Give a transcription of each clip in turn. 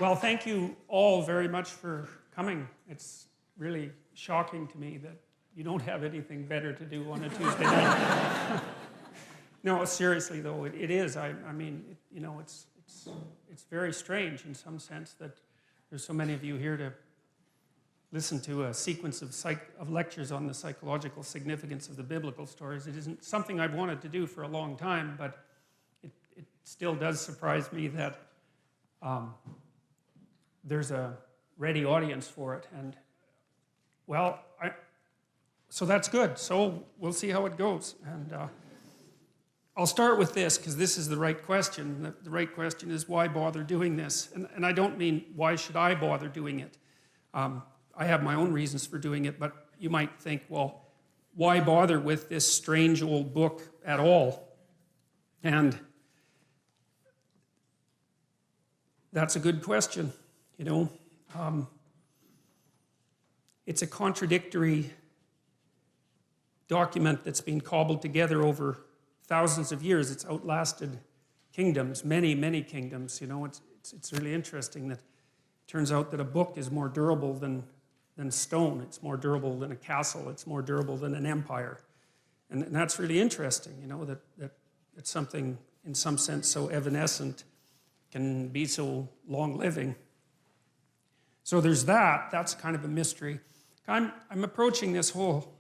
Well, thank you all very much for coming. It's really shocking to me that you don't have anything better to do on a Tuesday night. No, seriously though, it is. I mean, it's very strange in some sense that there's so many of you here to listen to a sequence of lectures on the psychological significance of the biblical stories. It isn't something I've wanted to do for a long time, but it still does surprise me that there's a ready audience for it. And, well, so that's good. So we'll see how it goes. And I'll start with this, because this is the right question. The right question is, why bother doing this? And I don't mean, why should I bother doing it? I have my own reasons for doing it, but you might think, well, why bother with this strange old book at all? And that's a good question, you know. It's a contradictory document that's been cobbled together over thousands of years. It's outlasted kingdoms, many, many kingdoms. You know, it's really interesting that it turns out that a book is more durable than stone. It's more durable than a castle. It's more durable than an empire. And that's really interesting, you know, that something in some sense so evanescent can be so long-living. So there's that. That's kind of a mystery. I'm approaching this whole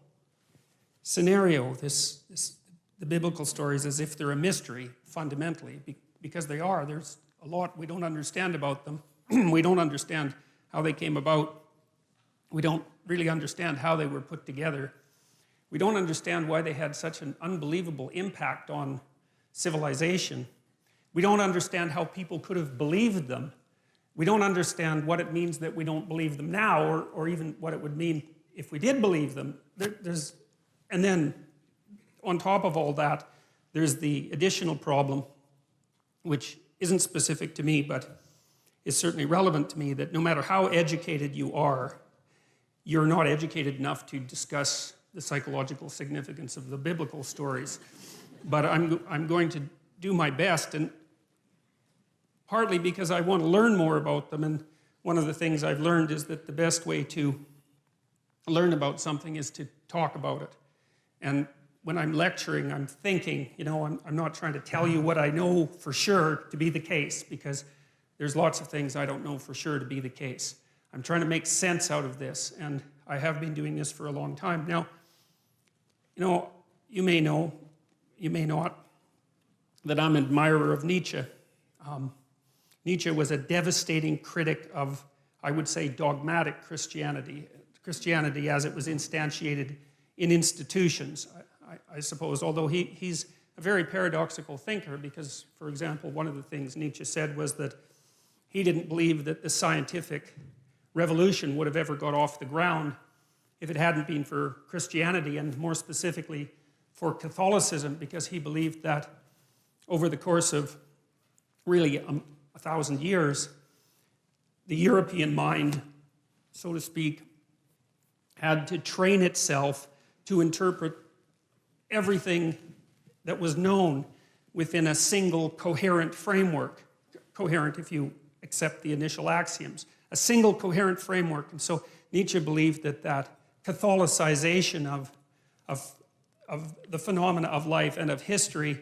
scenario, the biblical stories, as if they're a mystery, fundamentally, because they are. There's a lot we don't understand about them. We don't understand how they came about. We don't really understand how they were put together. We don't understand why they had such an unbelievable impact on civilization. We don't understand how people could have believed them. We don't understand what it means that we don't believe them now, or even what it would mean if we did believe them. And then, on top of all that, there's the additional problem, which isn't specific to me, but is certainly relevant to me, that no matter how educated you are, you're not educated enough to discuss the psychological significance of the biblical stories. But I'm going to do my best, and partly because I want to learn more about them. And one of the things I've learned is that the best way to learn about something is to talk about it. And when I'm lecturing, I'm thinking, you know, I'm not trying to tell you what I know for sure to be the case, because there's lots of things I don't know for sure to be the case. I'm trying to make sense out of this, and I have been doing this for a long time. Now, you know, you may know, you may not, that I'm an admirer of Nietzsche. Nietzsche was a devastating critic of, I would say, dogmatic Christianity. Christianity as it was instantiated in institutions, I suppose, although he's a very paradoxical thinker, because, for example, one of the things Nietzsche said was that he didn't believe that the scientific revolution would have ever got off the ground if it hadn't been for Christianity, and more specifically for Catholicism, because he believed that over the course of really 1,000 years, the European mind, so to speak, had to train itself to interpret everything that was known within a single coherent framework. Coherent if you accept the initial axioms. A single coherent framework. And so Nietzsche believed that Catholicization of the phenomena of life and of history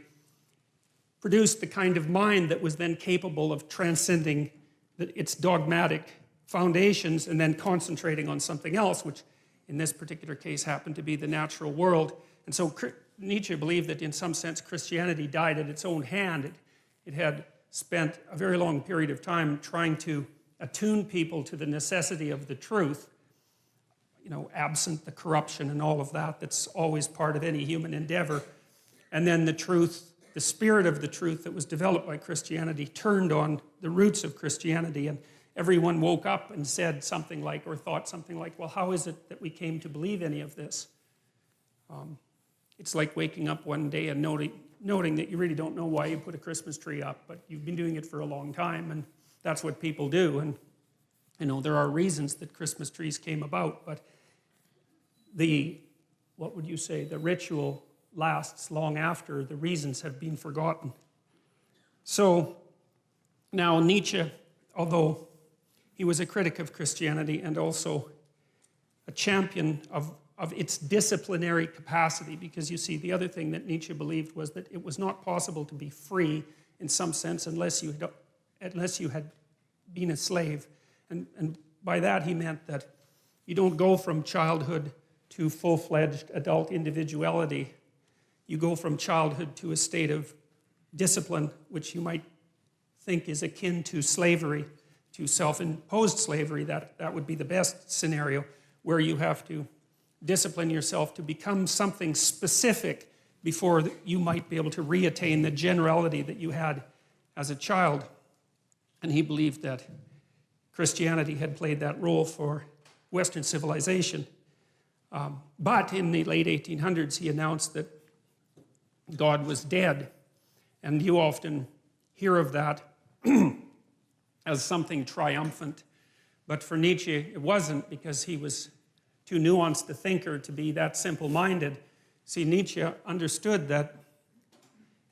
produced the kind of mind that was then capable of transcending its dogmatic foundations and then concentrating on something else, which in this particular case happened to be the natural world. And so Nietzsche believed that in some sense Christianity died at its own hand. It had spent a very long period of time trying to attune people to the necessity of the truth, you know, absent the corruption and all of that that's always part of any human endeavor. And then the truth, the spirit of the truth that was developed by Christianity turned on the roots of Christianity, and everyone woke up and said something like, or thought something like, well, how is it that we came to believe any of this? It's like waking up one day and noting that you really don't know why you put a Christmas tree up, but you've been doing it for a long time, and that's what people do. And you know, there are reasons that Christmas trees came about, but what would you say, the ritual lasts long after the reasons have been forgotten. So now Nietzsche, although he was a critic of Christianity and also a champion of its disciplinary capacity, because you see, the other thing that Nietzsche believed was that it was not possible to be free in some sense unless you had been a slave. And by that he meant that you don't go from childhood to full-fledged adult individuality. You go from childhood to a state of discipline, which you might think is akin to slavery, to self-imposed slavery. That would be the best scenario, where you have to discipline yourself to become something specific before you might be able to reattain the generality that you had as a child. And he believed that Christianity had played that role for Western civilization. But in the late 1800s, he announced that God was dead. And you often hear of that as something triumphant. But for Nietzsche, it wasn't, because he was too nuanced a thinker to be that simple-minded. See, Nietzsche understood that,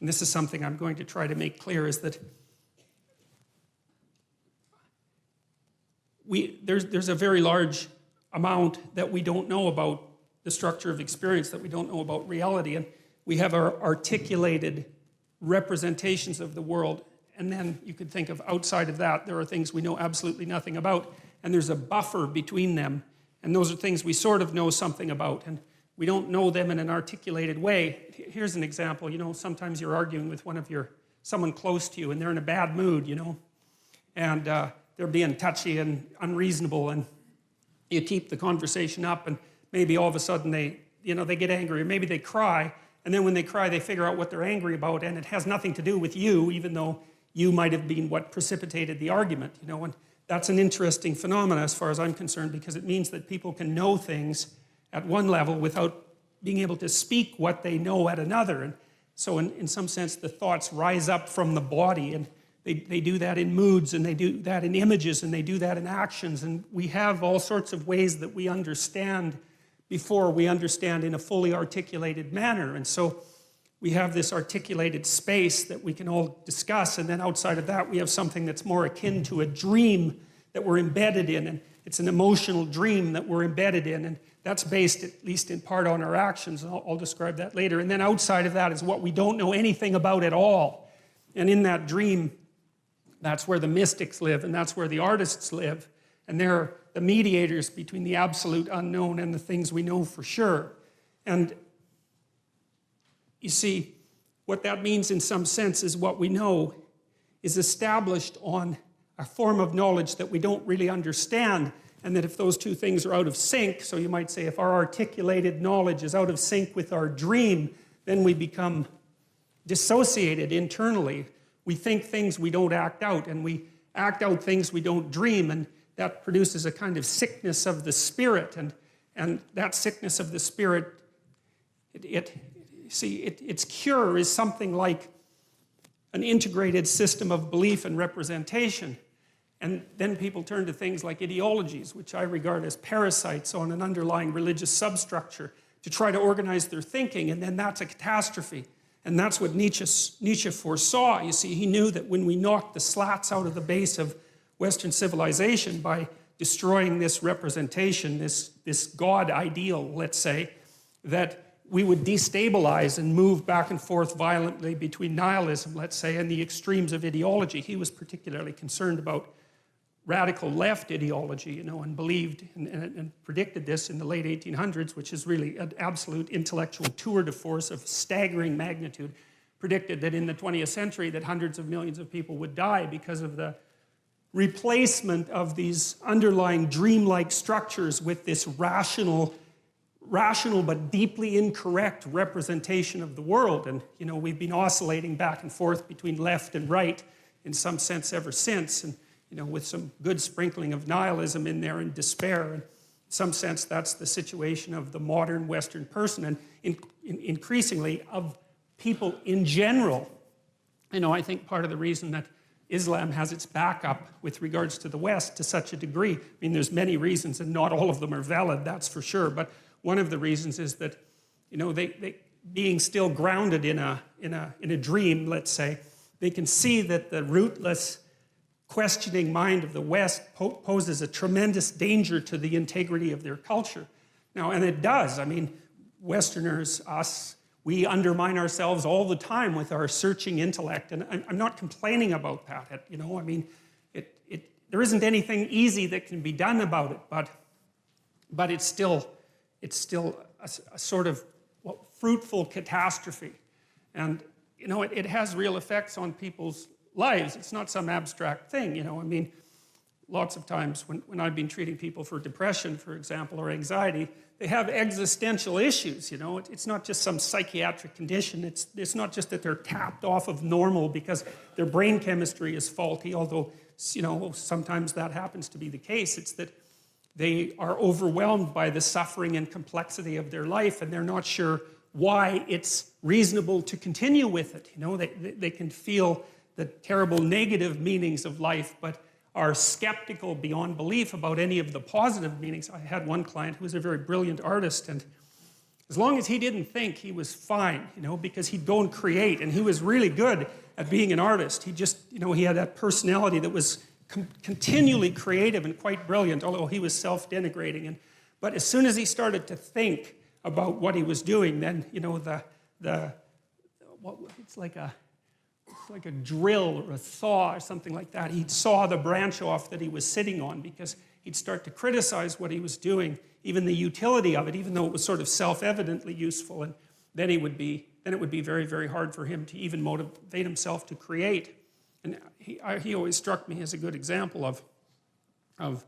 and this is something I'm going to try to make clear, is that there's a very large amount that we don't know about the structure of experience, that we don't know about reality, and we have our articulated representations of the world, and then you could think of outside of that, there are things we know absolutely nothing about, and there's a buffer between them, and those are things we sort of know something about, and we don't know them in an articulated way. Here's an example. Sometimes you're arguing with someone close to you, and they're in a bad mood, and they're being touchy and unreasonable, and you keep the conversation up, and maybe all of a sudden they get angry, or maybe they cry, and then when they cry, they figure out what they're angry about, and it has nothing to do with you, even though you might have been what precipitated the argument, and that's an interesting phenomenon as far as I'm concerned, because it means that people can know things at one level without being able to speak what they know at another. And so in some sense, the thoughts rise up from the body, and they do that in moods, and they do that in images, and they do that in actions. And we have all sorts of ways that we understand before we understand in a fully articulated manner. And so we have this articulated space that we can all discuss, and then outside of that, we have something that's more akin to a dream that we're embedded in, and it's an emotional dream that we're embedded in, and that's based, at least in part, on our actions, and I'll describe that later. And then outside of that is what we don't know anything about at all. And in that dream, that's where the mystics live, and that's where the artists live, and they're the mediators between the absolute unknown and the things we know for sure. And you see, what that means in some sense is what we know is established on a form of knowledge that we don't really understand, and that if those two things are out of sync, so you might say if our articulated knowledge is out of sync with our dream, then we become dissociated internally. We think things we don't act out, and we act out things we don't dream, and that produces a kind of sickness of the spirit, and that sickness of the spirit, its cure is something like an integrated system of belief and representation. And then people turn to things like ideologies, which I regard as parasites on an underlying religious substructure, to try to organize their thinking, and then that's a catastrophe. And that's what Nietzsche foresaw. You see, he knew that when we knocked the slats out of the base of Western civilization by destroying this representation, this God ideal, let's say, that we would destabilize and move back and forth violently between nihilism, let's say, and the extremes of ideology. He was particularly concerned about radical left ideology, and believed and predicted this in the late 1800s, which is really an absolute intellectual tour de force of staggering magnitude. Predicted that in the 20th century that hundreds of millions of people would die because of the replacement of these underlying dreamlike structures with this rational but deeply incorrect representation of the world. And, we've been oscillating back and forth between left and right in some sense ever since, and, with some good sprinkling of nihilism in there and despair. And in some sense, that's the situation of the modern Western person, and increasingly of people in general. I think part of the reason that Islam has its backup with regards to the West to such a degree, there's many reasons, and not all of them are valid, that's for sure, but one of the reasons is that, they being still grounded in a dream, let's say, they can see that the rootless questioning mind of the West poses a tremendous danger to the integrity of their culture. Now, and it does. I mean, Westerners, us, we undermine ourselves all the time with our searching intellect, and I'm not complaining about that. You know, I mean, there isn't anything easy that can be done about it, but it's still a sort of fruitful catastrophe, and you know, it has real effects on people's lives. It's not some abstract thing, you know. I mean, lots of times when I've been treating people for depression, for example, or anxiety, they have existential issues, you know. It's not just some psychiatric condition. It's not just that they're tapped off of normal because their brain chemistry is faulty, although, you know, sometimes that happens to be the case. It's that they are overwhelmed by the suffering and complexity of their life, and they're not sure why it's reasonable to continue with it. You know, they can feel the terrible negative meanings of life, but are skeptical beyond belief about any of the positive meanings. I had one client who was a very brilliant artist, and as long as he didn't think, he was fine, you know, because he'd go and create, and he was really good at being an artist. He just, you know, he had that personality that was continually creative and quite brilliant, although he was self-denigrating. But as soon as he started to think about what he was doing, then, you know, it's like a drill or a saw or something like that. He'd saw the branch off that he was sitting on, because he'd start to criticize what he was doing, even the utility of it, even though it was sort of self-evidently useful. And then it would be very, very hard for him to even motivate himself to create. And he always struck me as a good example of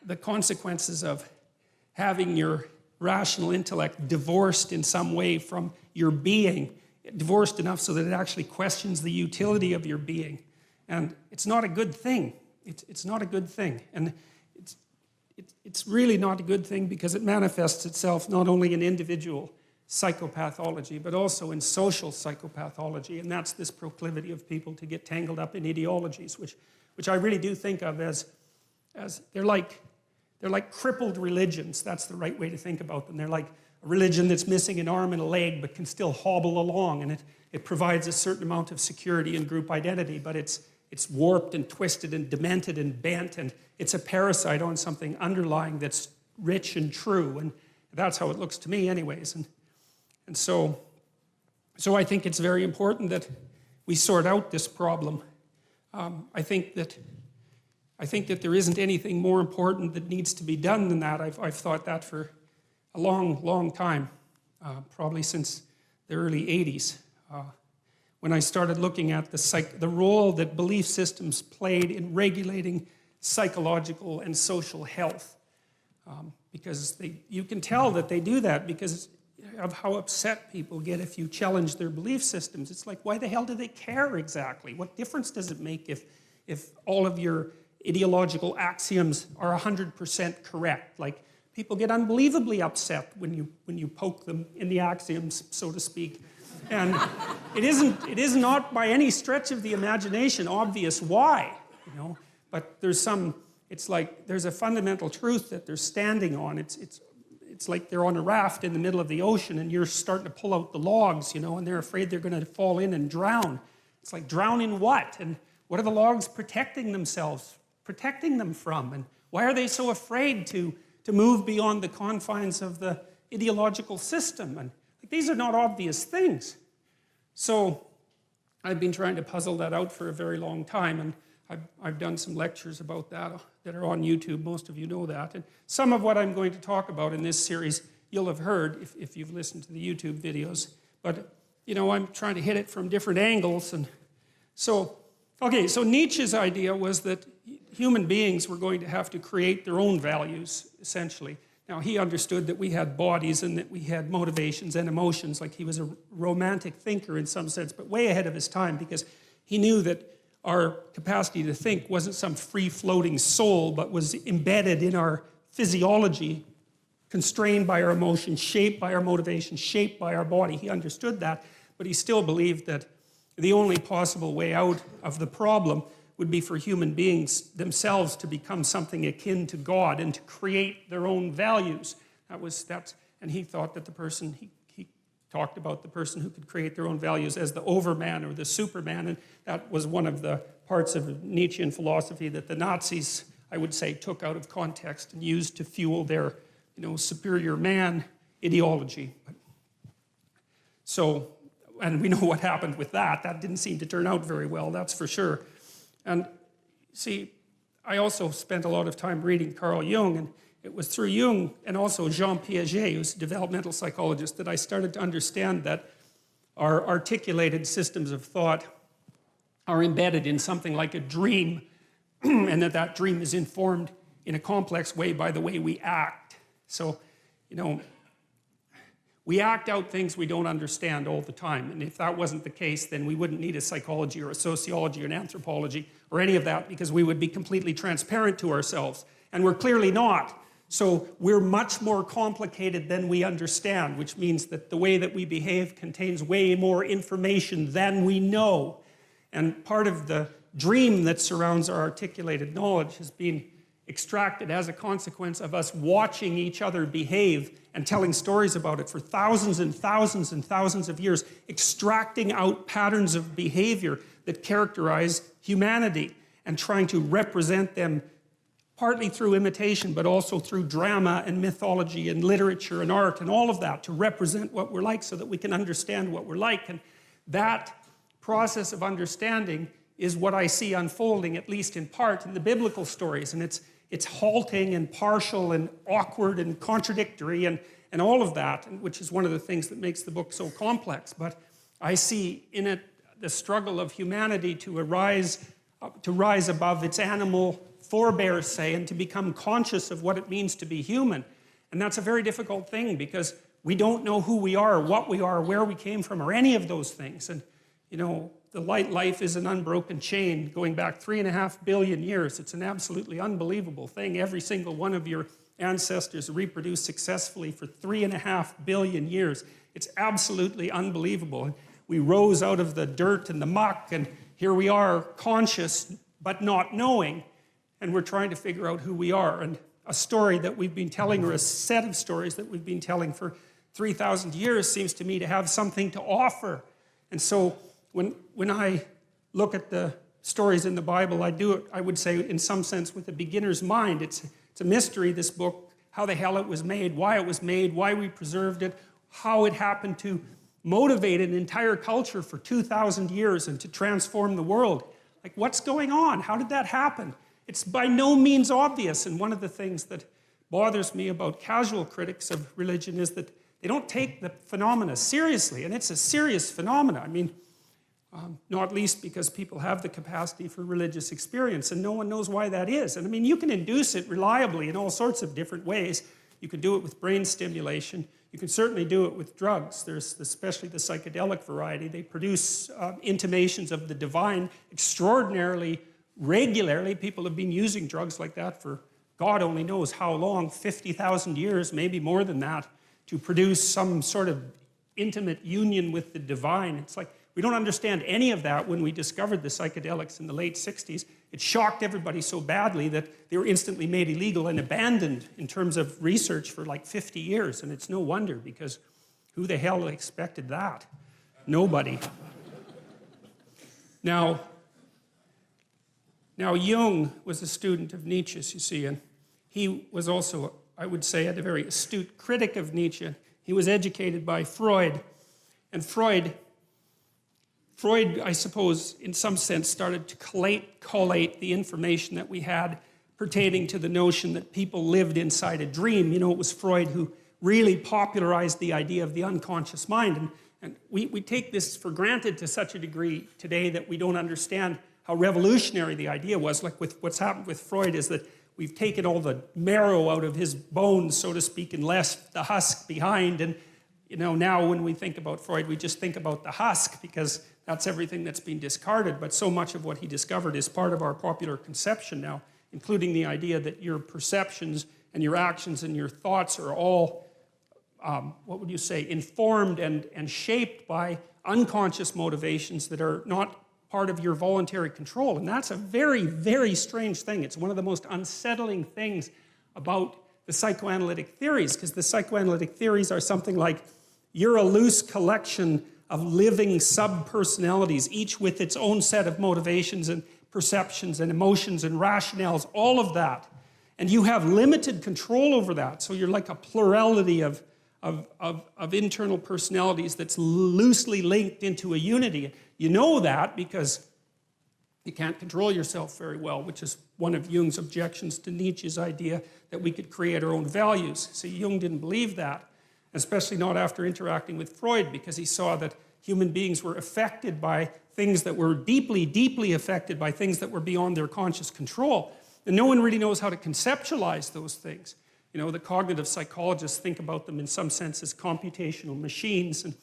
the consequences of having your rational intellect divorced in some way from your being, divorced enough so that it actually questions the utility of your being. And it's not a good thing. It's not a good thing. And it's really not a good thing, because it manifests itself not only in individual psychopathology, but also in social psychopathology. And that's this proclivity of people to get tangled up in ideologies, which I really do think of as they're like crippled religions. That's the right way to think about them. They're like a religion that's missing an arm and a leg, but can still hobble along, and it provides a certain amount of security and group identity, but it's warped and twisted and demented and bent, and it's a parasite on something underlying that's rich and true, and that's how it looks to me anyways. And so I think it's very important that we sort out this problem. I think that there isn't anything more important that needs to be done than that. I've thought that for a long, long time, probably since the early 80s, when I started looking at the role that belief systems played in regulating psychological and social health. Because you can tell that they do that because of how upset people get if you challenge their belief systems. It's like, why the hell do they care exactly? What difference does it make if all of your ideological axioms are 100% correct? Like, people get unbelievably upset when you poke them in the axioms, so to speak. And it is not by any stretch of the imagination obvious why, you know. But it's like there's a fundamental truth that they're standing on. It's like they're on a raft in the middle of the ocean, and you're starting to pull out the logs, you know, and they're afraid they're going to fall in and drown. It's like, drown in what? And what are the logs protecting them from? And why are they so afraid to move beyond the confines of the ideological system? And these are not obvious things. So I've been trying to puzzle that out for a very long time, and I've done some lectures about that are on YouTube. Most of you know that. And some of what I'm going to talk about in this series you'll have heard if you've listened to the YouTube videos. But, you know, I'm trying to hit it from different angles. And so Nietzsche's idea was that human beings were going to have to create their own values, essentially. Now, he understood that we had bodies and that we had motivations and emotions. Like, he was a romantic thinker in some sense, but way ahead of his time, because he knew that our capacity to think wasn't some free-floating soul, but was embedded in our physiology, constrained by our emotions, shaped by our motivations, shaped by our body. He understood that, but he still believed that the only possible way out of the problem would be for human beings themselves to become something akin to God and to create their own values. And he thought that he talked about the person who could create their own values as the overman or the superman, and that was one of the parts of Nietzschean philosophy that the Nazis, I would say, took out of context and used to fuel their, superior man ideology. So, and we know what happened with that. That didn't seem to turn out very well, that's for sure. And see, I also spent a lot of time reading Carl Jung, and it was through Jung and also Jean Piaget, who's a developmental psychologist, that I started to understand that our articulated systems of thought are embedded in something like a dream, and that dream is informed in a complex way by the way we act. So, we act out things we don't understand all the time. And if that wasn't the case, then we wouldn't need a psychology or a sociology or an anthropology or any of that, because we would be completely transparent to ourselves. And we're clearly not. So we're much more complicated than we understand, which means that the way that we behave contains way more information than we know. And part of the dream that surrounds our articulated knowledge has been extracted as a consequence of us watching each other behave and telling stories about it for thousands and thousands and thousands of years, extracting out patterns of behavior that characterize humanity and trying to represent them partly through imitation, but also through drama and mythology and literature and art and all of that, to represent what we're like so that we can understand what we're like. And that process of understanding is what I see unfolding, at least in part, in the biblical stories. And it's halting and partial and awkward and contradictory and all of that, which is one of the things that makes the book so complex. But I see in it the struggle of humanity to rise above its animal forebears, say, and to become conscious of what it means to be human. And that's a very difficult thing, because we don't know who we are, what we are, where we came from, or any of those things. And, the life is an unbroken chain going back 3.5 billion years. It's an absolutely unbelievable thing. Every single one of your ancestors reproduced successfully for 3.5 billion years. It's absolutely unbelievable. We rose out of the dirt and the muck, and here we are, conscious but not knowing, and we're trying to figure out who we are. And a story that we've been telling, or a set of stories that we've been telling for 3,000 years, seems to me to have something to offer. And so when I look at the stories in the Bible, I do it, I would say, in some sense, with a beginner's mind. It's a mystery, this book, how the hell it was made, why we preserved it, how it happened to motivate an entire culture for 2,000 years and to transform the world. Like, what's going on? How did that happen? It's by no means obvious. And one of the things that bothers me about casual critics of religion is that they don't take the phenomena seriously. And it's a serious phenomena. I mean, not least because people have the capacity for religious experience, and no one knows why that is. And I mean, you can induce it reliably in all sorts of different ways. You can do it with brain stimulation. You can certainly do it with drugs. There's especially the psychedelic variety. They produce intimations of the divine extraordinarily regularly. People have been using drugs like that for God only knows how long, 50,000 years, maybe more than that, to produce some sort of intimate union with the divine. It's like, we don't understand any of that when we discovered the psychedelics in the late 60s. It shocked everybody so badly that they were instantly made illegal and abandoned in terms of research for like 50 years. And it's no wonder, because who the hell expected that? Nobody. Now Jung was a student of Nietzsche's, you see, and he was also, I would say, a very astute critic of Nietzsche. He was educated by Freud. And Freud, I suppose, in some sense, started to collate the information that we had pertaining to the notion that people lived inside a dream. It was Freud who really popularized the idea of the unconscious mind. And we take this for granted to such a degree today that we don't understand how revolutionary the idea was. Like what's happened with Freud is that we've taken all the marrow out of his bones, so to speak, and left the husk behind. And now when we think about Freud, we just think about the husk, because that's everything that's been discarded. But so much of what he discovered is part of our popular conception now, including the idea that your perceptions and your actions and your thoughts are all, informed and shaped by unconscious motivations that are not part of your voluntary control. And that's a very, very strange thing. It's one of the most unsettling things about the psychoanalytic theories, because the psychoanalytic theories are something like, you're a loose collection of living sub-personalities, each with its own set of motivations and perceptions and emotions and rationales, all of that. And you have limited control over that. So you're like a plurality of internal personalities that's loosely linked into a unity. You know that because you can't control yourself very well, which is one of Jung's objections to Nietzsche's idea that we could create our own values. See, Jung didn't believe that, especially not after interacting with Freud, because he saw that human beings were affected by things that were deeply, deeply affected by things that were beyond their conscious control. And no one really knows how to conceptualize those things. You know, the cognitive psychologists think about them in some sense as computational machines. And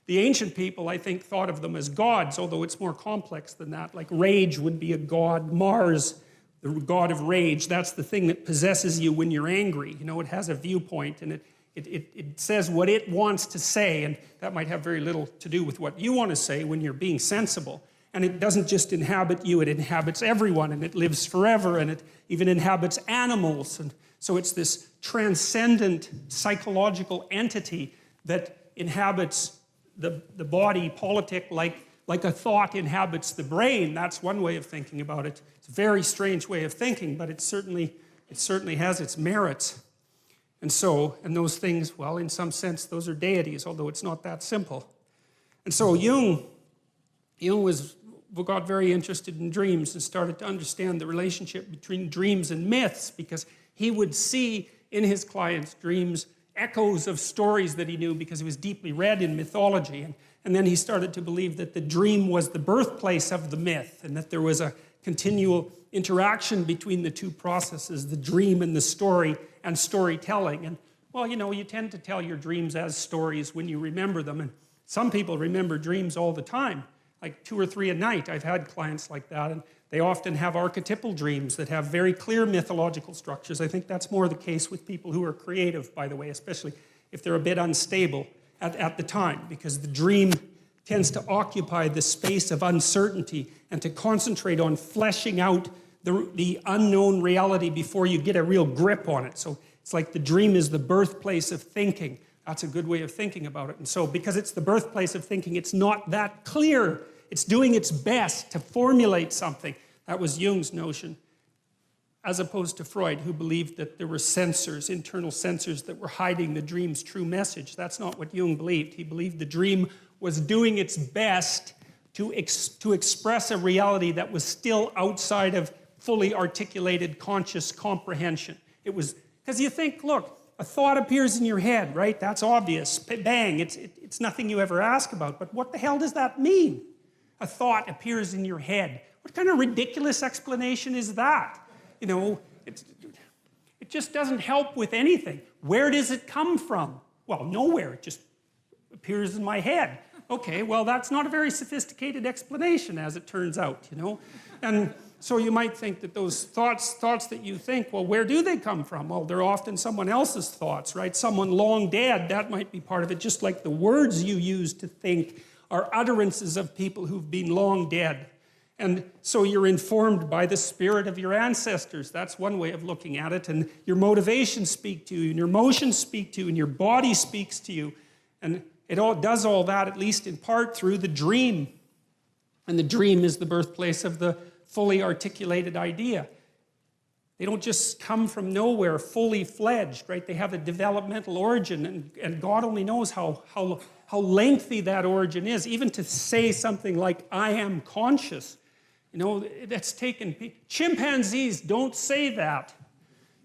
the ancient people, I think, thought of them as gods, although it's more complex than that. Like rage would be a god. Mars, the god of rage, that's the thing that possesses you when you're angry. You know, it has a viewpoint and it says what it wants to say, and that might have very little to do with what you want to say when you're being sensible. And it doesn't just inhabit you, it inhabits everyone, and it lives forever, and it even inhabits animals. And so it's this transcendent psychological entity that inhabits the body politic like a thought inhabits the brain. That's one way of thinking about it. It's a very strange way of thinking, but it certainly has its merits. And those things, well, in some sense, those are deities, although it's not that simple. And so Jung got very interested in dreams and started to understand the relationship between dreams and myths, because he would see in his clients' dreams echoes of stories that he knew because he was deeply read in mythology. And then he started to believe that the dream was the birthplace of the myth, and that there was a continual interaction between the two processes, the dream and the story, and storytelling. And, well, you know, you tend to tell your dreams as stories when you remember them. And some people remember dreams all the time, like 2 or 3 a night. I've had clients like that, and they often have archetypal dreams that have very clear mythological structures. I think that's more the case with people who are creative, by the way, especially if they're a bit unstable at the time, because the dream tends to occupy the space of uncertainty and to concentrate on fleshing out the unknown reality before you get a real grip on it. So it's like the dream is the birthplace of thinking. That's a good way of thinking about it. And so because it's the birthplace of thinking, it's not that clear. It's doing its best to formulate something. That was Jung's notion, as opposed to Freud, who believed that there were sensors, internal sensors, that were hiding the dream's true message. That's not what Jung believed. He believed the dream was doing its best to express a reality that was still outside of fully articulated conscious comprehension. It was, because you think, look, a thought appears in your head, right? That's obvious. Bang, it's nothing you ever ask about. But what the hell does that mean? A thought appears in your head. What kind of ridiculous explanation is that? You know, it just doesn't help with anything. Where does it come from? Well, nowhere. It just appears in my head. Okay, well, that's not a very sophisticated explanation, as it turns out, you know? And so you might think that those thoughts that you think, well, where do they come from? Well, they're often someone else's thoughts, right? Someone long dead, that might be part of it, just like the words you use to think are utterances of people who've been long dead. And so you're informed by the spirit of your ancestors. That's one way of looking at it. And your motivations speak to you, and your emotions speak to you, and your body speaks to you. And it all does all that, at least in part, through the dream. And the dream is the birthplace of the fully articulated idea. They don't just come from nowhere fully fledged, right? They have a developmental origin, and God only knows how lengthy that origin is. Even to say something like, I am conscious, you know, that's taken... Chimpanzees don't say that.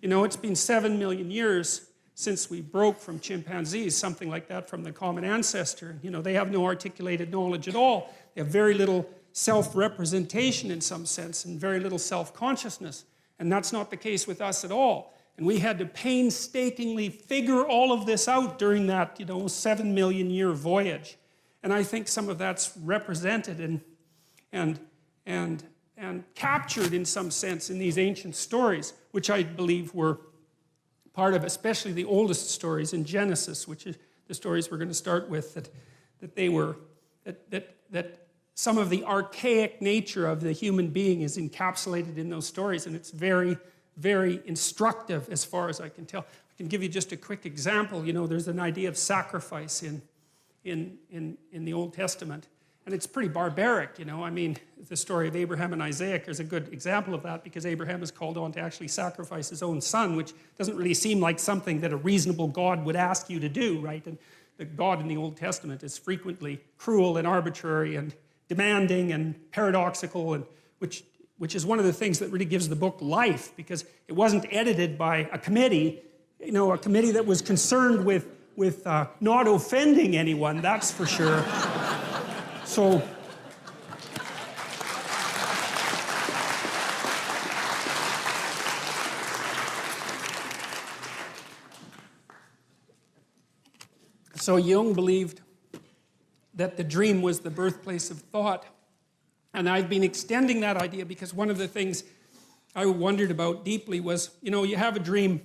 You know, it's been 7 million years since we broke from chimpanzees, something like that, from the common ancestor. You know, they have no articulated knowledge at all. They have very little self-representation in some sense, and very little self-consciousness. And that's not the case with us at all. And we had to painstakingly figure all of this out during that, you know, 7 million year voyage. And I think some of that's represented and captured in some sense in these ancient stories, which I believe were part of, especially the oldest stories in Genesis, which is the stories we're going to start with, that some of the archaic nature of the human being is encapsulated in those stories, and it's very, very instructive as far as I can tell. I can give you just a quick example. You know, there's an idea of sacrifice in the Old Testament, And it's pretty barbaric, you know. I mean, the story of Abraham and Isaac is a good example of that, because Abraham is called on to actually sacrifice his own son, which doesn't really seem like something that a reasonable God would ask you to do, right? And the God in the Old Testament is frequently cruel and arbitrary and demanding and paradoxical, and which is one of the things that really gives the book life, because it wasn't edited by a committee, you know, a committee that was concerned with not offending anyone, that's for sure. So Jung believed that the dream was the birthplace of thought. And I've been extending that idea, because one of the things I wondered about deeply was, you know, you have a dream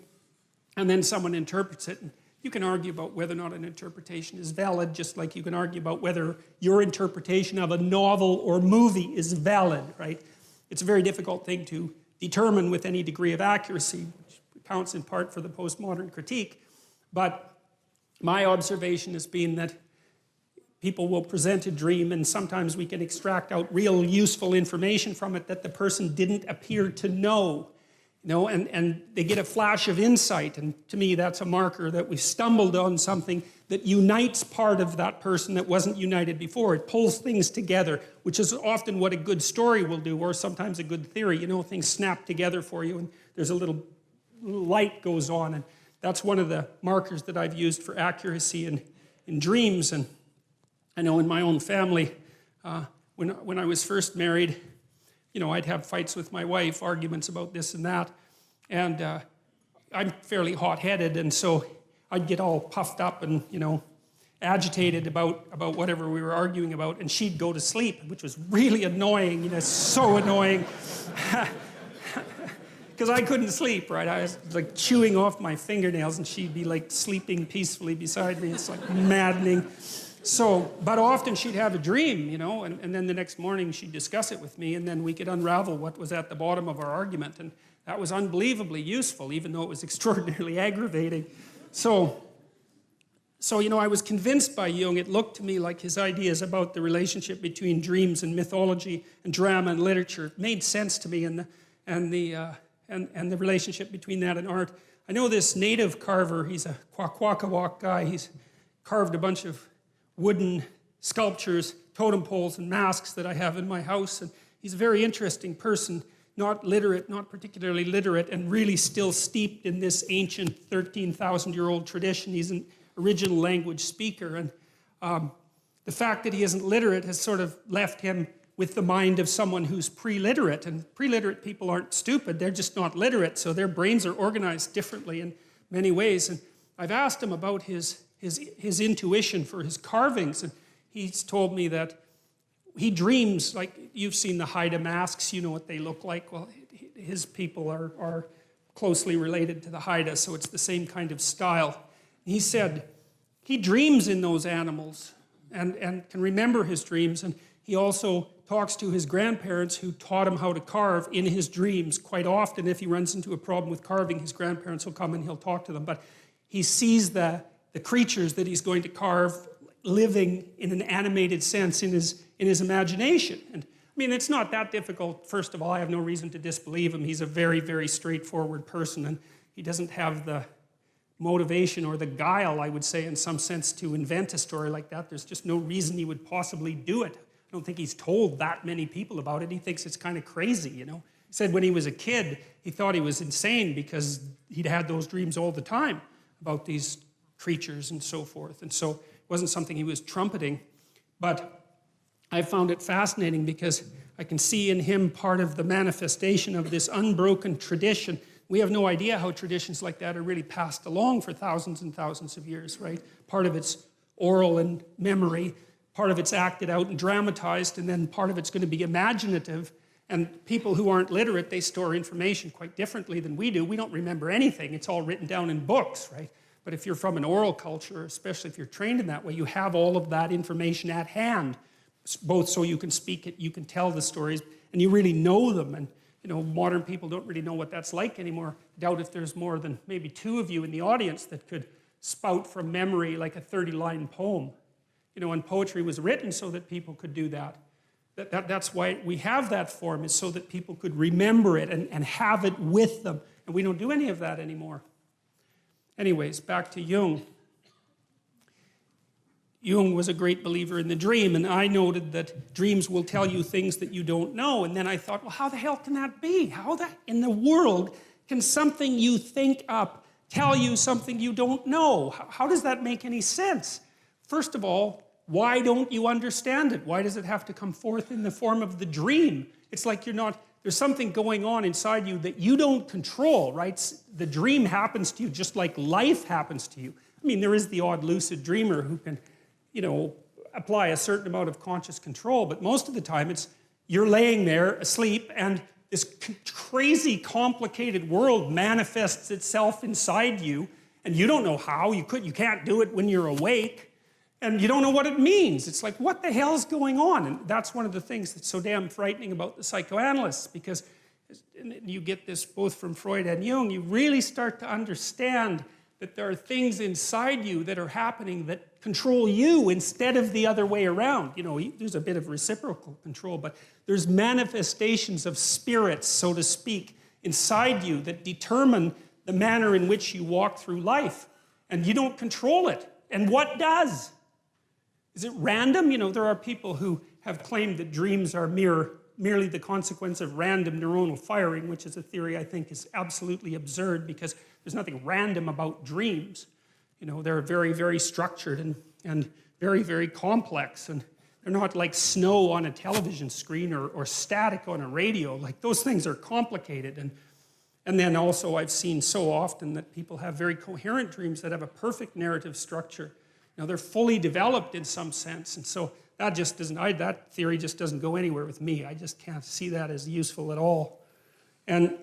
and then someone interprets it. And you can argue about whether or not an interpretation is valid, just like you can argue about whether your interpretation of a novel or movie is valid, right? It's a very difficult thing to determine with any degree of accuracy, which accounts in part for the postmodern critique. But my observation has been that people will present a dream, and sometimes we can extract out real useful information from it that the person didn't appear to know. You know, and they get a flash of insight, and to me that's a marker that we've stumbled on something that unites part of that person that wasn't united before. It pulls things together, which is often what a good story will do, or sometimes a good theory. You know, things snap together for you, and there's a little light goes on, and that's one of the markers that I've used for accuracy in dreams. And I know in my own family, when I was first married, you know, I'd have fights with my wife, arguments about this and that. And I'm fairly hot-headed, and so I'd get all puffed up and, you know, agitated about whatever we were arguing about, and she'd go to sleep, which was really annoying, you know, so annoying. Because I couldn't sleep, right? I was like chewing off my fingernails, and she'd be like sleeping peacefully beside me. It's like maddening. So, but often she'd have a dream, you know, and then the next morning she'd discuss it with me, and then we could unravel what was at the bottom of our argument. And that was unbelievably useful, even though it was extraordinarily aggravating. So, you know, I was convinced by Jung. It looked to me like his ideas about the relationship between dreams and mythology and drama and literature made sense to me, and the relationship between that and art. I know this native carver, he's a Kwakwaka'wakw guy. He's carved a bunch of wooden sculptures, totem poles, and masks that I have in my house. And he's a very interesting person, not literate, not particularly literate, and really still steeped in this ancient 13,000-year-old tradition. He's an original language speaker. And the fact that he isn't literate has sort of left him with the mind of someone who's pre-literate. And pre-literate people aren't stupid, they're just not literate, so their brains are organized differently in many ways. And I've asked him about his intuition for his carvings, and he's told me that he dreams, like you've seen the Haida masks, you know what they look like. Well, his people are closely related to the Haida, so it's the same kind of style. He said he dreams in those animals and can remember his dreams, and he also talks to his grandparents who taught him how to carve in his dreams. Quite often, if he runs into a problem with carving, his grandparents will come and he'll talk to them, but he sees the creatures that he's going to carve living in an animated sense in his imagination. And I mean, it's not that difficult. First of all, I have no reason to disbelieve him. He's a very, very straightforward person, and he doesn't have the motivation or the guile, I would say, in some sense, to invent a story like that. There's just no reason he would possibly do it. I don't think he's told that many people about it. He thinks it's kind of crazy, you know. He said when he was a kid, he thought he was insane because he'd had those dreams all the time about these creatures and so forth. And so it wasn't something he was trumpeting. But I found it fascinating because I can see in him part of the manifestation of this unbroken tradition. We have no idea how traditions like that are really passed along for thousands and thousands of years, right? Part of it's oral and memory, part of it's acted out and dramatized, and then part of it's going to be imaginative. And people who aren't literate, they store information quite differently than we do. We don't remember anything. It's all written down in books, right? But if you're from an oral culture, especially if you're trained in that way, you have all of that information at hand, both so you can speak it, you can tell the stories, and you really know them. And you know, modern people don't really know what that's like anymore. I doubt if there's more than maybe two of you in the audience that could spout from memory like a 30-line poem. And poetry was written so that people could do that. That's why we have that form, is so that people could remember it and have it with them. And we don't do any of that anymore. Anyways, back to Jung. Jung was a great believer in the dream, and I noted that dreams will tell you things that you don't know. And then I thought, well, how the hell can that be? How in the world can something you think up tell you something you don't know? How does that make any sense? First of all, why don't you understand it? Why does it have to come forth in the form of the dream? It's like there's something going on inside you that you don't control, right? The dream happens to you just like life happens to you. I mean, there is the odd lucid dreamer who can, apply a certain amount of conscious control, but most of the time you're laying there asleep and this crazy, complicated world manifests itself inside you, and you don't know how. You can't do it when you're awake, and you don't know what it means. It's like, what the hell's going on? And that's one of the things that's so damn frightening about the psychoanalysts, because you get this both from Freud and Jung, you really start to understand that there are things inside you that are happening that control you instead of the other way around. There's a bit of reciprocal control, but there's manifestations of spirits, so to speak, inside you that determine the manner in which you walk through life. And you don't control it. And what does? Is it random? There are people who have claimed that dreams are merely the consequence of random neuronal firing, which is a theory I think is absolutely absurd, because there's nothing random about dreams. They're very, very structured and very, very complex. And they're not like snow on a television screen or static on a radio. Like, those things are complicated. And then also I've seen so often that people have very coherent dreams that have a perfect narrative structure. They're fully developed in some sense. And so that theory just doesn't go anywhere with me. I just can't see that as useful at all. And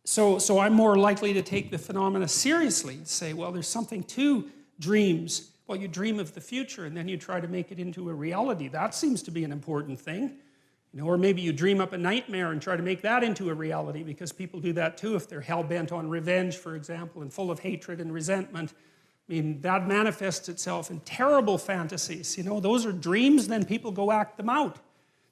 so I'm more likely to take the phenomena seriously and say, well, there's something to dreams. Well, you dream of the future and then you try to make it into a reality. That seems to be an important thing. Or maybe you dream up a nightmare and try to make that into a reality, because people do that too if they're hell-bent on revenge, for example, and full of hatred and resentment. I mean, that manifests itself in terrible fantasies. Those are dreams, then people go act them out.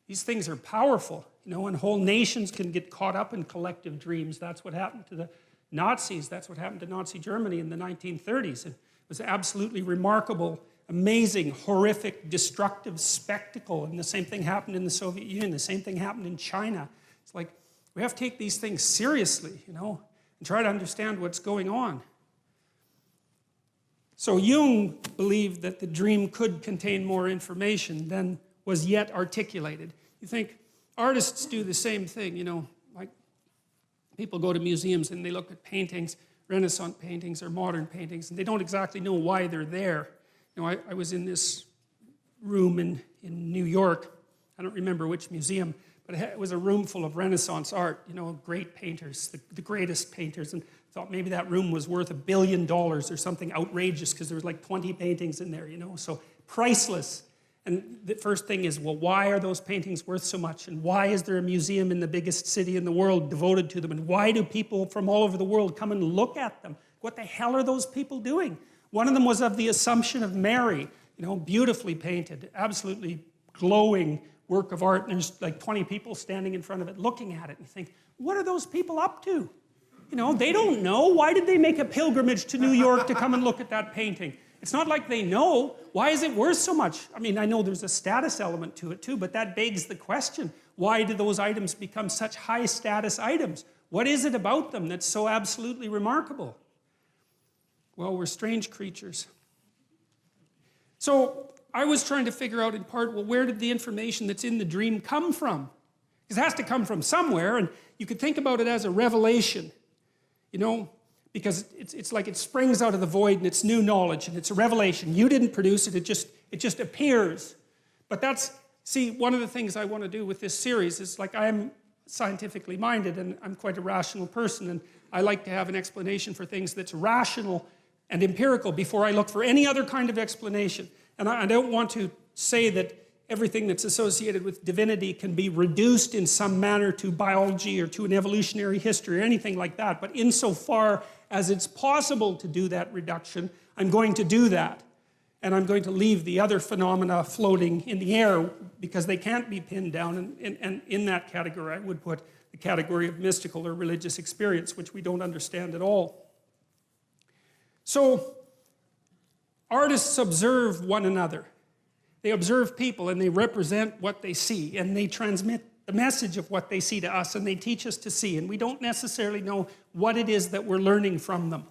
These things are powerful, and whole nations can get caught up in collective dreams. That's what happened to the Nazis. That's what happened to Nazi Germany in the 1930s. It was absolutely remarkable, amazing, horrific, destructive spectacle. And the same thing happened in the Soviet Union. The same thing happened in China. It's like, we have to take these things seriously, and try to understand what's going on. So Jung believed that the dream could contain more information than was yet articulated. You think artists do the same thing, like people go to museums and they look at paintings, Renaissance paintings or modern paintings, and they don't exactly know why they're there. I was in this room in New York. I don't remember which museum, but it was a room full of Renaissance art, great painters, the greatest painters, and thought maybe that room was worth $1 billion or something outrageous, because there was like 20 paintings in there, so priceless. And the first thing is, well, why are those paintings worth so much? And why is there a museum in the biggest city in the world devoted to them? And why do people from all over the world come and look at them? What the hell are those people doing? One of them was of the Assumption of Mary, beautifully painted, absolutely glowing work of art. And there's like 20 people standing in front of it looking at it. And you think, what are those people up to? They don't know. Why did they make a pilgrimage to New York to come and look at that painting? It's not like they know. Why is it worth so much? I mean, I know there's a status element to it too, but that begs the question, why do those items become such high status items? What is it about them that's so absolutely remarkable? Well, we're strange creatures. So I was trying to figure out in part, well, where did the information that's in the dream come from? Because it has to come from somewhere, and you could think about it as a revelation. Because it's like it springs out of the void and it's new knowledge and it's a revelation. You didn't produce it, it just appears. But see, one of the things I want to do with this series is, like, I'm scientifically minded and I'm quite a rational person, and I like to have an explanation for things that's rational and empirical before I look for any other kind of explanation. And I don't want to say that everything that's associated with divinity can be reduced in some manner to biology or to an evolutionary history or anything like that. But insofar as it's possible to do that reduction, I'm going to do that. And I'm going to leave the other phenomena floating in the air because they can't be pinned down. And in that category, I would put the category of mystical or religious experience, which we don't understand at all. So, artists observe one another. They observe people and they represent what they see, and they transmit the message of what they see to us, and they teach us to see. And we don't necessarily know what it is that we're learning from them.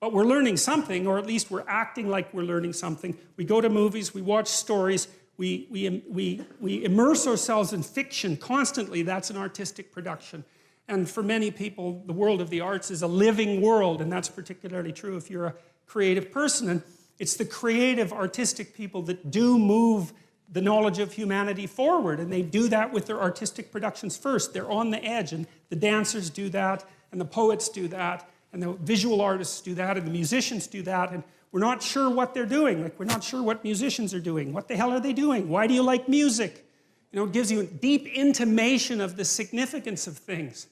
But we're learning something, or at least we're acting like we're learning something. We go to movies, we watch stories, we immerse ourselves in fiction constantly. That's an artistic production. And for many people, the world of the arts is a living world, and that's particularly true if you're a creative person. And it's the creative, artistic people that do move the knowledge of humanity forward, and they do that with their artistic productions first. They're on the edge, and the dancers do that, and the poets do that, and the visual artists do that, and the musicians do that, and we're not sure what they're doing. Like, we're not sure what musicians are doing. What the hell are they doing? Why do you like music? You know, it gives you a deep intimation of the significance of things.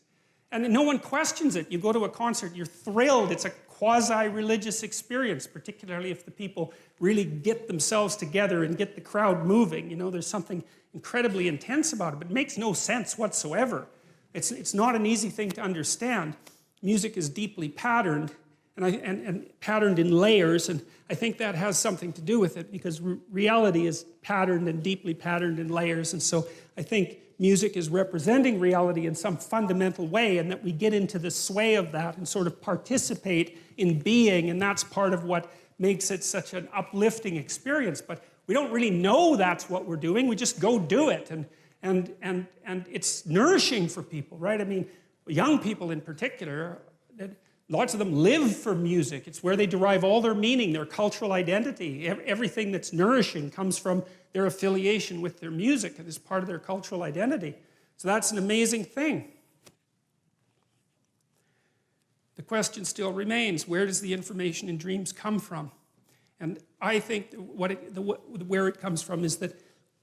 And no one questions it. You go to a concert, you're thrilled. It's a quasi-religious experience, particularly if the people really get themselves together and get the crowd moving. You know, there's something incredibly intense about it, but it makes no sense whatsoever. It's not an easy thing to understand. Music is deeply patterned, and patterned in layers, and I think that has something to do with it, because reality is patterned and deeply patterned in layers, and so I think music is representing reality in some fundamental way, and that we get into the sway of that and sort of participate in being, and that's part of what makes it such an uplifting experience. But we don't really know that's what we're doing. We just go do it, and it's nourishing for people, right? I mean, young people in particular, lots of them live for music. It's where they derive all their meaning, their cultural identity. Everything that's nourishing comes from their affiliation with their music, and is part of their cultural identity. So that's an amazing thing. The question still remains, where does the information in dreams come from? And I think where it comes from is that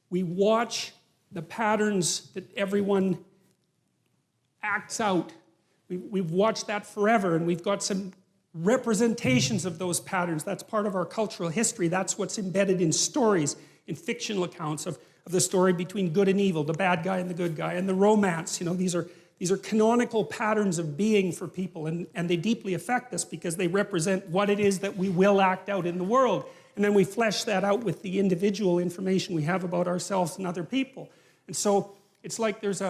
we watch the patterns that everyone acts out. We've watched that forever, and we've got some representations of those patterns. That's part of our cultural history. That's what's embedded in stories, in fictional accounts of the story between good and evil, the bad guy and the good guy, and the romance. You know, these are canonical patterns of being for people, and they deeply affect us because they represent what it is that we will act out in the world. And then we flesh that out with the individual information we have about ourselves and other people. And so it's like there's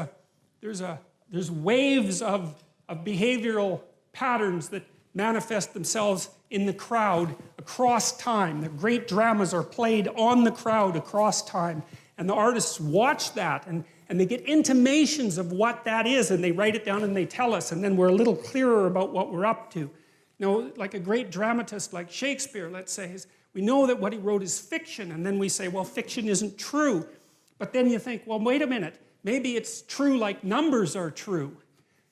waves of behavioral patterns that manifest themselves in the crowd across time. The great dramas are played on the crowd across time. And the artists watch that, and they get intimations of what that is, and they write it down and they tell us, and then we're a little clearer about what we're up to. You know, like a great dramatist like Shakespeare, let's say, we know that what he wrote is fiction, and then we say, well, fiction isn't true. But then you think, well, wait a minute, maybe it's true like numbers are true.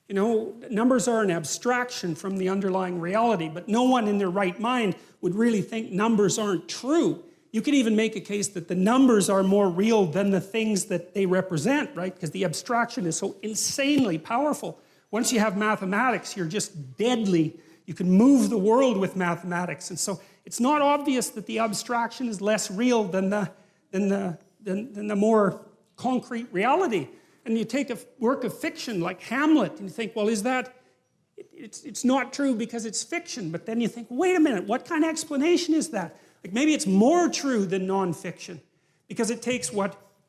You know, numbers are an abstraction from the underlying reality, but no one in their right mind would really think numbers aren't true. You could even make a case that the numbers are more real than the things that they represent, right? Because the abstraction is so insanely powerful. Once you have mathematics, you're just deadly. You can move the world with mathematics. And so it's not obvious that the abstraction is less real than the more concrete reality. And you take a work of fiction like Hamlet, and you think, well, is that, it's not true because it's fiction. But then you think, wait a minute, what kind of explanation is that? Like, maybe it's more true than nonfiction, because it takes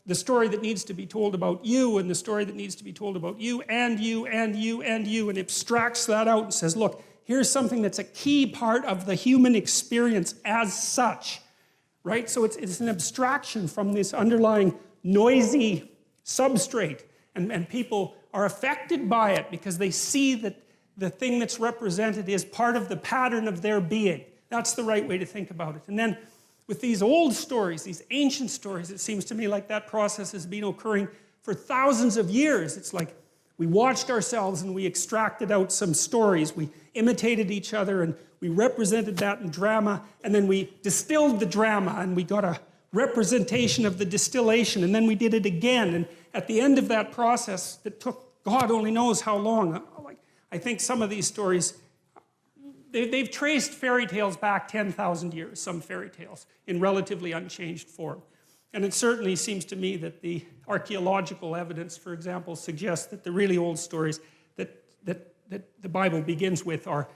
the story that needs to be told about you, and the story that needs to be told about you, and you, and you, and you, and abstracts that out and says, look, here's something that's a key part of the human experience as such, right? So it's an abstraction from this underlying noisy substrate, and people are affected by it because they see that the thing that's represented is part of the pattern of their being. That's the right way to think about it. And then with these old stories, these ancient stories, it seems to me like that process has been occurring for thousands of years. It's like we watched ourselves and we extracted out some stories. We imitated each other and we represented that in drama, and then we distilled the drama and we got a representation of the distillation, and then we did it again. And at the end of that process that took God only knows how long, I think some of these stories, they've traced fairy tales back 10,000 years, some fairy tales, in relatively unchanged form. And it certainly seems to me that the archaeological evidence, for example, suggests that the really old stories that the Bible begins with are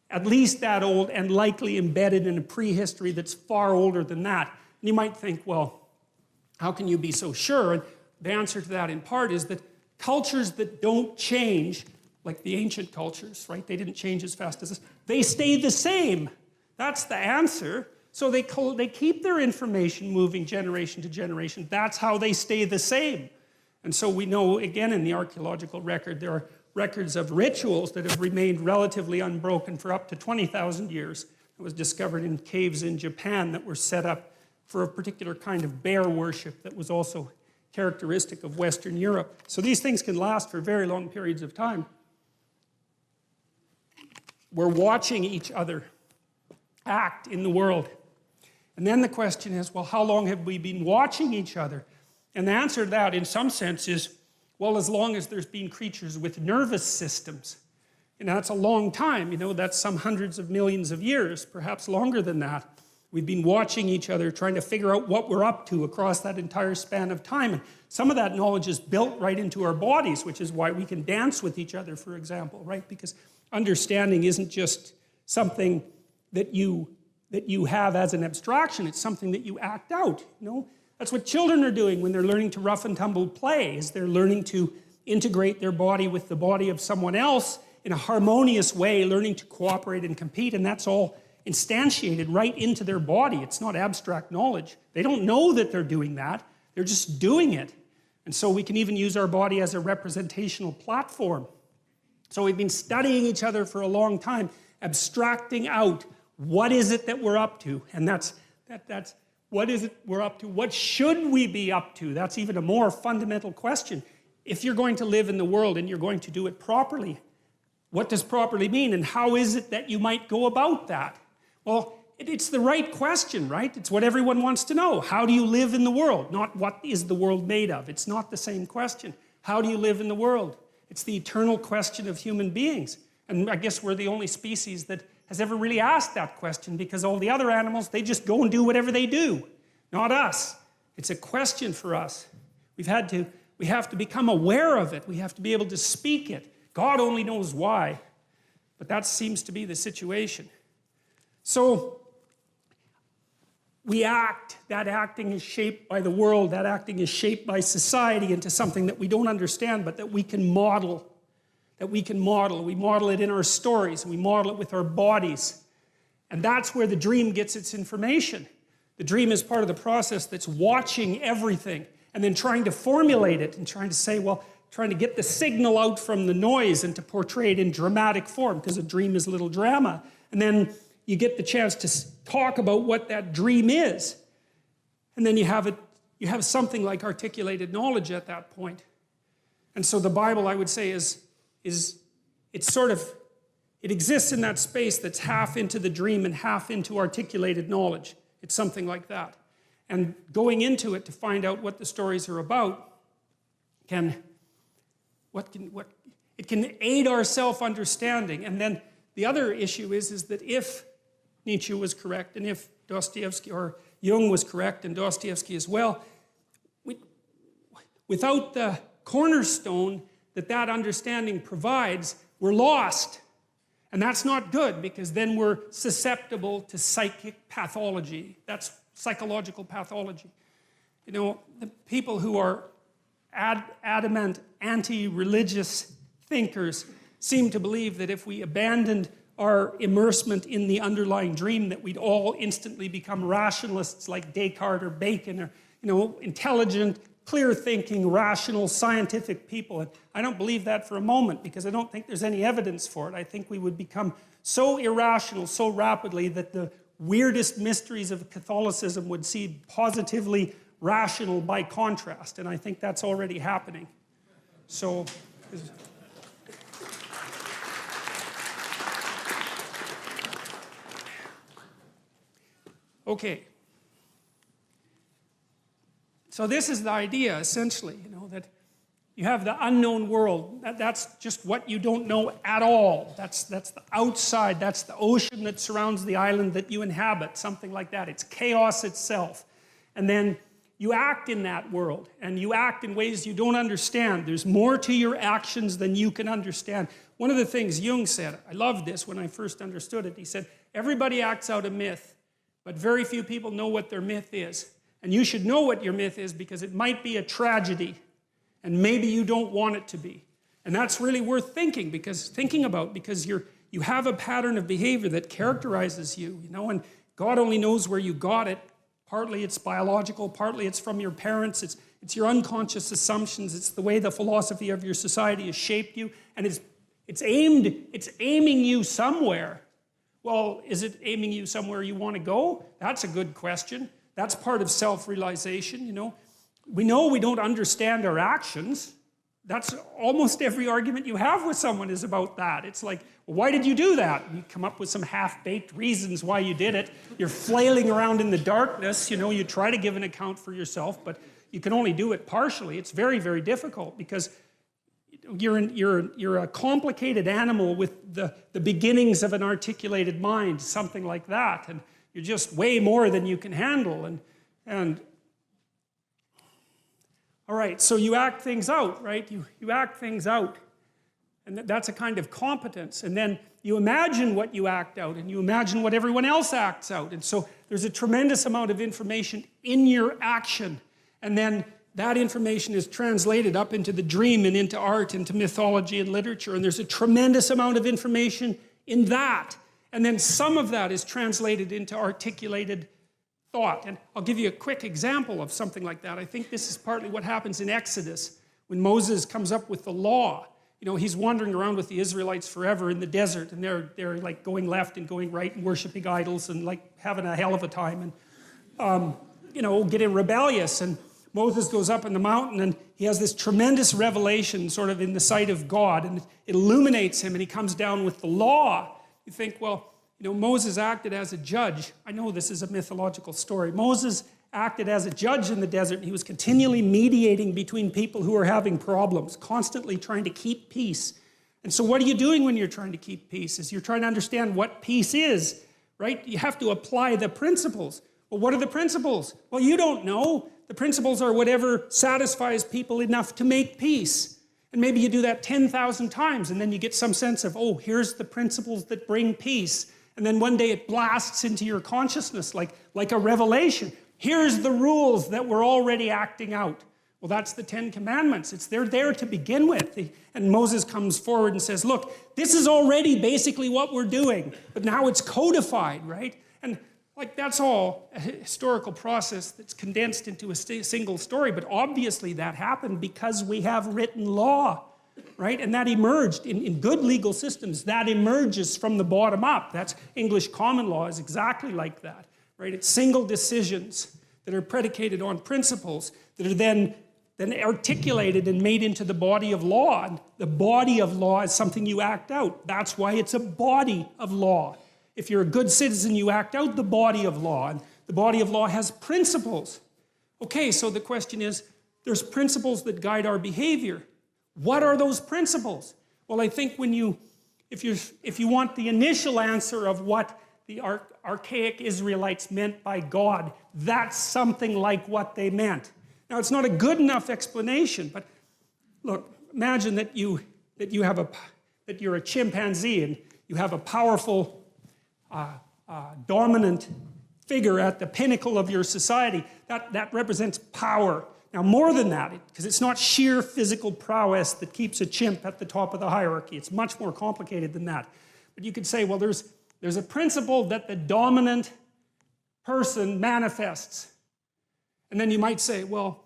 at least that old and likely embedded in a prehistory that's far older than that. And you might think, well, how can you be so sure? And the answer to that in part is that cultures that don't change, like the ancient cultures, right? They didn't change as fast as us. They stay the same. That's the answer. So they keep their information moving generation to generation. That's how they stay the same. And so we know, again, in the archaeological record, there are records of rituals that have remained relatively unbroken for up to 20,000 years. It was discovered in caves in Japan that were set up for a particular kind of bear worship that was also characteristic of Western Europe. So these things can last for very long periods of time. We're watching each other act in the world. And then the question is, well, how long have we been watching each other? And the answer to that, in some sense, is, well, as long as there's been creatures with nervous systems. And that's a long time, you know, that's some hundreds of millions of years, perhaps longer than that. We've been watching each other, trying to figure out what we're up to across that entire span of time. And some of that knowledge is built right into our bodies, which is why we can dance with each other, for example, right? Because understanding isn't just something that you have as an abstraction, it's something that you act out, you know? That's what children are doing when they're learning to rough and tumble play, is they're learning to integrate their body with the body of someone else in a harmonious way, learning to cooperate and compete, and that's all instantiated right into their body. It's not abstract knowledge. They don't know that they're doing that, they're just doing it. And so we can even use our body as a representational platform. So we've been studying each other for a long time, abstracting out what is it that we're up to, and that's what is it we're up to? What should we be up to? That's even a more fundamental question. If you're going to live in the world and you're going to do it properly, what does properly mean? And how is it that you might go about that? Well, it's the right question, right? It's what everyone wants to know. How do you live in the world? Not what is the world made of. It's not the same question. How do you live in the world? It's the eternal question of human beings. And I guess we're the only species that has ever really asked that question, because all the other animals, they just go and do whatever they do. Not us. It's a question for us. We have to become aware of it. We have to be able to speak it. God only knows why. But that seems to be the situation. So we act. That acting is shaped by the world. That acting is shaped by society into something that we don't understand, but that we can model. We model it in our stories. We model it with our bodies. And that's where the dream gets its information. The dream is part of the process that's watching everything and then trying to formulate it and trying to say, well, trying to get the signal out from the noise and to portray it in dramatic form, because a dream is a little drama. And then you get the chance to talk about what that dream is. And then you have something like articulated knowledge at that point. And so the Bible, I would say, it exists in that space that's half into the dream and half into articulated knowledge. It's something like that. And going into it to find out what the stories are about can aid our self-understanding. And then the other issue is that if Nietzsche was correct, and if Dostoevsky or Jung was correct, and Dostoevsky as well, without the cornerstone that understanding provides, we're lost. And that's not good, because then we're susceptible to psychic pathology. That's psychological pathology. You know, the people who are adamant anti-religious thinkers seem to believe that if we abandoned our immersement in the underlying dream, that we'd all instantly become rationalists like Descartes or Bacon, or, you know, intelligent, clear-thinking, rational, scientific people. And I don't believe that for a moment, because I don't think there's any evidence for it. I think we would become so irrational so rapidly that the weirdest mysteries of Catholicism would seem positively rational by contrast. And I think that's already happening. So... Okay. So this is the idea, essentially, you know, that You have the unknown world. That's just what you don't know at all. That's the outside. That's the ocean that surrounds the island that you inhabit, something like that. It's chaos itself. And then you act in that world, and you act in ways you don't understand. There's more to your actions than you can understand. One of the things Jung said, I loved this when I first understood it, he said, everybody acts out a myth, but very few people know what their myth is. And you should know what your myth is because it might be a tragedy. And maybe you don't want it to be. And that's really worth thinking about because you have a pattern of behavior that characterizes you, and God only knows where you got it. Partly it's biological, partly it's from your parents, it's your unconscious assumptions, it's the way the philosophy of your society has shaped you, and it's aiming you somewhere. Well, is it aiming you somewhere you want to go? That's a good question. That's part of self-realization, We know we don't understand our actions. That's almost every argument you have with someone is about that. It's like, well, why did you do that? You come up with some half-baked reasons why you did it. You're flailing around in the darkness, you try to give an account for yourself, but you can only do it partially. It's very, very difficult because you're a complicated animal with the beginnings of an articulated mind, something like that, and you're just way more than you can handle. And all right, so you act things out, right? You act things out. And that's a kind of competence. And then you imagine what you act out, and you imagine what everyone else acts out. And so there's a tremendous amount of information in your action. And then that information is translated up into the dream and into art, into mythology and literature. And there's a tremendous amount of information in that. And then some of that is translated into articulated thought. And I'll give you a quick example of something like that. I think this is partly what happens in Exodus when Moses comes up with the law. He's wandering around with the Israelites forever in the desert, and they're like going left and going right and worshiping idols and like having a hell of a time and getting rebellious. And Moses goes up in the mountain and he has this tremendous revelation sort of in the sight of God, and it illuminates him, and he comes down with the law. You think, well, Moses acted as a judge. I know this is a mythological story. Moses acted as a judge in the desert. He was continually mediating between people who were having problems, constantly trying to keep peace. And so what are you doing when you're trying to keep peace? Is you're trying to understand what peace is, right? You have to apply the principles. Well, what are the principles? Well, you don't know. The principles are whatever satisfies people enough to make peace. And maybe you do that 10,000 times, and then you get some sense of, oh, here's the principles that bring peace. And then one day it blasts into your consciousness like a revelation. Here's the rules that we're already acting out. Well, that's the 10 Commandments. They're there to begin with. And Moses comes forward and says, look, this is already basically what we're doing, but now it's codified, right? And that's all a historical process that's condensed into a single story, but obviously that happened because we have written law. Right? And that emerged in good legal systems. That emerges from the bottom up. That's English common law is exactly like that. Right? It's single decisions that are predicated on principles that are then articulated and made into the body of law. And the body of law is something you act out. That's why it's a body of law. If you're a good citizen, you act out the body of law. And the body of law has principles. Okay, so the question is, there's principles that guide our behavior. What are those principles? Well, I think if you want the initial answer of what the archaic Israelites meant by God, that's something like what they meant. Now, it's not a good enough explanation, but look, imagine that you're a chimpanzee and you have a powerful, dominant figure at the pinnacle of your society. That represents power. Now, more than that, because it's not sheer physical prowess that keeps a chimp at the top of the hierarchy. It's much more complicated than that. But you could say, well, there's a principle that the dominant person manifests. And then you might say, well,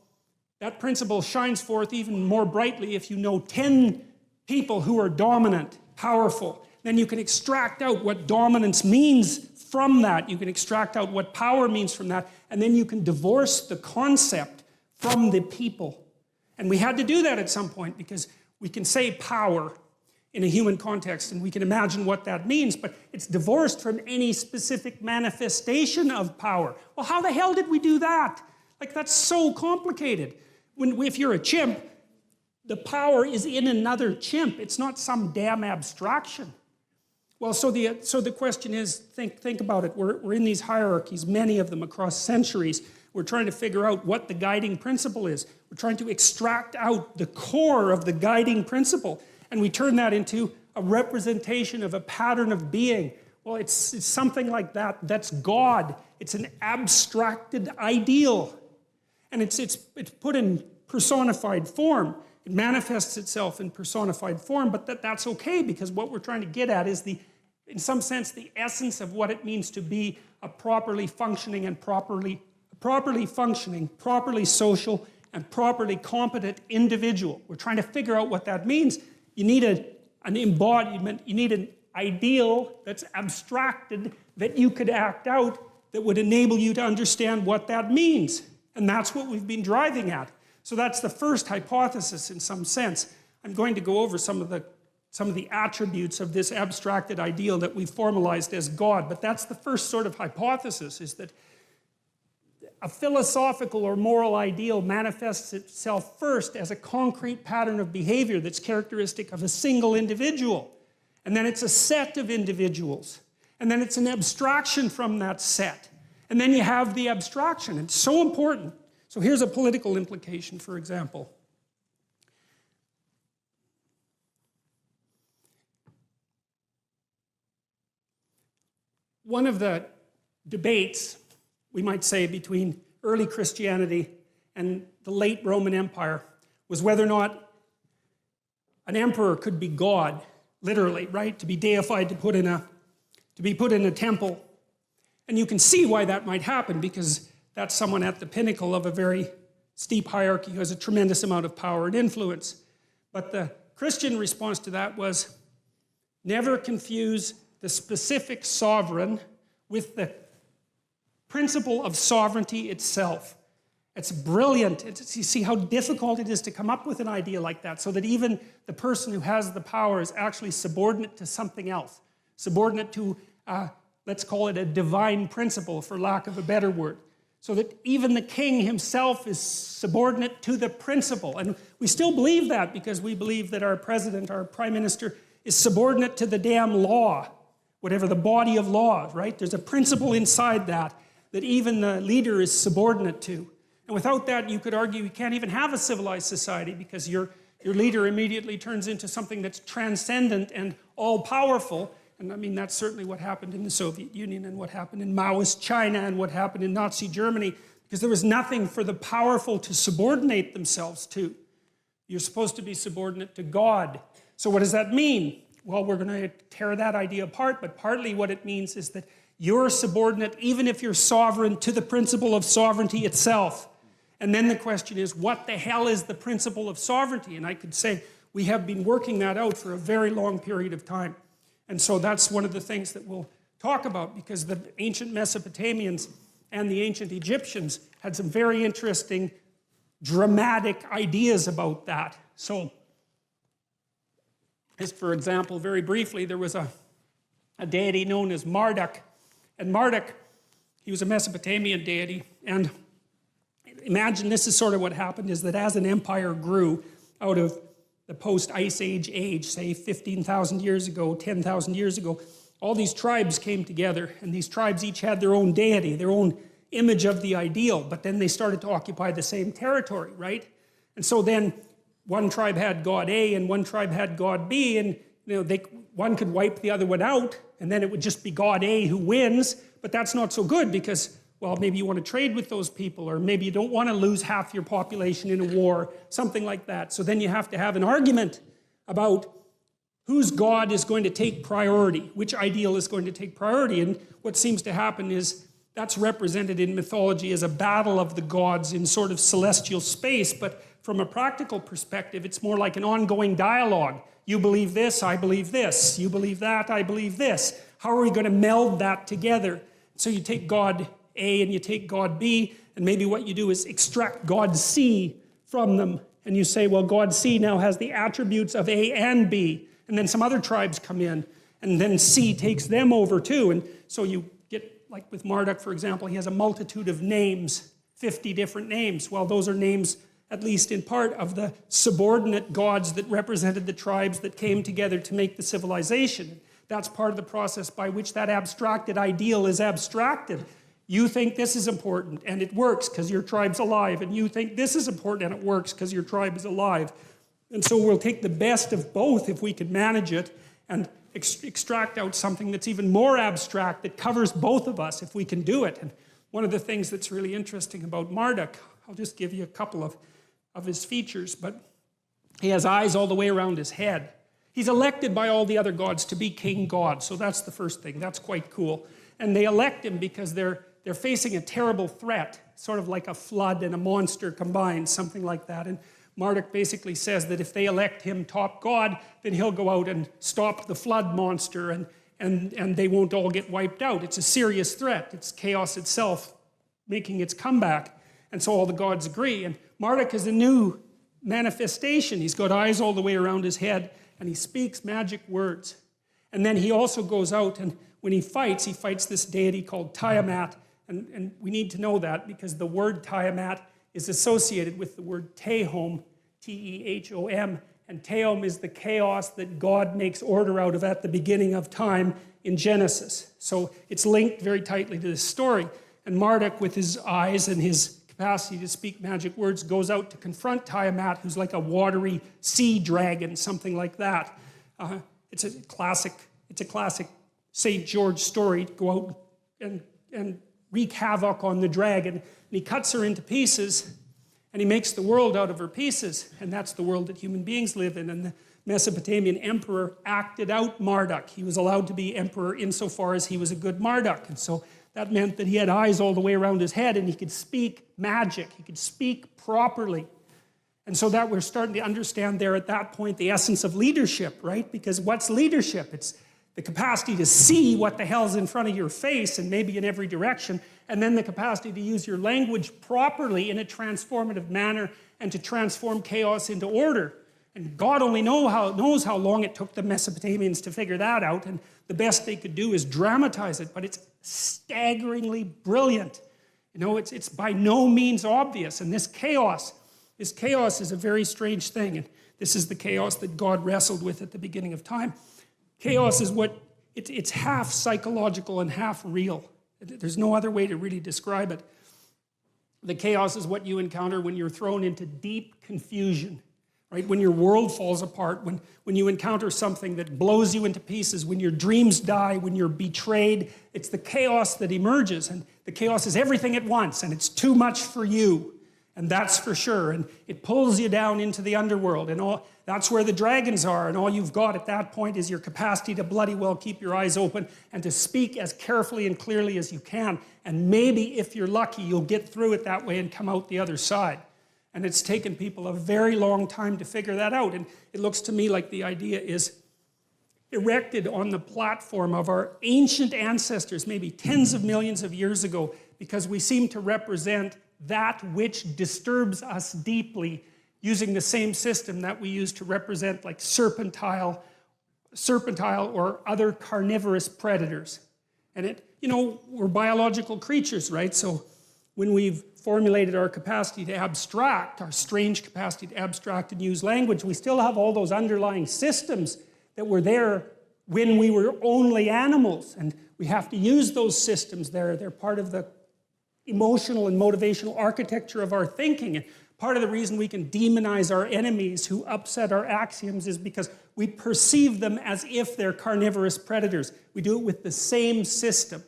that principle shines forth even more brightly if you know 10 people who are dominant, powerful. Then you can extract out what dominance means from that. You can extract out what power means from that. And then you can divorce the concept from the people. And we had to do that at some point because we can say power in a human context and we can imagine what that means, but it's divorced from any specific manifestation of power. Well, how the hell did we do that? That's so complicated. If you're a chimp, the power is in another chimp. It's not some damn abstraction. Well, so the question is, think about it. We're in these hierarchies, many of them across centuries. We're trying to figure out what the guiding principle is. We're trying to extract out the core of the guiding principle. And we turn that into a representation of a pattern of being. Well, it's something like that. That's God. It's an abstracted ideal. And it's put in personified form. It manifests itself in personified form, but that's okay, because what we're trying to get at is in some sense, the essence of what it means to be a properly functioning and properly social and properly competent individual. We're trying to figure out what that means. You need an embodiment, you need an ideal that's abstracted that you could act out that would enable you to understand what that means. And that's what we've been driving at. So that's the first hypothesis in some sense. I'm going to go over some of the attributes of this abstracted ideal that we formalized as God. But that's the first sort of hypothesis, is that a philosophical or moral ideal manifests itself first as a concrete pattern of behavior that's characteristic of a single individual. And then it's a set of individuals. And then it's an abstraction from that set. And then you have the abstraction. It's so important. So here's a political implication, for example. One of the debates, we might say, between early Christianity and the late Roman Empire was whether or not an emperor could be God, literally, right? To be deified, to be put in a temple. And you can see why that might happen, because that's someone at the pinnacle of a very steep hierarchy who has a tremendous amount of power and influence. But the Christian response to that was, never confuse the specific sovereign with the principle of sovereignty itself. It's brilliant. You see how difficult it is to come up with an idea like that, so that even the person who has the power is actually subordinate to something else. Subordinate to, let's call it a divine principle, for lack of a better word. So that even the king himself is subordinate to the principle. And we still believe that, because we believe that our president, our prime minister, is subordinate to the damn law, whatever the body of law, right? There's a principle inside that even the leader is subordinate to. And without that, you could argue you can't even have a civilized society, because your leader immediately turns into something that's transcendent and all-powerful. And I mean, that's certainly what happened in the Soviet Union, and what happened in Maoist China, and what happened in Nazi Germany, because there was nothing for the powerful to subordinate themselves to. You're supposed to be subordinate to God. So what does that mean? Well, we're going to tear that idea apart, but partly what it means is that you're subordinate, even if you're sovereign, to the principle of sovereignty itself. And then the question is, what the hell is the principle of sovereignty? And I could say we have been working that out for a very long period of time. And so that's one of the things that we'll talk about, because the ancient Mesopotamians and the ancient Egyptians had some very interesting, dramatic ideas about that. So, just for example, very briefly, there was a deity known as Marduk. And Marduk, he was a Mesopotamian deity. And imagine this is sort of what happened, is that as an empire grew out of the post-Ice Age, say 15,000 years ago, 10,000 years ago, all these tribes came together, and these tribes each had their own deity, their own image of the ideal, but then they started to occupy the same territory, right? And so then one tribe had God A and one tribe had God B, and one could wipe the other one out, and then it would just be God A who wins, but that's not so good, because, well, maybe you want to trade with those people, or maybe you don't want to lose half your population in a war, something like that. So then you have to have an argument about whose God is going to take priority, which ideal is going to take priority. And what seems to happen is that's represented in mythology as a battle of the gods in sort of celestial space, but from a practical perspective, it's more like an ongoing dialogue. You believe this, I believe this. You believe that, I believe this. How are we going to meld that together? So you take God A and you take God B, and maybe what you do is extract God C from them. And you say, well, God C now has the attributes of A and B. And then some other tribes come in, and then C takes them over too. And so you get, like with Marduk, for example, he has a multitude of names, 50 different names. Well, those are names at least in part, of the subordinate gods that represented the tribes that came together to make the civilization. That's part of the process by which that abstracted ideal is abstracted. You think this is important, and it works because your tribe's alive. And you think this is important, and it works because your tribe is alive. And so we'll take the best of both if we can manage it, and extract out something that's even more abstract that covers both of us if we can do it. And one of the things that's really interesting about Marduk, I'll just give you a couple of his features, but he has eyes all the way around his head. He's elected by all the other gods to be king god, so that's the first thing. That's quite cool. And they elect him because they're facing a terrible threat, sort of like a flood and a monster combined, something like that. And Marduk basically says that if they elect him top god, then he'll go out and stop the flood monster, and they won't all get wiped out. It's a serious threat. It's chaos itself making its comeback. And so all the gods agree. And Marduk is a new manifestation. He's got eyes all the way around his head, and he speaks magic words. And then he also goes out, and when he fights this deity called Tiamat. And we need to know that because the word Tiamat is associated with the word Tehom, T-E-H-O-M. And Tehom is the chaos that God makes order out of at the beginning of time in Genesis. So it's linked very tightly to this story. And Marduk, with his eyes and his capacity to speak magic words, goes out to confront Tiamat, who's like a watery sea dragon, something like that. It's a classic St. George story to go out and wreak havoc on the dragon. And he cuts her into pieces, and he makes the world out of her pieces. And that's the world that human beings live in. And the Mesopotamian emperor acted out Marduk. He was allowed to be emperor insofar as he was a good Marduk. And so that meant that he had eyes all the way around his head, and he could speak magic. He could speak properly. And so that we're starting to understand there at that point the essence of leadership, right? Because what's leadership? It's the capacity to see what the hell's in front of your face and maybe in every direction, and then the capacity to use your language properly in a transformative manner and to transform chaos into order. And God only knows how long it took the Mesopotamians to figure that out, and the best they could do is dramatize it, but it's staggeringly brilliant. You know, it's by no means obvious, and this chaos is a very strange thing, and this is the chaos that God wrestled with at the beginning of time. Chaos is it's half psychological and half real. There's no other way to really describe it. The chaos is what you encounter when you're thrown into deep confusion, right? When your world falls apart, when you encounter something that blows you into pieces, when your dreams die, when you're betrayed. It's the chaos that emerges, and the chaos is everything at once, and it's too much for you. And that's for sure. And it pulls you down into the underworld. And that's where the dragons are. And all you've got at that point is your capacity to bloody well keep your eyes open and to speak as carefully and clearly as you can. And maybe, if you're lucky, you'll get through it that way and come out the other side. And it's taken people a very long time to figure that out. And it looks to me like the idea is erected on the platform of our ancient ancestors, maybe tens of millions of years ago, because we seem to represent that which disturbs us deeply, using the same system that we use to represent like serpentile or other carnivorous predators. And we're biological creatures, right? So when we've formulated our capacity to abstract, our strange capacity to abstract and use language, we still have all those underlying systems that were there when we were only animals. And we have to use those systems there. They're part of the emotional and motivational architecture of our thinking. And part of the reason we can demonize our enemies who upset our axioms is because we perceive them as if they're carnivorous predators. We do it with the same system.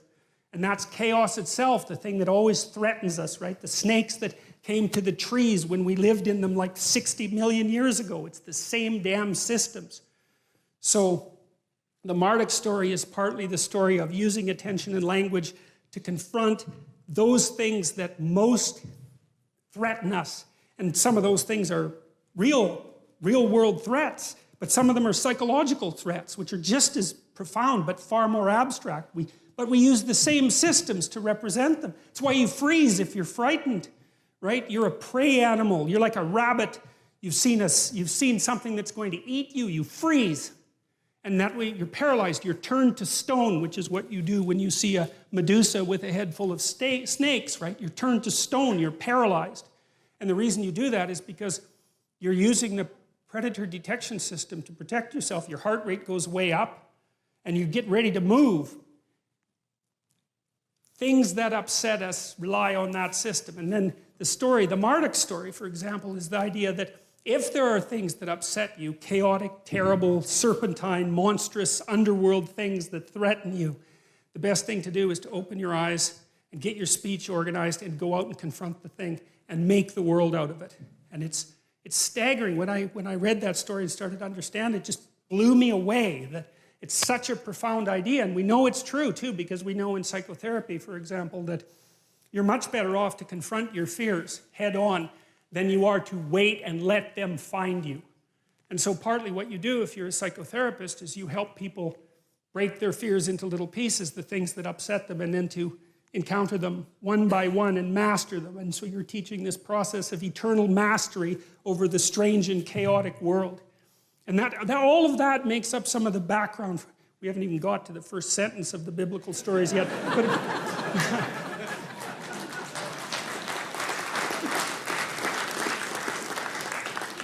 And that's chaos itself, the thing that always threatens us, right? The snakes that came to the trees when we lived in them like 60 million years ago. It's the same damn systems. So the Marduk story is partly the story of using attention and language to confront those things that most threaten us. And some of those things are real world threats, but some of them are psychological threats, which are just as profound but far more abstract. But we use the same systems to represent them. It's why you freeze if you're frightened, right? You're a prey animal. You're like a rabbit. You've seen something that's going to eat you. You freeze. And that way you're paralyzed. You're turned to stone, which is what you do when you see a Medusa with a head full of snakes, right? You're turned to stone. You're paralyzed. And the reason you do that is because you're using the predator detection system to protect yourself. Your heart rate goes way up, and you get ready to move. Things that upset us rely on that system. And then the story, the Marduk story, for example, is the idea that if there are things that upset you, chaotic, terrible, serpentine, monstrous, underworld things that threaten you, the best thing to do is to open your eyes and get your speech organized and go out and confront the thing and make the world out of it. And it's staggering. When I read that story and started to understand it, it just blew me away that it's such a profound idea. And we know it's true, too, because we know in psychotherapy, for example, that you're much better off to confront your fears head on than you are to wait and let them find you. And so partly what you do if you're a psychotherapist is you help people break their fears into little pieces, the things that upset them, and then to encounter them one by one and master them. And so you're teaching this process of eternal mastery over the strange and chaotic world. And that all of that makes up some of the background. We haven't even got to the first sentence of the biblical stories yet.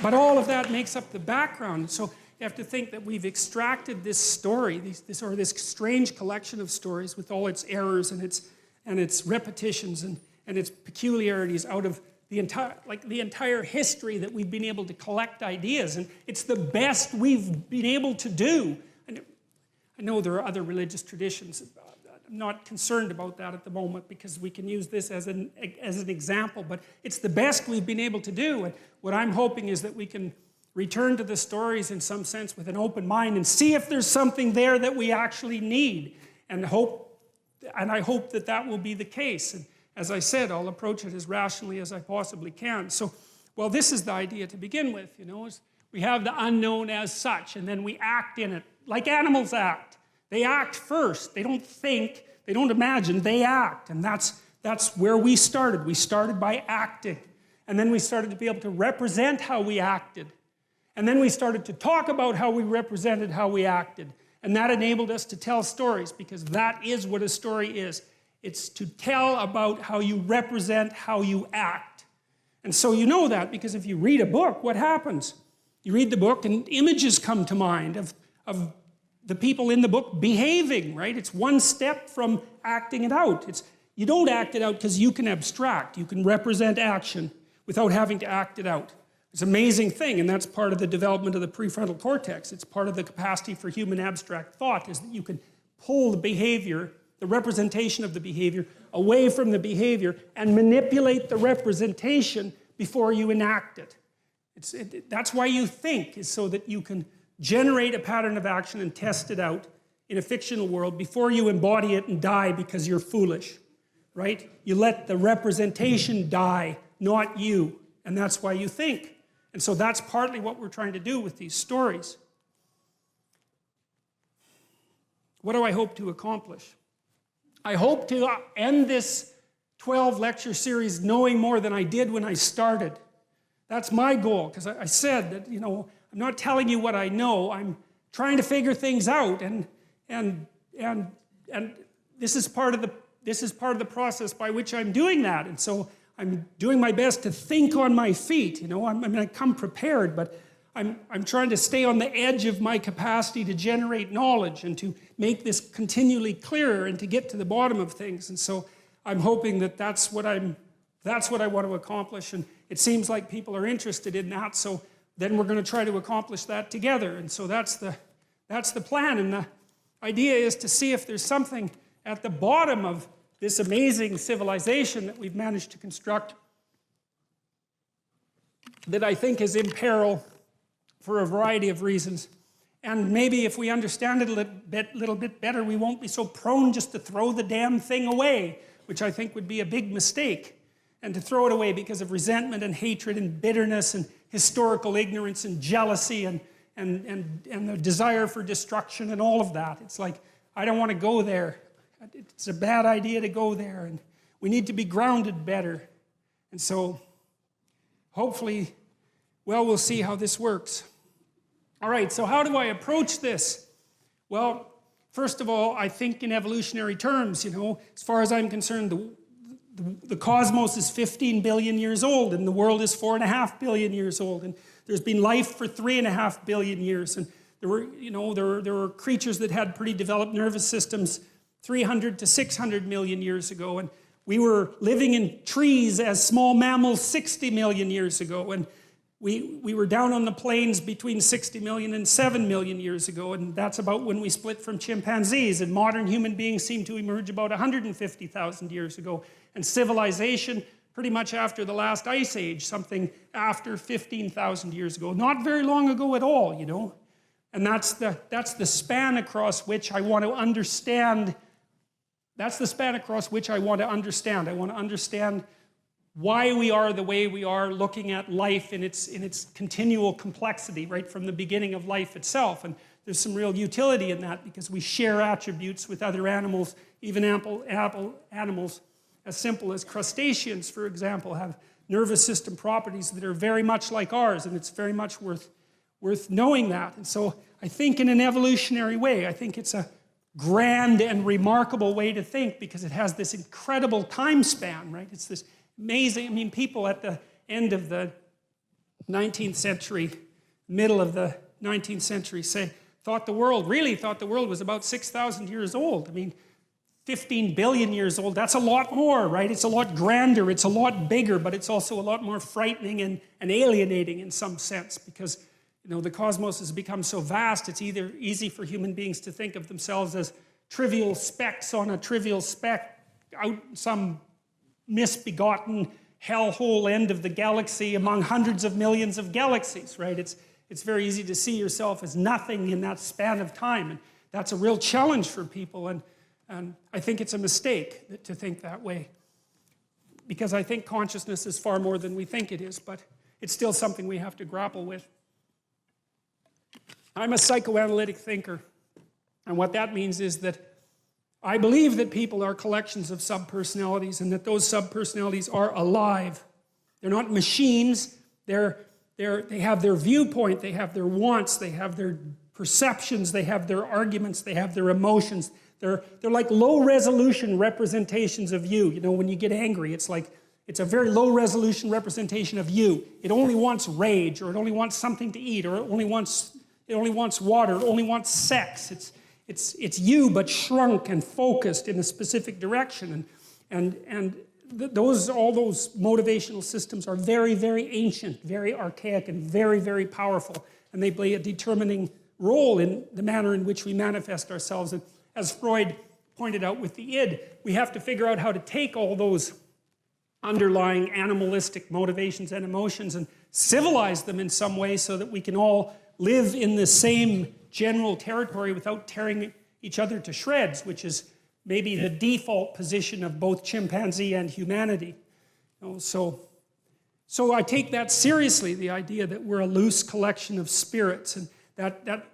But all of that makes up the background. So you have to think that we've extracted this story, this strange collection of stories with all its errors and its repetitions and its peculiarities out of the entire history that we've been able to collect ideas. And it's the best we've been able to do. And I know there are other religious traditions. I'm not concerned about that at the moment because we can use this as an example, but it's the best we've been able to do. And what I'm hoping is that we can return to the stories in some sense with an open mind and see if there's something there that we actually need. And I hope that that will be the case. And as I said, I'll approach it as rationally as I possibly can. So, well, this is the idea to begin with, is we have the unknown as such, and then we act in it, like animals act. They act first. They don't think, they don't imagine, they act. And that's where we started. We started by acting. And then we started to be able to represent how we acted. And then we started to talk about how we represented how we acted. And that enabled us to tell stories, because that is what a story is. It's to tell about how you represent how you act. And so you know that, because if you read a book, what happens? You read the book and images come to mind of the people in the book behaving, right? It's one step from acting it out. You don't act it out because you can abstract. You can represent action without having to act it out. It's an amazing thing, and that's part of the development of the prefrontal cortex. It's part of the capacity for human abstract thought, is that you can pull the behavior, the representation of the behavior, away from the behavior and manipulate the representation before you enact it. That's why you think, is so that you can generate a pattern of action and test it out in a fictional world before you embody it and die because you're foolish, right? You let the representation die, not you, and that's why you think. And so that's partly what we're trying to do with these stories. What do I hope to accomplish? I hope to end this 12-lecture series knowing more than I did when I started. That's my goal, because I said that, I'm not telling you what I know. I'm trying to figure things out, and this is part of the process by which I'm doing that. And so I'm doing my best to think on my feet. I come prepared, but I'm trying to stay on the edge of my capacity to generate knowledge and to make this continually clearer and to get to the bottom of things. And so I'm hoping that that's what I want to accomplish. And it seems like people are interested in that. So then we're going to try to accomplish that together. And so that's the plan. And the idea is to see if there's something at the bottom of this amazing civilization that we've managed to construct that I think is in peril for a variety of reasons. And maybe if we understand it a little bit better, we won't be so prone just to throw the damn thing away, which I think would be a big mistake. And to throw it away because of resentment and hatred and bitterness and historical ignorance and jealousy and the desire for destruction and all of that. It's like, I don't want to go there. It's a bad idea to go there, and we need to be grounded better. And so, hopefully, we'll see how this works. All right, so how do I approach this? Well, first of all, I think in evolutionary terms, as far as I'm concerned, the cosmos is 15 billion years old, and the world is 4.5 billion years old, and there's been life for 3.5 billion years, and there were creatures that had pretty developed nervous systems 300 to 600 million years ago, and we were living in trees as small mammals 60 million years ago, and we were down on the plains between 60 million and 7 million years ago, and that's about when we split from chimpanzees, and modern human beings seem to emerge about 150,000 years ago, and civilization pretty much after the last ice age, something after 15,000 years ago. Not very long ago at all, you know. And that's the span across which I want to understand. That's the span across which I want to understand. I want to understand why we are the way we are, looking at life in its continual complexity, right from the beginning of life itself. And there's some real utility in that because we share attributes with other animals, even animals as simple as crustaceans, for example, have nervous system properties that are very much like ours, and it's very much worth knowing that. And so I think in an evolutionary way, I think it's a grand and remarkable way to think because it has this incredible time span, right? It's this amazing, I mean, people at the end of the 19th century, middle of the 19th century, thought the world was about 6,000 years old. I mean, 15 billion years old, that's a lot more, right? It's a lot grander, it's a lot bigger, but it's also a lot more frightening and alienating in some sense because, you know, the cosmos has become so vast, it's either easy for human beings to think of themselves as trivial specks on a trivial speck out some misbegotten hellhole end of the galaxy among hundreds of millions of galaxies, right? It's very easy to see yourself as nothing in that span of time, and that's a real challenge for people, and I think it's a mistake to think that way because I think consciousness is far more than we think it is, but it's still something we have to grapple with. I'm a psychoanalytic thinker, and what that means is that I believe that people are collections of subpersonalities and that those subpersonalities are alive. They're not machines. They have their viewpoint, they have their wants, they have their perceptions, they have their arguments, they have their emotions. They're like low-resolution representations of you. You know, when you get angry, it's a very low-resolution representation of you. It only wants rage, or it only wants something to eat, or it only wants water, it only wants sex. It's you, but shrunk and focused in a specific direction. And all those motivational systems are very, very ancient, very archaic, and very, very powerful. And they play a determining role in the manner in which we manifest ourselves. And as Freud pointed out with the id, we have to figure out how to take all those underlying animalistic motivations and emotions and civilize them in some way so that we can all live in the same general territory without tearing each other to shreds, which is maybe the default position of both chimpanzee and humanity. You know, so I take that seriously, the idea that we're a loose collection of spirits, and that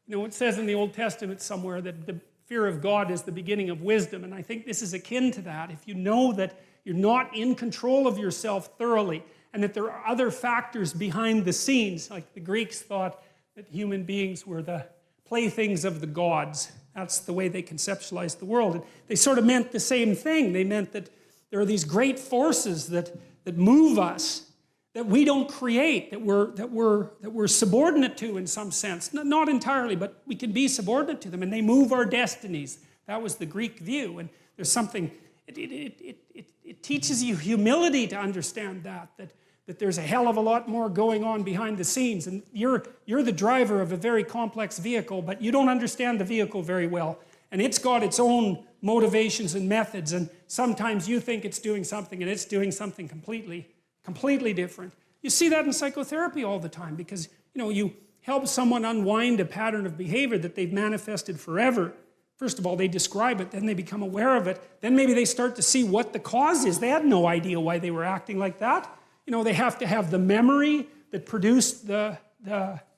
you know, it says in the Old Testament somewhere that the fear of God is the beginning of wisdom, and I think this is akin to that. If you know that you're not in control of yourself thoroughly, and that there are other factors behind the scenes, like the Greeks thought that human beings were the playthings of the gods. That's the way they conceptualized the world. And they sort of meant the same thing. They meant that there are these great forces that move us, that we don't create, that we're subordinate to in some sense. Not entirely, but we can be subordinate to them, and they move our destinies. That was the Greek view. And there's something, it teaches you humility to understand that there's a hell of a lot more going on behind the scenes, and you're the driver of a very complex vehicle, but you don't understand the vehicle very well, and it's got its own motivations and methods, and sometimes you think it's doing something and it's doing something completely different. You see that in psychotherapy all the time because, you know, you help someone unwind a pattern of behavior that they've manifested forever. First of all, they describe it, then they become aware of it, then maybe they start to see what the cause is. They had no idea why they were acting like that. You know, they have to have the memory that produced the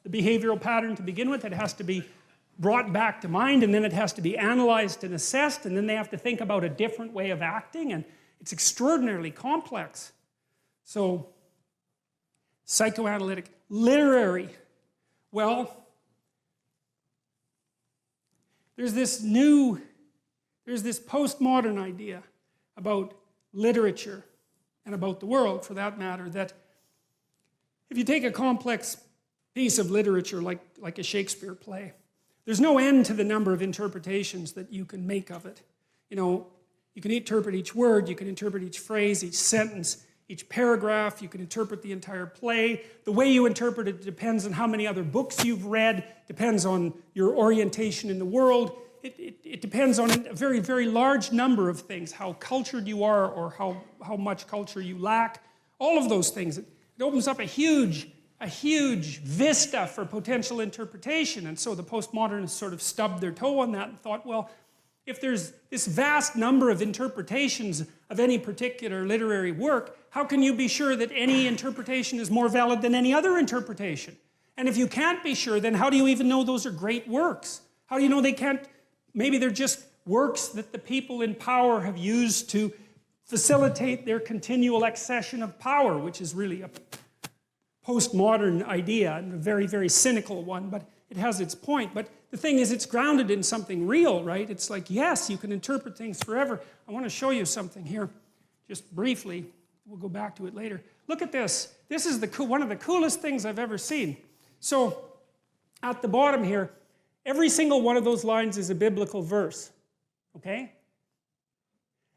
behavioral pattern to begin with. It has to be brought back to mind, and then it has to be analyzed and assessed, and then they have to think about a different way of acting, and it's extraordinarily complex. So, psychoanalytic, literary. Well, there's this postmodern idea about literature and about the world, for that matter, that if you take a complex piece of literature like a Shakespeare play, there's no end to the number of interpretations that you can make of it. You know, you can interpret each word, you can interpret each phrase, each sentence, each paragraph, you can interpret the entire play. The way you interpret it depends on how many other books you've read, depends on your orientation in the world. It depends on a very, very large number of things, how cultured you are or how much culture you lack. All of those things. It opens up a huge vista for potential interpretation. And so the postmodernists sort of stubbed their toe on that and thought, well, if there's this vast number of interpretations of any particular literary work, how can you be sure that any interpretation is more valid than any other interpretation? And if you can't be sure, then how do you even know those are great works? How do you know they can't? Maybe they're just works that the people in power have used to facilitate their continual accession of power, which is really a postmodern idea and a very, very cynical one, but it has its point. But the thing is, it's grounded in something real, right? It's like, yes, you can interpret things forever. I want to show you something here, just briefly. We'll go back to it later. Look at this. This is one of the coolest things I've ever seen. So, at the bottom here, every single one of those lines is a biblical verse, okay?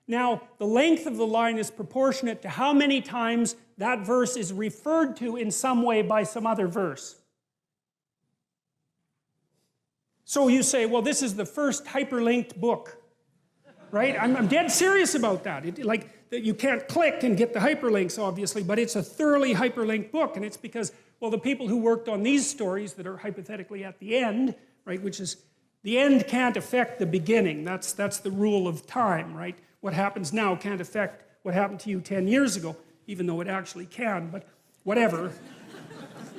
Now, the length of the line is proportionate to how many times that verse is referred to in some way by some other verse. So you say, well, this is the first hyperlinked book, right? I'm dead serious about that. You can't click and get the hyperlinks, obviously, but it's a thoroughly hyperlinked book, and it's because, well, the people who worked on these stories that are hypothetically at the end, right, which is, the end can't affect the beginning. That's the rule of time, right? What happens now can't affect what happened to you 10 years ago, even though it actually can, but whatever.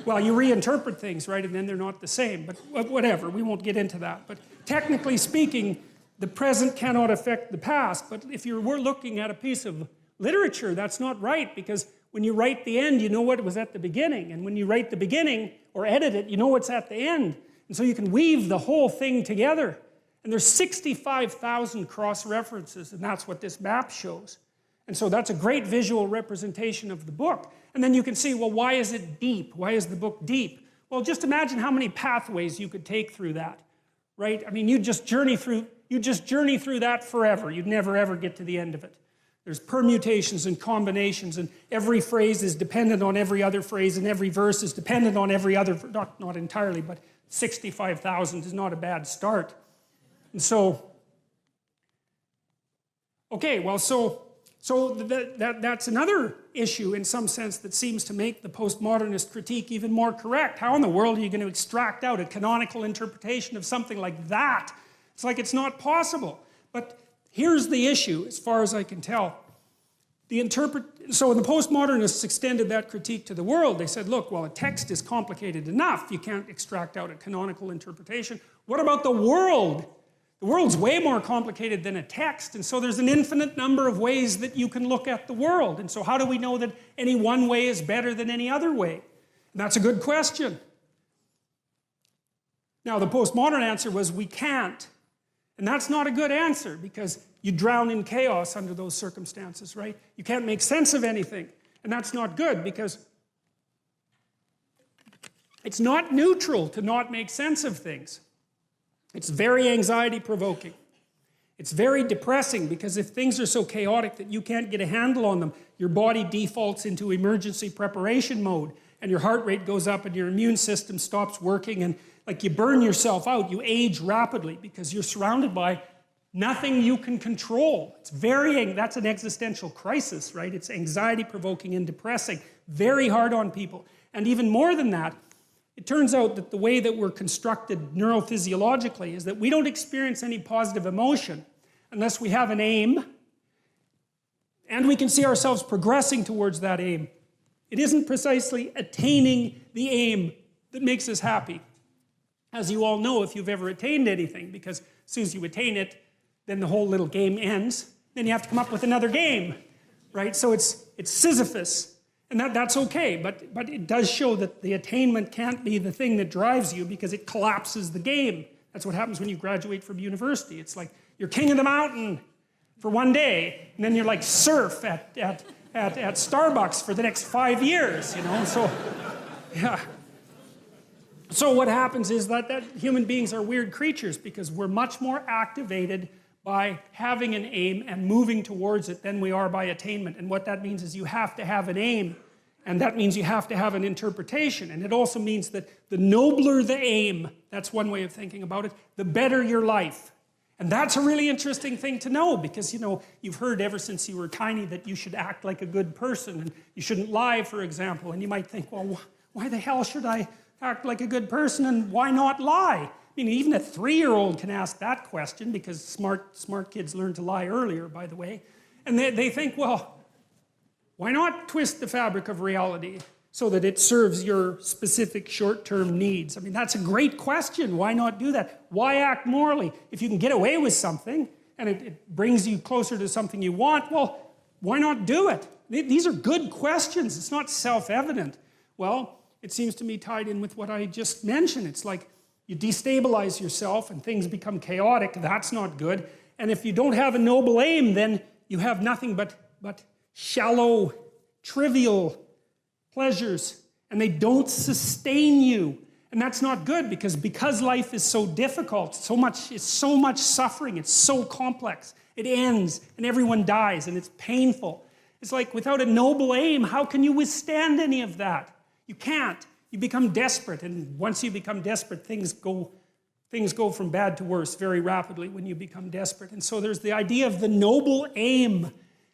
Well, you reinterpret things, right, and then they're not the same, but whatever, we won't get into that. But technically speaking, the present cannot affect the past, but if we're looking at a piece of literature, that's not right, because when you write the end, you know what was at the beginning, and when you write the beginning, or edit it, you know what's at the end. And so you can weave the whole thing together. And there's 65,000 cross-references, and that's what this map shows. And so that's a great visual representation of the book. And then you can see, well, why is it deep? Why is the book deep? Well, just imagine how many pathways you could take through that, right? I mean, you just journey through that forever. You'd never, ever get to the end of it. There's permutations and combinations, and every phrase is dependent on every other phrase, and every verse is dependent on every other, not entirely, but 65,000 is not a bad start. And so, okay, well, so that's another issue in some sense that seems to make the postmodernist critique even more correct. How in the world are you going to extract out a canonical interpretation of something like that? It's like it's not possible. But here's the issue, as far as I can tell. So the postmodernists extended that critique to the world. They said, look, well, a text is complicated enough. You can't extract out a canonical interpretation. What about the world? The world's way more complicated than a text, and so there's an infinite number of ways that you can look at the world. And so how do we know that any one way is better than any other way? And that's a good question. Now, the postmodern answer was we can't. And that's not a good answer, because you drown in chaos under those circumstances, right? You can't make sense of anything. And that's not good, because it's not neutral to not make sense of things. It's very anxiety-provoking. It's very depressing, because if things are so chaotic that you can't get a handle on them, your body defaults into emergency preparation mode, and your heart rate goes up, and your immune system stops working, and like you burn yourself out. You age rapidly because you're surrounded by nothing you can control. That's an existential crisis, right? It's anxiety-provoking and depressing, very hard on people. And even more than that, it turns out that the way that we're constructed neurophysiologically is that we don't experience any positive emotion unless we have an aim and we can see ourselves progressing towards that aim. It isn't precisely attaining the aim that makes us happy. As you all know, if you've ever attained anything, because as soon as you attain it, then the whole little game ends. Then you have to come up with another game, right? So it's Sisyphus. And that's okay, but it does show that the attainment can't be the thing that drives you, because it collapses the game. That's what happens when you graduate from university. It's like, you're king of the mountain, for one day, and then you're like surf at Starbucks for the next 5 years, you know? So, yeah. So what happens is that human beings are weird creatures because we're much more activated by having an aim and moving towards it than we are by attainment. And what that means is you have to have an aim, and that means you have to have an interpretation. And it also means that the nobler the aim, that's one way of thinking about it, the better your life. And that's a really interesting thing to know because, you know, you've heard ever since you were tiny that you should act like a good person and you shouldn't lie, for example. And you might think, well, why the hell should I act like a good person and why not lie? I mean, even a 3-year-old can ask that question because smart kids learn to lie earlier, by the way. And they think, well, why not twist the fabric of reality so that it serves your specific short-term needs? I mean, that's a great question. Why not do that? Why act morally? If you can get away with something and it brings you closer to something you want, well, why not do it? These are good questions. It's not self-evident. Well, it seems to me tied in with what I just mentioned. It's like you destabilize yourself and things become chaotic. That's not good. And if you don't have a noble aim, then you have nothing but shallow, trivial pleasures, and they don't sustain you. And that's not good because life is so difficult, it's so much suffering, it's so complex. It ends, and everyone dies, and it's painful. It's like without a noble aim, how can you withstand any of that? You can't. You become desperate, and once you become desperate, things go from bad to worse very rapidly when you become desperate. And so there's the idea of the noble aim,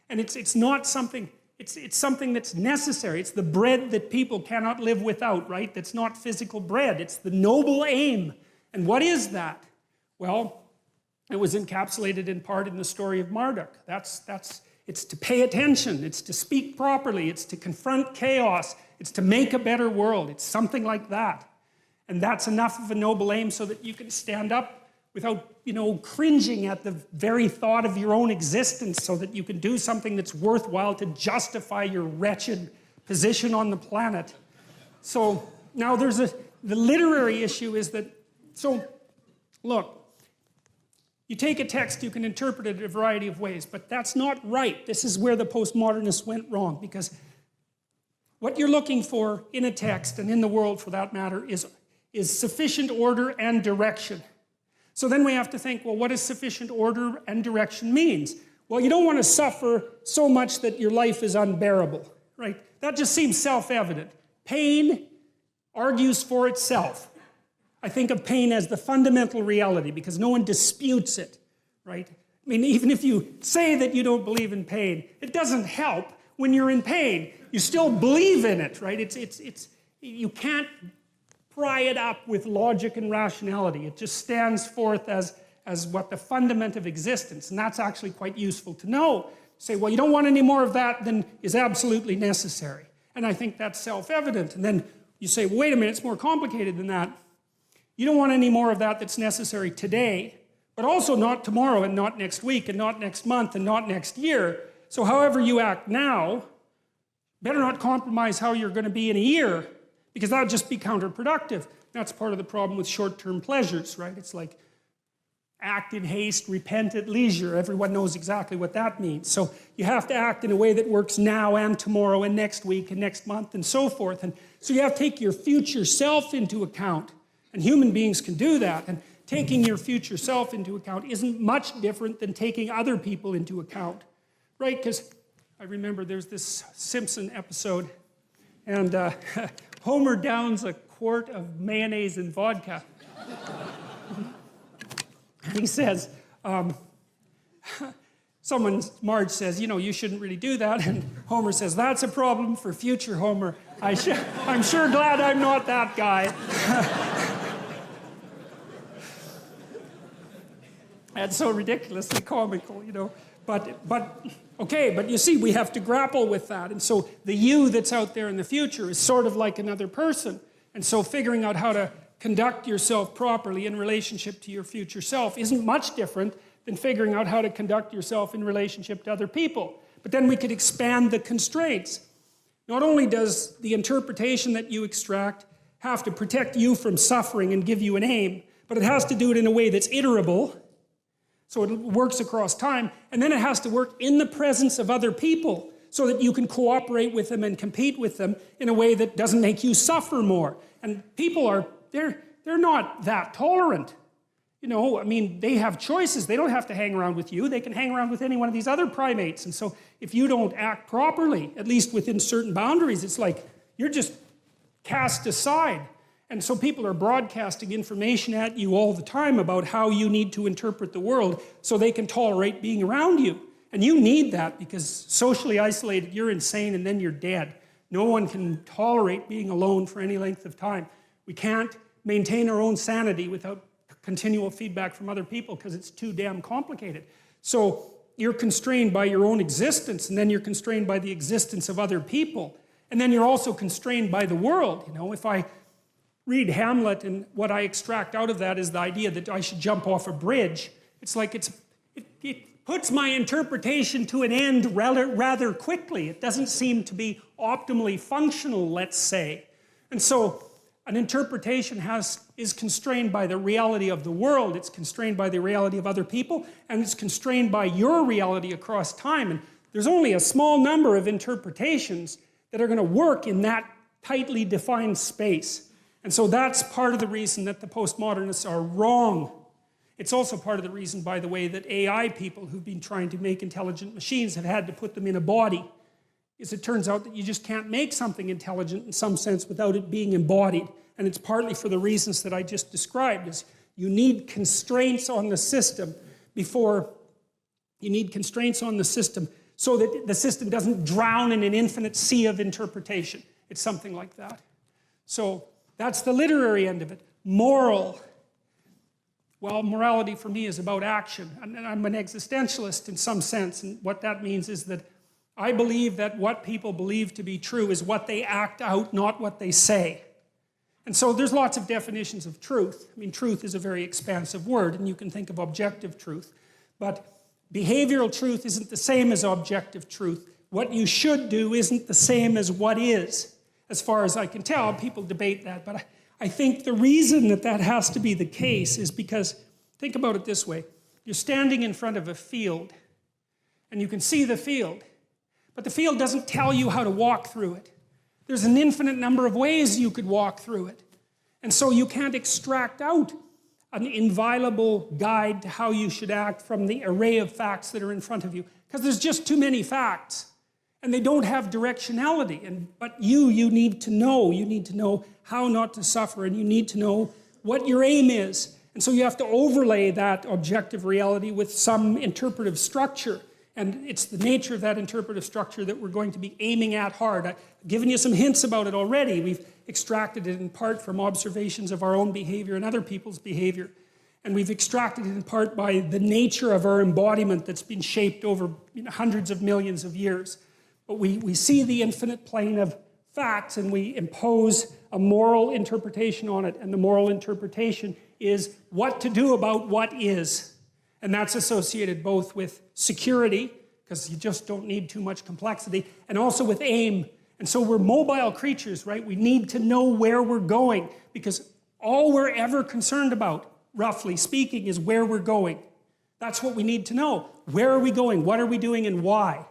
and it's not something, it's something that's necessary. It's the bread that people cannot live without, right? That's not physical bread. It's the noble aim. And what is that? Well, it was encapsulated in part in the story of Marduk. It's to pay attention. It's to speak properly. It's to confront chaos. It's to make a better world. It's something like that. And that's enough of a noble aim so that you can stand up without, cringing at the very thought of your own existence, so that you can do something that's worthwhile to justify your wretched position on the planet. So now the literary issue is that, look, you take a text, you can interpret it a variety of ways, but that's not right. This is where the postmodernists went wrong, because what you're looking for in a text, and in the world for that matter, is sufficient order and direction. So then we have to think, well, what does sufficient order and direction means? Well, you don't want to suffer so much that your life is unbearable, right? That just seems self-evident. Pain argues for itself. I think of pain as the fundamental reality because no one disputes it, right? I mean, even if you say that you don't believe in pain, it doesn't help when you're in pain. You still believe in it, right? You can't pry it up with logic and rationality. It just stands forth as what the fundament of existence, and that's actually quite useful to know. Say, well, you don't want any more of that than is absolutely necessary. And I think that's self-evident. And then you say, well, wait a minute, it's more complicated than that. You don't want any more of that that's necessary today, but also not tomorrow and not next week and not next month and not next year. So however you act now, better not compromise how you're going to be in a year, because that would just be counterproductive. That's part of the problem with short-term pleasures, right? It's like act in haste, repent at leisure. Everyone knows exactly what that means. So you have to act in a way that works now and tomorrow and next week and next month and so forth. And so you have to take your future self into account. And human beings can do that. And taking your future self into account isn't much different than taking other people into account, right? Because I remember there's this Simpson episode, and Homer downs a quart of mayonnaise and vodka. He says, Marge says, you shouldn't really do that. And Homer says, that's a problem for future Homer. I'm sure glad I'm not that guy. That's so ridiculously comical, But you see, we have to grapple with that. And so the you that's out there in the future is sort of like another person. And so figuring out how to conduct yourself properly in relationship to your future self isn't much different than figuring out how to conduct yourself in relationship to other people. But then we could expand the constraints. Not only does the interpretation that you extract have to protect you from suffering and give you an aim, but it has to do it in a way that's iterable. So it works across time, and then it has to work in the presence of other people so that you can cooperate with them and compete with them in a way that doesn't make you suffer more. And people they're not that tolerant. You know, I mean, they have choices. They don't have to hang around with you. They can hang around with any one of these other primates. And so if you don't act properly, at least within certain boundaries, it's like you're just cast aside. And so people are broadcasting information at you all the time about how you need to interpret the world so they can tolerate being around you. And you need that because socially isolated, you're insane and then you're dead. No one can tolerate being alone for any length of time. We can't maintain our own sanity without continual feedback from other people because it's too damn complicated. So you're constrained by your own existence, and then you're constrained by the existence of other people. And then you're also constrained by the world. You know, if I read Hamlet and what I extract out of that is the idea that I should jump off a bridge, it's like it puts my interpretation to an end rather quickly. It doesn't seem to be optimally functional, let's say. And so an interpretation is constrained by the reality of the world, it's constrained by the reality of other people, and it's constrained by your reality across time. And there's only a small number of interpretations that are going to work in that tightly defined space. And so that's part of the reason that the postmodernists are wrong. It's also part of the reason, by the way, that AI people who've been trying to make intelligent machines have had to put them in a body. Is it turns out that you just can't make something intelligent in some sense without it being embodied. And it's partly for the reasons that I just described, is you need constraints on the system so that the system doesn't drown in an infinite sea of interpretation. It's something like that. So that's the literary end of it. Moral. Well, morality for me is about action. And I'm an existentialist in some sense, and what that means is that I believe that what people believe to be true is what they act out, not what they say. And so there's lots of definitions of truth. I mean, truth is a very expansive word, and you can think of objective truth. But behavioral truth isn't the same as objective truth. What you should do isn't the same as what is. As far as I can tell, people debate that. But I think the reason that that has to be the case is because, think about it this way. You're standing in front of a field, and you can see the field. But the field doesn't tell you how to walk through it. There's an infinite number of ways you could walk through it. And so you can't extract out an inviolable guide to how you should act from the array of facts that are in front of you. Because there's just too many facts. And they don't have directionality. But you need to know. You need to know how not to suffer. And you need to know what your aim is. And so you have to overlay that objective reality with some interpretive structure. And it's the nature of that interpretive structure that we're going to be aiming at hard. I've given you some hints about it already. We've extracted it in part from observations of our own behavior and other people's behavior. And we've extracted it in part by the nature of our embodiment that's been shaped over hundreds of millions of years. But we see the infinite plane of facts and we impose a moral interpretation on it. And the moral interpretation is what to do about what is. And that's associated both with security, because you just don't need too much complexity, and also with aim. And so we're mobile creatures, right? We need to know where we're going, because all we're ever concerned about, roughly speaking, is where we're going. That's what we need to know. Where are we going? What are we doing? And why?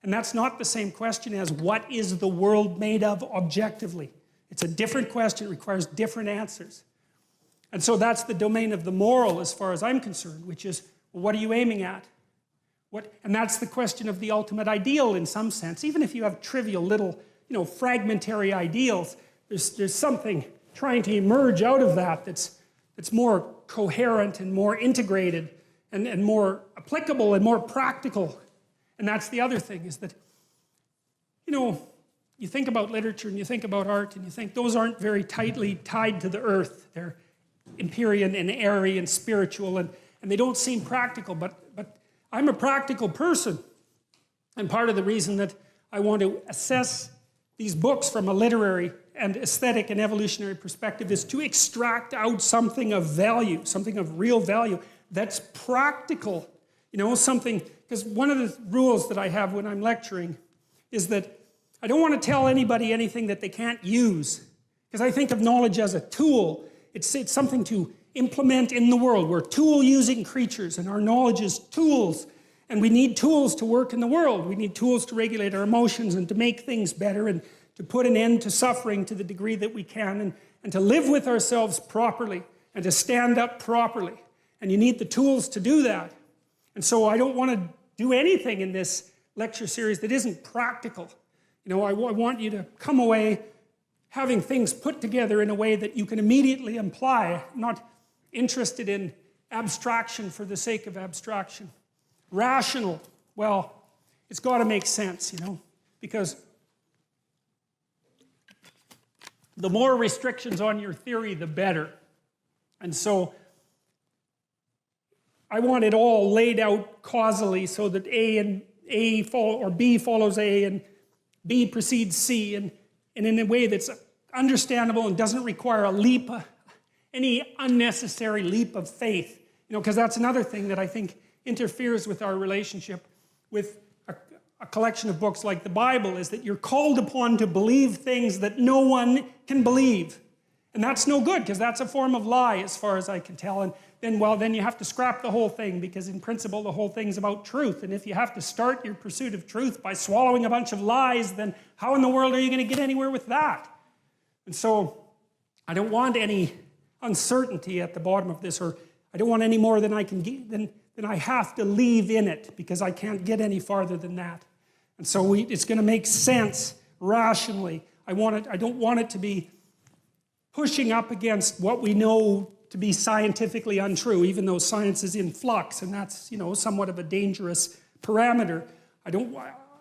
And that's not the same question as what is the world made of objectively. It's a different question. It requires different answers. And so that's the domain of the moral as far as I'm concerned, which is, well, what are you aiming at? And that's the question of the ultimate ideal in some sense. Even if you have trivial little, fragmentary ideals, there's something trying to emerge out of that that's more coherent and more integrated and more applicable and more practical. And that's the other thing, is that, you think about literature and you think about art and you think those aren't very tightly tied to the earth. They're Empyrean and airy and spiritual, and they don't seem practical, but I'm a practical person. And part of the reason that I want to assess these books from a literary and aesthetic and evolutionary perspective is to extract out something of value, something of real value that's practical. Something, because one of the rules that I have when I'm lecturing is that I don't want to tell anybody anything that they can't use, because I think of knowledge as a tool. It's something to implement in the world. We're tool-using creatures, and our knowledge is tools. And we need tools to work in the world. We need tools to regulate our emotions and to make things better and to put an end to suffering to the degree that we can and to live with ourselves properly and to stand up properly. And you need the tools to do that. And so I don't want to do anything in this lecture series that isn't practical. You know, I want you to come away having things put together in a way that you can immediately apply, not interested in abstraction for the sake of abstraction. Rational, well, it's got to make sense, you know, because the more restrictions on your theory, the better. And so I want it all laid out causally so that B follows A and B precedes C and in a way that's understandable and doesn't require any unnecessary leap of faith. You know, because that's another thing that I think interferes with our relationship with a collection of books like the Bible, is that you're called upon to believe things that no one can believe. And that's no good, because that's a form of lie as far as I can tell. And then you have to scrap the whole thing, because in principle the whole thing's about truth. And if you have to start your pursuit of truth by swallowing a bunch of lies, then how in the world are you going to get anywhere with that? And so I don't want any uncertainty at the bottom of this, or I don't want any more than I can get, than I have to leave in it, because I can't get any farther than that. And so it's going to make sense rationally. I don't want it to be pushing up against what we know to be scientifically untrue, even though science is in flux, and that's, you know, somewhat of a dangerous parameter.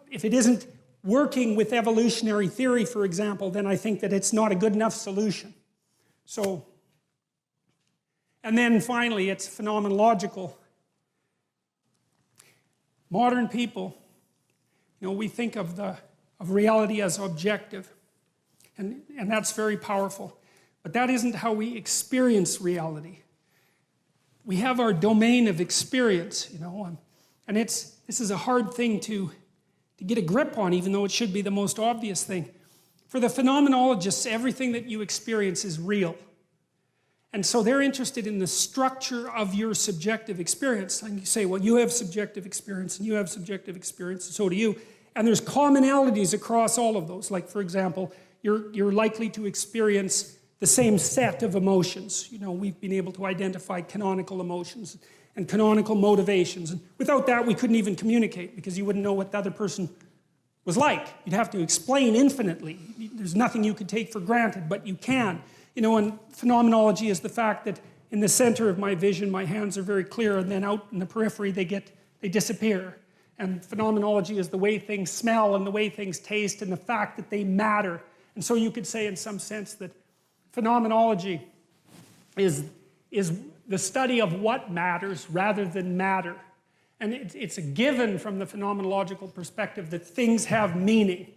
If it isn't working with evolutionary theory, for example, then I think that it's not a good enough solution. So, and then finally, it's phenomenological. Modern people, you know, we think of reality as objective, and that's very powerful. But that isn't how we experience reality. We have our domain of experience, you know, and this is a hard thing to get a grip on, even though it should be the most obvious thing. For the phenomenologists, everything that you experience is real. And so they're interested in the structure of your subjective experience. And you say, well, you have subjective experience, and you have subjective experience, and so do you. And there's commonalities across all of those. Like, for example, you're likely to experience the same set of emotions. You know, we've been able to identify canonical emotions and canonical motivations. And without that, we couldn't even communicate, because you wouldn't know what the other person was like. You'd have to explain infinitely. There's nothing you could take for granted, but you can. You know, and phenomenology is the fact that in the center of my vision, my hands are very clear, and then out in the periphery, they disappear. And phenomenology is the way things smell and the way things taste and the fact that they matter. And so you could say in some sense that phenomenology is the study of what matters rather than matter. And it's a given from the phenomenological perspective that things have meaning.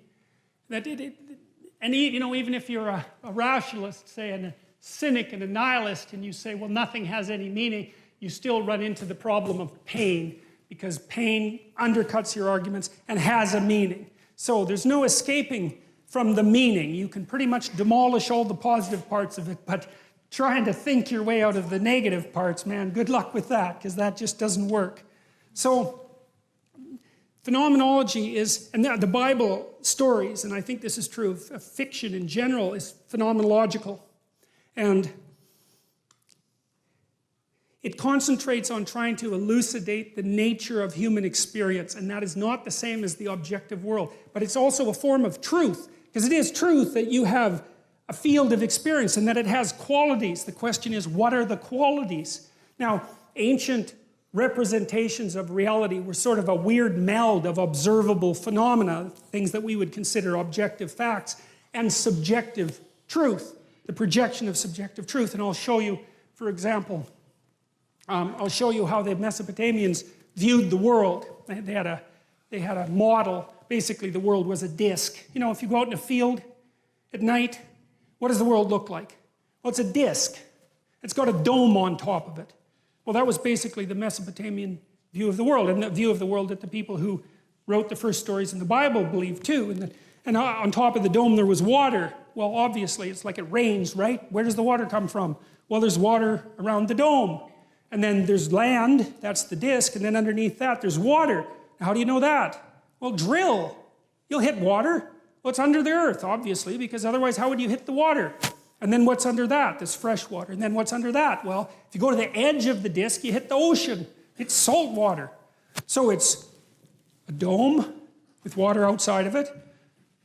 And you know, even if you're a rationalist, say, and a cynic and a nihilist, and you say, well, nothing has any meaning, you still run into the problem of pain, because pain undercuts your arguments and has a meaning. So there's no escaping from the meaning. You can pretty much demolish all the positive parts of it, but trying to think your way out of the negative parts, man, good luck with that, because that just doesn't work. So phenomenology is, and the Bible stories, and I think this is true of fiction in general, is phenomenological. And it concentrates on trying to elucidate the nature of human experience, and that is not the same as the objective world. But it's also a form of truth, because it is truth that you have a field of experience and that it has qualities. The question is, what are the qualities? Now, ancient representations of reality were sort of a weird meld of observable phenomena, things that we would consider objective facts, and subjective truth, the projection of subjective truth. And I'll show you, for example, I'll show you how the Mesopotamians viewed the world. They had a model. Basically, the world was a disc. You know, if you go out in a field at night, what does the world look like? Well, it's a disc. It's got a dome on top of it. Well, that was basically the Mesopotamian view of the world, and the view of the world that the people who wrote the first stories in the Bible believed too. And on top of the dome there was water. Well, obviously, it's like it rains, right? Where does the water come from? Well, there's water around the dome. And then there's land, that's the disc, and then underneath that there's water. How do you know that? Well, drill. You'll hit water. Well, it's under the earth, obviously, because otherwise how would you hit the water? And then what's under that? There's fresh water. And then what's under that? Well, if you go to the edge of the disc, you hit the ocean. It's salt water. So it's a dome with water outside of it.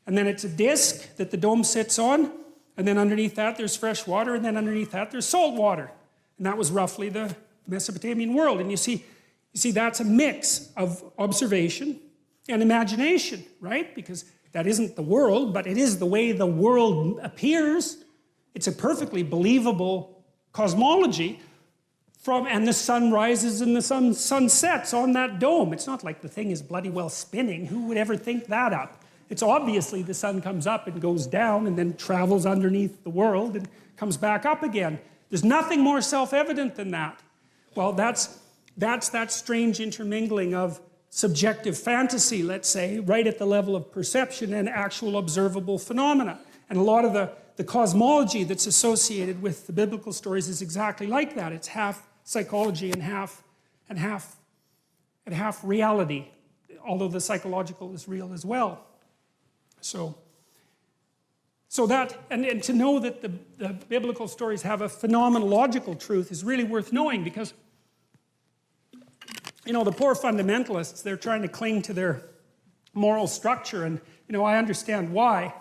And then it's a disc that the dome sits on. And then underneath that there's fresh water. And then underneath that there's salt water. And that was roughly the Mesopotamian world. And you see that's a mix of observation and imagination, right? Because that isn't the world, but it is the way the world appears. It's a perfectly believable cosmology. And the sun rises and the sun sets on that dome. It's not like the thing is bloody well spinning. Who would ever think that up? It's obviously the sun comes up and goes down and then travels underneath the world and comes back up again. There's nothing more self-evident than that. Well, that's that strange intermingling of subjective fantasy, let's say, right at the level of perception and actual observable phenomena. And a lot of the cosmology that's associated with the biblical stories is exactly like that. It's half psychology and half reality, although the psychological is real as well. So that, and to know that the biblical stories have a phenomenological truth is really worth knowing, because, you know, the poor fundamentalists, they're trying to cling to their moral structure, and, you know, I understand why.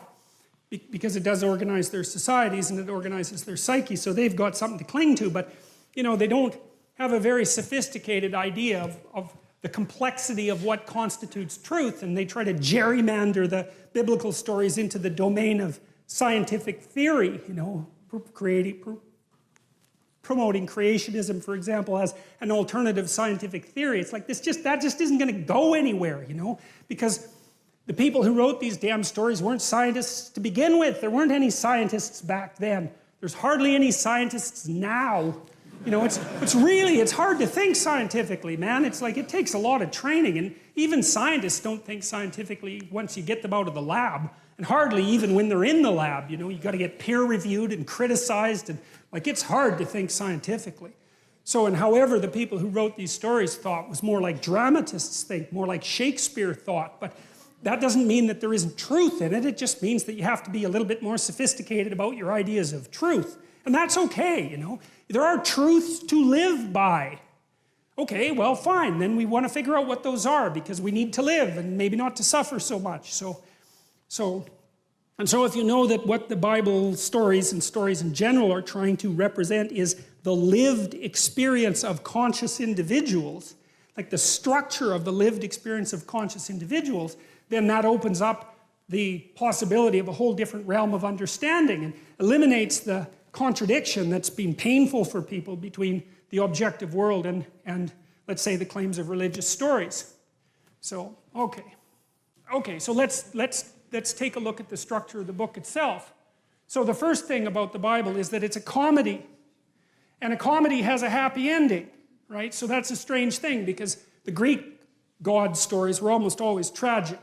Because it does organize their societies and it organizes their psyche, so they've got something to cling to, but, you know, they don't have a very sophisticated idea of the complexity of what constitutes truth, and they try to gerrymander the biblical stories into the domain of scientific theory, you know, promoting creationism, for example, as an alternative scientific theory. It's like that just isn't going to go anywhere, you know, because the people who wrote these damn stories weren't scientists to begin with. There weren't any scientists back then. There's hardly any scientists now. You know, it's hard to think scientifically, man. It's like it takes a lot of training, and even scientists don't think scientifically once you get them out of the lab, and hardly even when they're in the lab. You know, you got to get peer-reviewed and criticized, and like it's hard to think scientifically. So, and however the people who wrote these stories thought was more like dramatists think, more like Shakespeare thought, but that doesn't mean that there isn't truth in it. It just means that you have to be a little bit more sophisticated about your ideas of truth. And that's okay, you know. There are truths to live by. Okay, well, fine. Then we want to figure out what those are, because we need to live and maybe not to suffer so much. So if you know that what the Bible stories and stories in general are trying to represent is the lived experience of conscious individuals, like the structure of the lived experience of conscious individuals, then that opens up the possibility of a whole different realm of understanding and eliminates the contradiction that's been painful for people between the objective world and let's say, the claims of religious stories. So, okay, so let's take a look at the structure of the book itself. So the first thing about the Bible is that it's a comedy. And a comedy has a happy ending, right? So that's a strange thing, because the Greek God stories were almost always tragic.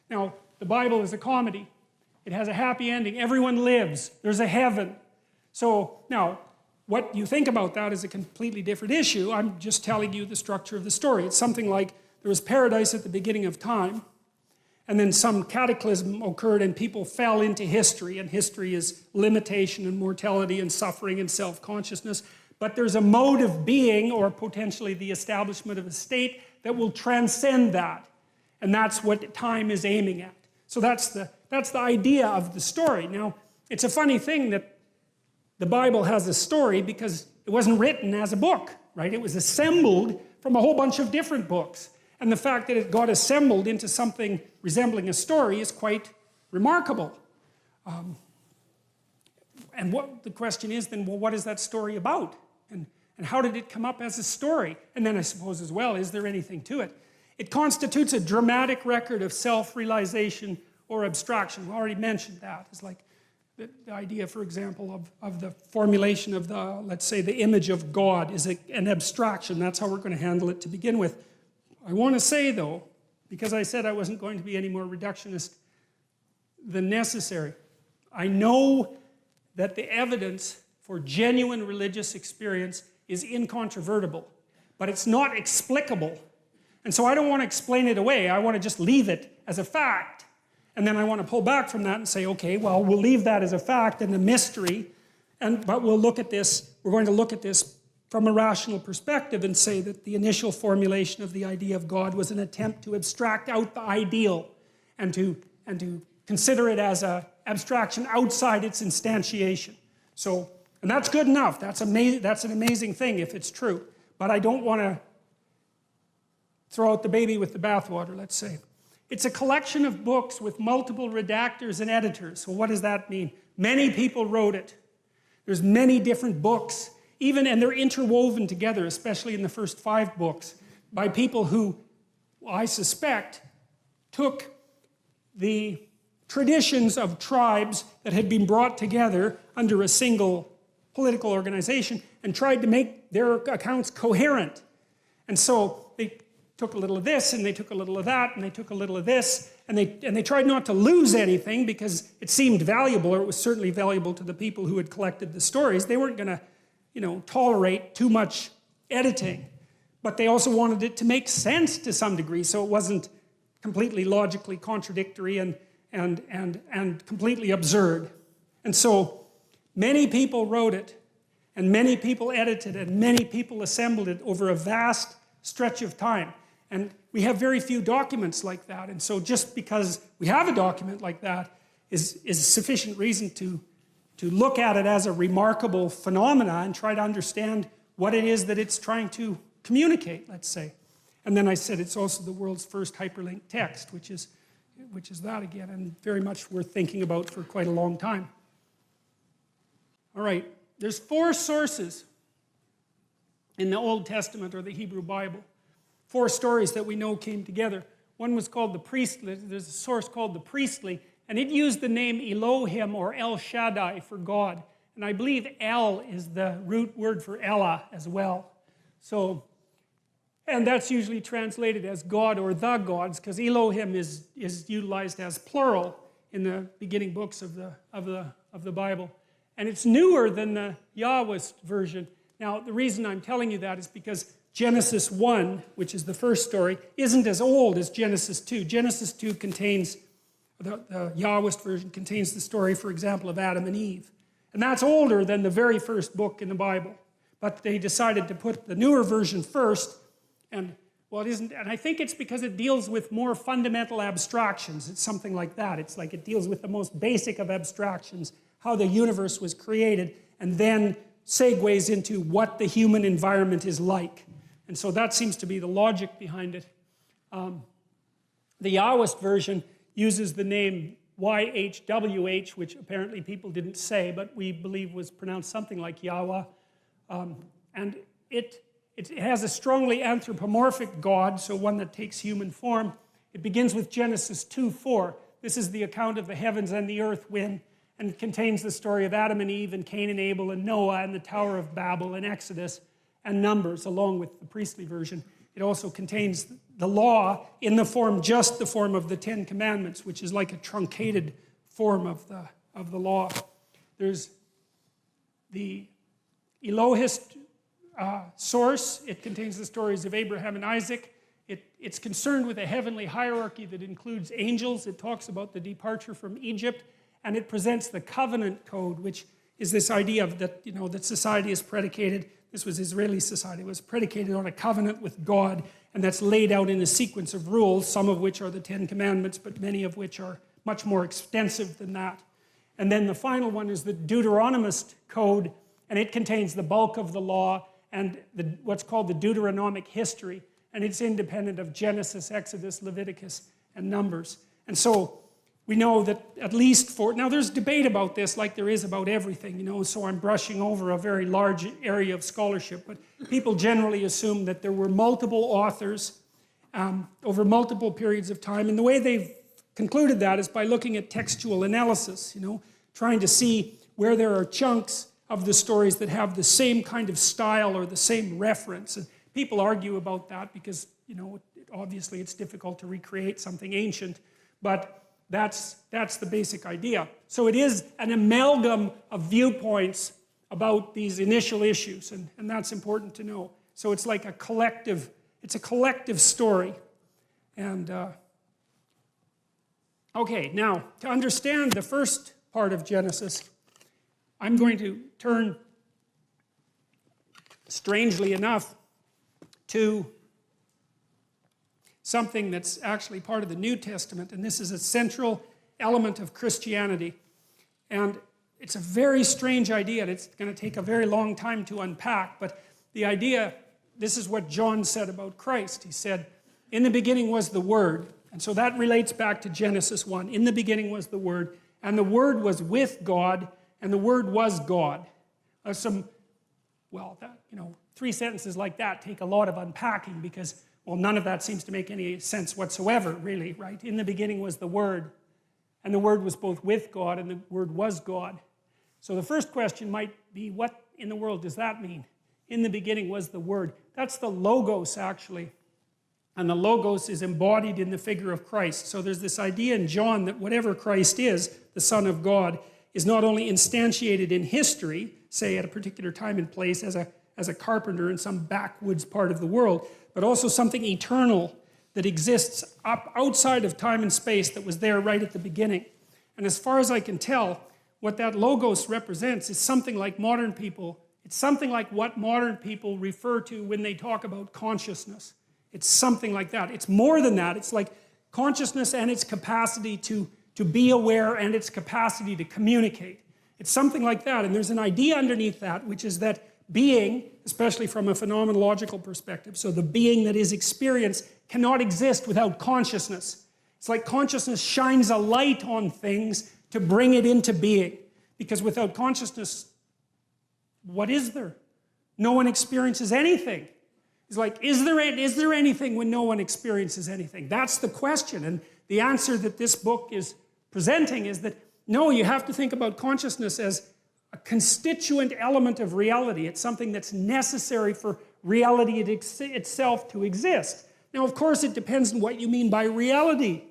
Now, the Bible is a comedy. It has a happy ending. Everyone lives. There's a heaven. So, now, what you think about that is a completely different issue. I'm just telling you the structure of the story. It's something like there was paradise at the beginning of time, and then some cataclysm occurred and people fell into history, and history is limitation and mortality and suffering and self-consciousness. But there's a mode of being, or potentially the establishment of a state, that will transcend that. And that's what time is aiming at. So that's the idea of the story. Now, it's a funny thing that the Bible has a story because it wasn't written as a book, right? It was assembled from a whole bunch of different books. And the fact that it got assembled into something resembling a story is quite remarkable. And what the question is then, well, what is that story about? And how did it come up as a story? And then I suppose as well, is there anything to it? It constitutes a dramatic record of self-realization or abstraction. We already mentioned that. It's like the idea, for example, of the formulation of the, let's say, the image of God is an abstraction. That's how we're going to handle it to begin with. I want to say, though, because I said I wasn't going to be any more reductionist than necessary, I know that the evidence for genuine religious experience is incontrovertible, but it's not explicable. And so I don't want to explain it away. I want to just leave it as a fact. And then I want to pull back from that and say, okay, well, we'll leave that as a fact and a mystery, but we'll look at this, we're going to look at this from a rational perspective and say that the initial formulation of the idea of God was an attempt to abstract out the ideal and to consider it as an abstraction outside its instantiation. So, and that's good enough. That's an amazing thing if it's true. But I don't want to throw out the baby with the bathwater, let's say. It's a collection of books with multiple redactors and editors. So what does that mean? Many people wrote it. There's many different books, and they're interwoven together, especially in the first 5 books, by people who, I suspect, took the traditions of tribes that had been brought together under a single political organization and tried to make their accounts coherent. And so they took a little of this, and they took a little of that, and they took a little of this, and they tried not to lose anything because it seemed valuable, or it was certainly valuable to the people who had collected the stories. They weren't going to, tolerate too much editing. But they also wanted it to make sense to some degree, so it wasn't completely logically contradictory and completely absurd. And so many people wrote it, and many people edited it, and many people assembled it over a vast stretch of time. And we have very few documents like that. And so just because we have a document like that is sufficient reason to look at it as a remarkable phenomena and try to understand what it is that it's trying to communicate, let's say. And then I said it's also the world's first hyperlinked text, which is that again, and very much worth thinking about for quite a long time. All right, there's 4 sources in the Old Testament or the Hebrew Bible. 4 stories that we know came together. One was called the priestly. There's a source called the priestly, and it used the name Elohim or El Shaddai for God. And I believe El is the root word for Ella as well. So, and that's usually translated as God or the gods, because Elohim is utilized as plural in the beginning books of the Bible. And it's newer than the Yahwist version. Now, the reason I'm telling you that is because Genesis 1, which is the first story, isn't as old as Genesis 2. Genesis 2 contains, the Yahwist version contains the story, for example, of Adam and Eve. And that's older than the very first book in the Bible. But they decided to put the newer version first, and well, it isn't, and I think it's because it deals with more fundamental abstractions. It's something like that. It's like it deals with the most basic of abstractions, how the universe was created, and then segues into what the human environment is like. And so that seems to be the logic behind it. The Yahwist version uses the name YHWH, which apparently people didn't say, but we believe was pronounced something like Yahweh. And it has a strongly anthropomorphic God, so one that takes human form. It begins with Genesis 2:4. This is the account of the heavens and the earth when, and it contains the story of Adam and Eve and Cain and Abel and Noah and the Tower of Babel and Exodus and Numbers, along with the priestly version. It also contains the law in the form, just the form of the 10 Commandments, which is like a truncated form of the law. There's the Elohist source. It contains the stories of Abraham and Isaac. It's concerned with a heavenly hierarchy that includes angels. It talks about the departure from Egypt, and it presents the covenant code, which is this idea of that society is predicated. This was Israeli society. It was predicated on a covenant with God, and that's laid out in a sequence of rules, some of which are the 10 Commandments, but many of which are much more extensive than that. And then the final one is the Deuteronomist code, and it contains the bulk of the law and what's called the Deuteronomic history, and it's independent of Genesis, Exodus, Leviticus, and Numbers. And so we know that at least now there's debate about this like there is about everything, so I'm brushing over a very large area of scholarship, but people generally assume that there were multiple authors over multiple periods of time, and the way they've concluded that is by looking at textual analysis, trying to see where there are chunks of the stories that have the same kind of style or the same reference. And people argue about that because, obviously it's difficult to recreate something ancient, but that's the basic idea. So it is an amalgam of viewpoints about these initial issues, and that's important to know. So it's like a collective story. And okay, now to understand the first part of Genesis, I'm going to turn, strangely enough, to something that's actually part of the New Testament, and this is a central element of Christianity. And it's a very strange idea, and it's going to take a very long time to unpack, but the idea, this is what John said about Christ. He said, in the beginning was the Word, and so that relates back to Genesis 1. In the beginning was the Word, and the Word was with God, and the Word was God. Three sentences like that take a lot of unpacking because, well, none of that seems to make any sense whatsoever, really, right? In the beginning was the Word, and the Word was both with God, and the Word was God. So the first question might be, what in the world does that mean? In the beginning was the Word. That's the Logos, actually. And the Logos is embodied in the figure of Christ. So there's this idea in John that whatever Christ is, the Son of God, is not only instantiated in history, say at a particular time and place as a carpenter in some backwoods part of the world, but also something eternal that exists up outside of time and space that was there right at the beginning. And as far as I can tell, what that Logos represents is something like modern people. It's something like what modern people refer to when they talk about consciousness. It's something like that. It's more than that. It's like consciousness and its capacity to be aware and its capacity to communicate. It's something like that. And there's an idea underneath that, which is that being, especially from a phenomenological perspective, so the being that is experience cannot exist without consciousness. It's like consciousness shines a light on things to bring it into being. Because without consciousness, what is there? No one experiences anything. It's like, is there anything when no one experiences anything? That's the question. And the answer that this book is presenting is that, no, you have to think about consciousness as a constituent element of reality. It's something that's necessary for reality itself to exist. Now, of course, it depends on what you mean by reality.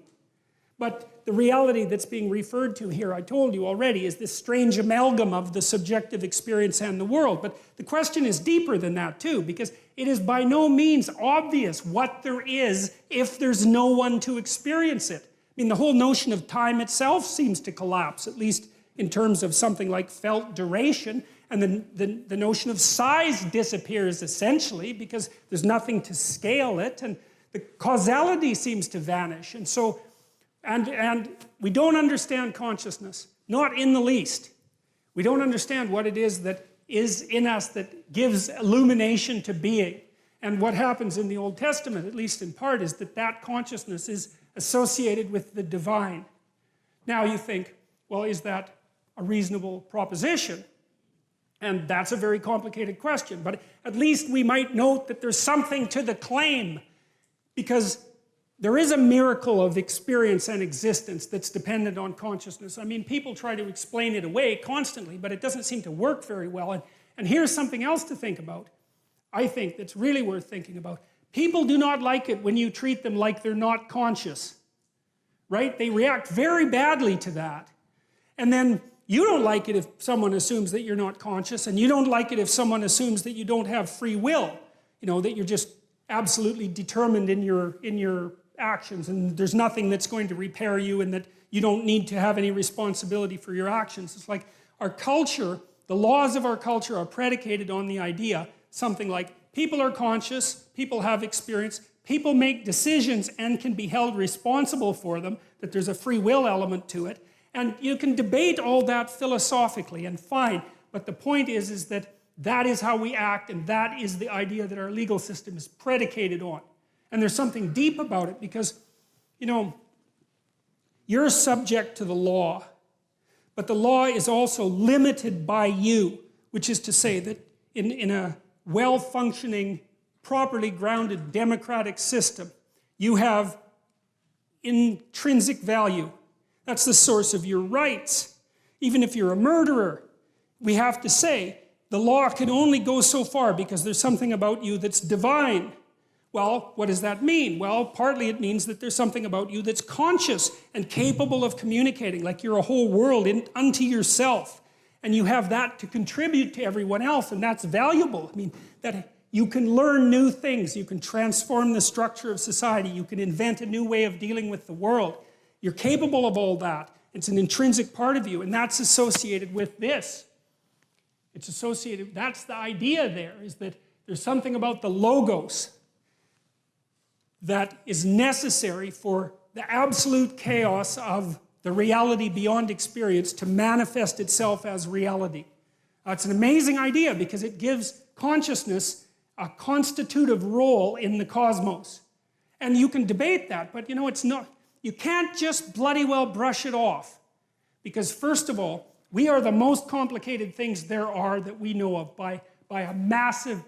But the reality that's being referred to here, I told you already, is this strange amalgam of the subjective experience and the world. But the question is deeper than that too, because it is by no means obvious what there is if there's no one to experience it. I mean, the whole notion of time itself seems to collapse, at least in terms of something like felt duration. And the notion of size disappears essentially because there's nothing to scale it. And the causality seems to vanish. And so, and we don't understand consciousness, not in the least. We don't understand what it is that is in us that gives illumination to being. And what happens in the Old Testament, at least in part, is that that consciousness is associated with the divine. Now you think, well, is that a reasonable proposition? And that's a very complicated question. But at least we might note that there's something to the claim, because there is a miracle of experience and existence that's dependent on consciousness. I mean, people try to explain it away constantly, but it doesn't seem to work very well. And here's something else to think about, I think, that's really worth thinking about. People do not like it when you treat them like they're not conscious, right? They react very badly to that. And then you don't like it if someone assumes that you're not conscious, and you don't like it if someone assumes that you don't have free will, you know, that you're just absolutely determined in your actions, and there's nothing that's going to repair you, and that you don't need to have any responsibility for your actions. It's like our culture, the laws of our culture are predicated on the idea, something like people are conscious, people have experience, people make decisions and can be held responsible for them, that there's a free will element to it. And you can debate all that philosophically, and fine, but the point is that that is how we act, and that is the idea that our legal system is predicated on. And there's something deep about it because, you know, you're subject to the law, but the law is also limited by you, which is to say that in a well-functioning, properly grounded democratic system, you have intrinsic value. That's the source of your rights. Even if you're a murderer, we have to say, the law can only go so far because there's something about you that's divine. Well, what does that mean? Well, partly it means that there's something about you that's conscious and capable of communicating, like you're a whole world unto yourself. And you have that to contribute to everyone else, and that's valuable. I mean, that you can learn new things. You can transform the structure of society. You can invent a new way of dealing with the world. You're capable of all that. It's an intrinsic part of you, and that's associated with this. It's associated, that's the idea there, is that there's something about the logos that is necessary for the absolute chaos of the reality beyond experience to manifest itself as reality. It's an amazing idea because it gives consciousness a constitutive role in the cosmos. And you can debate that, but you know, it's not, you can't just bloody well brush it off. Because first of all, we are the most complicated things there are that we know of by a massive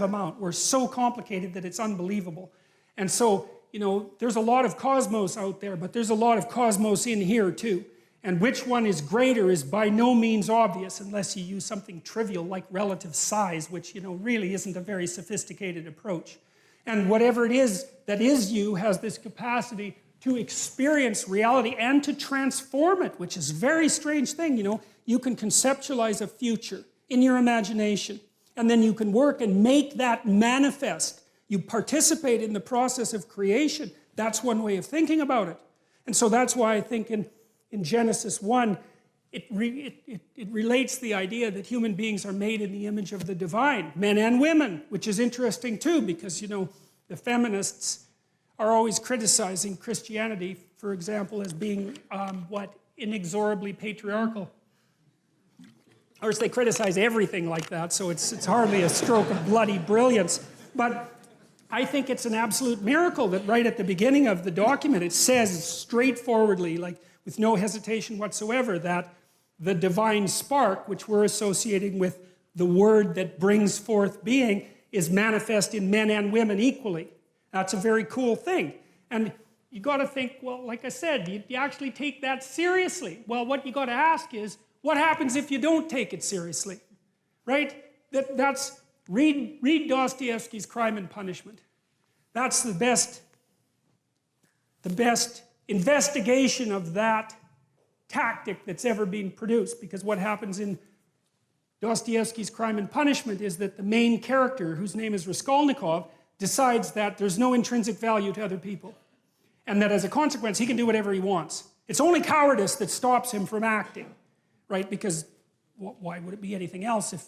amount. We're so complicated that it's unbelievable. And so, you know, there's a lot of cosmos out there, but there's a lot of cosmos in here too. And which one is greater is by no means obvious unless you use something trivial like relative size, which, you know, really isn't a very sophisticated approach. And whatever it is that is you has this capacity to experience reality and to transform it, which is a very strange thing, you know. You can conceptualize a future in your imagination, and then you can work and make that manifest. You participate in the process of creation. That's one way of thinking about it. And so that's why I think in Genesis 1, it relates the idea that human beings are made in the image of the divine, men and women, which is interesting too, because, you know, the feminists are always criticizing Christianity, for example, as being, inexorably patriarchal. Of course, they criticize everything like that, so it's hardly a stroke of bloody brilliance. But I think it's an absolute miracle that right at the beginning of the document, it says straightforwardly, like with no hesitation whatsoever, that the divine spark, which we're associating with the word that brings forth being, is manifest in men and women equally. That's a very cool thing. And you got to think, well, like I said, you actually take that seriously. Well, what you got to ask is, what happens if you don't take it seriously? Right? That's read Dostoevsky's Crime and Punishment. That's the best investigation of that tactic that's ever been produced. Because what happens in Dostoevsky's Crime and Punishment is that the main character, whose name is Raskolnikov, decides that there's no intrinsic value to other people. And that as a consequence, he can do whatever he wants. It's only cowardice that stops him from acting, right? Because why would it be anything else if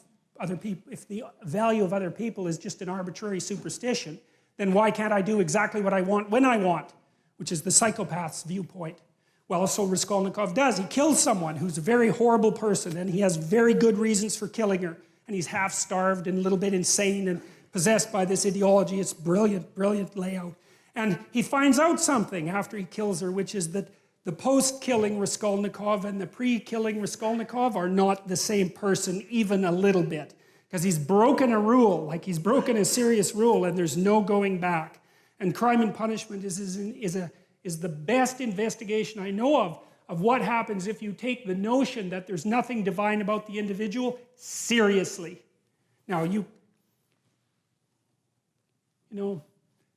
the value of other people is just an arbitrary superstition? Then why can't I do exactly what I want when I want? Which is the psychopath's viewpoint. Well, so Raskolnikov does. He kills someone who's a very horrible person, and he has very good reasons for killing her. And he's half-starved and a little bit insane and possessed by this ideology. It's brilliant, brilliant layout. And he finds out something after he kills her, which is that the post-killing Raskolnikov and the pre-killing Raskolnikov are not the same person even a little bit. Because he's broken a rule, like he's broken a serious rule, and there's no going back. And Crime and Punishment is the best investigation I know of what happens if you take the notion that there's nothing divine about the individual seriously. Now, you know,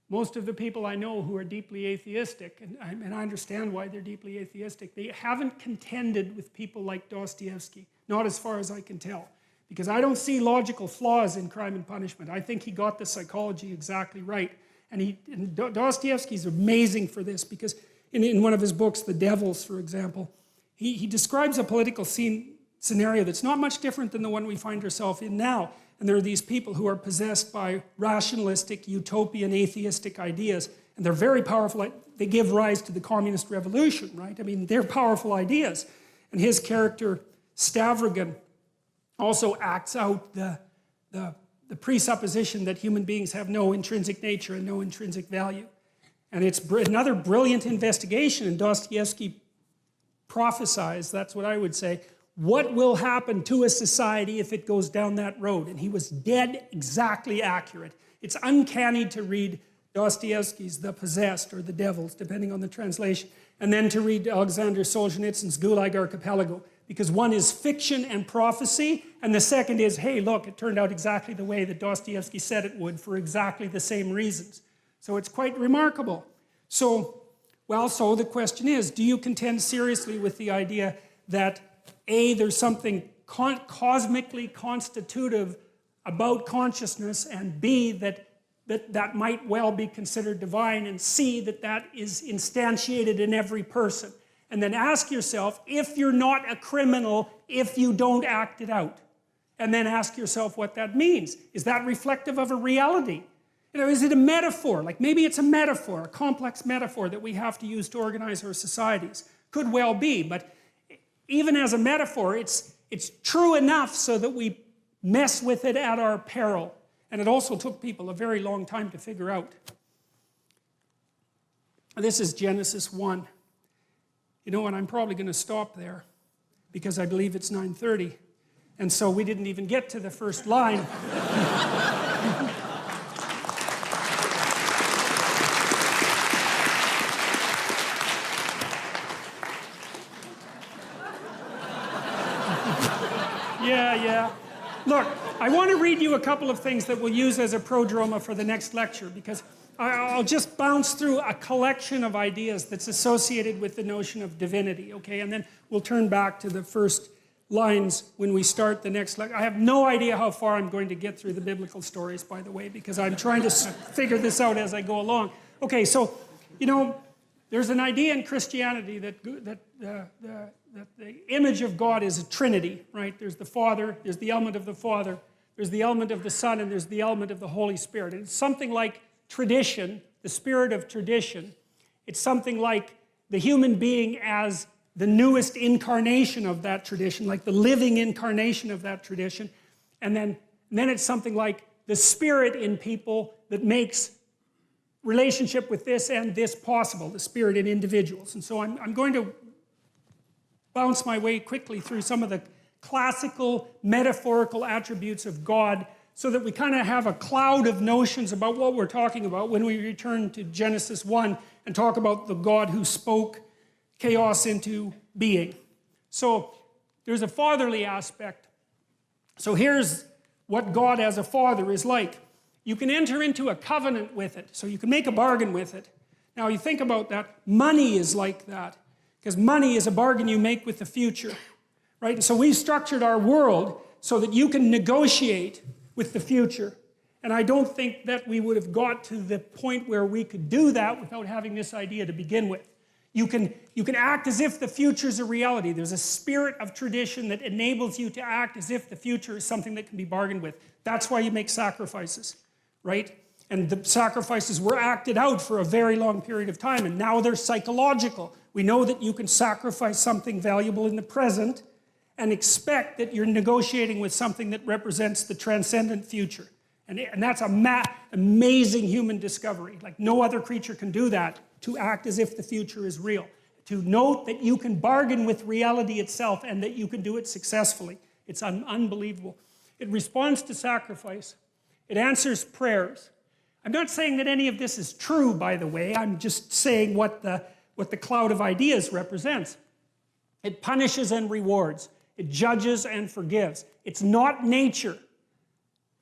most of the people I know who are deeply atheistic, and I understand why they're deeply atheistic, they haven't contended with people like Dostoevsky, not as far as I can tell. Because I don't see logical flaws in Crime and Punishment. I think he got the psychology exactly right. And Dostoevsky's amazing for this, because in one of his books, The Devils, for example, he describes a political scenario that's not much different than the one we find ourselves in now. And there are these people who are possessed by rationalistic, utopian, atheistic ideas. And they're very powerful. They give rise to the communist revolution, right? I mean, they're powerful ideas. And his character, Stavrogan, also acts out the presupposition that human beings have no intrinsic nature and no intrinsic value. And it's another brilliant investigation. And Dostoevsky prophesies, that's what I would say, what will happen to a society if it goes down that road? And he was dead exactly accurate. It's uncanny to read Dostoevsky's The Possessed or The Devils, depending on the translation, and then to read Alexander Solzhenitsyn's Gulag Archipelago, because one is fiction and prophecy, and the second is, hey, look, it turned out exactly the way that Dostoevsky said it would for exactly the same reasons. So it's quite remarkable. So the question is, do you contend seriously with the idea that A, there's something cosmically constitutive about consciousness, and B, that might well be considered divine, and C, that is instantiated in every person. And then ask yourself if you're not a criminal if you don't act it out. And then ask yourself what that means. Is that reflective of a reality? You know, is it a metaphor? Like maybe it's a metaphor, a complex metaphor that we have to use to organize our societies. Could well be, but even as a metaphor, it's true enough so that we mess with it at our peril. And it also took people a very long time to figure out. This is Genesis 1. You know what, I'm probably going to stop there because I believe it's 9:30. And so we didn't even get to the first line. Yeah. Look, I want to read you a couple of things that we'll use as a prodroma for the next lecture, because I'll just bounce through a collection of ideas that's associated with the notion of divinity, okay? And then we'll turn back to the first lines when we start the next lecture. I have no idea how far I'm going to get through the biblical stories, by the way, because I'm trying to figure this out as I go along. Okay, so, you know, there's an idea in Christianity that the image of God is a trinity, right? There's the Father, there's the element of the Father, there's the element of the Son, and there's the element of the Holy Spirit. And it's something like tradition, the spirit of tradition. It's something like the human being as the newest incarnation of that tradition, like the living incarnation of that tradition. And then it's something like the spirit in people that makes relationship with this and this possible, the spirit in individuals. And so I'm going to bounce my way quickly through some of the classical metaphorical attributes of God so that we kind of have a cloud of notions about what we're talking about when we return to Genesis 1 and talk about the God who spoke chaos into being. So there's a fatherly aspect. So here's what God as a father is like. You can enter into a covenant with it, so you can make a bargain with it. Now you think about that, money is like that. Because money is a bargain you make with the future, right? And so we've structured our world so that you can negotiate with the future. And I don't think that we would have got to the point where we could do that without having this idea to begin with. You can act as if the future is a reality. There's a spirit of tradition that enables you to act as if the future is something that can be bargained with. That's why you make sacrifices, right? And the sacrifices were acted out for a very long period of time, and now they're psychological. We know that you can sacrifice something valuable in the present and expect that you're negotiating with something that represents the transcendent future. And that's an amazing human discovery. Like no other creature can do that, to act as if the future is real. To note that you can bargain with reality itself and that you can do it successfully. It's unbelievable. It responds to sacrifice. It answers prayers. I'm not saying that any of this is true, by the way. I'm just saying what the cloud of ideas represents. It punishes and rewards. It judges and forgives. It's not nature.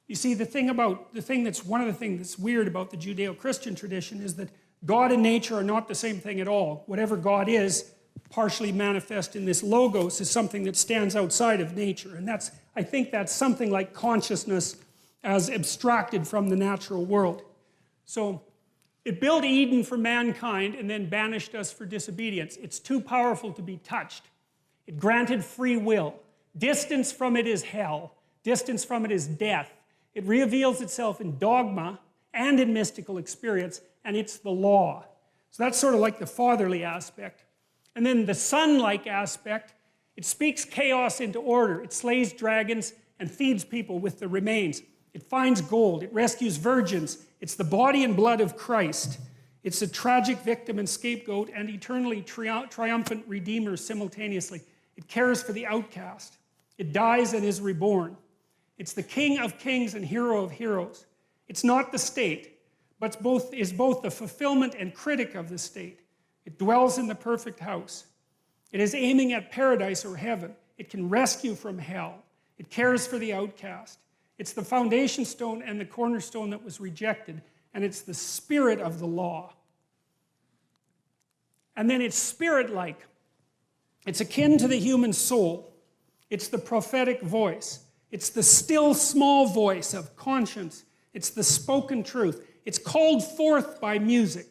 You see, one of the things that's weird about the Judeo-Christian tradition is that God and nature are not the same thing at all. Whatever God is, partially manifest in this logos, is something that stands outside of nature. And I think that's something like consciousness as abstracted from the natural world. So it built Eden for mankind and then banished us for disobedience. It's too powerful to be touched. It granted free will. Distance from it is hell. Distance from it is death. It reveals itself in dogma and in mystical experience, and it's the law. So that's sort of like the fatherly aspect. And then the son-like aspect, it speaks chaos into order. It slays dragons and feeds people with the remains. It finds gold. It rescues virgins. It's the body and blood of Christ. It's a tragic victim and scapegoat and eternally triumphant redeemer simultaneously. It cares for the outcast. It dies and is reborn. It's the king of kings and hero of heroes. It's not the state, but is both the fulfillment and critic of the state. It dwells in the perfect house. It is aiming at paradise or heaven. It can rescue from hell. It cares for the outcast. It's the foundation stone and the cornerstone that was rejected, and it's the spirit of the law. And then it's spirit-like. It's akin to the human soul. It's the prophetic voice. It's the still small voice of conscience. It's the spoken truth. It's called forth by music.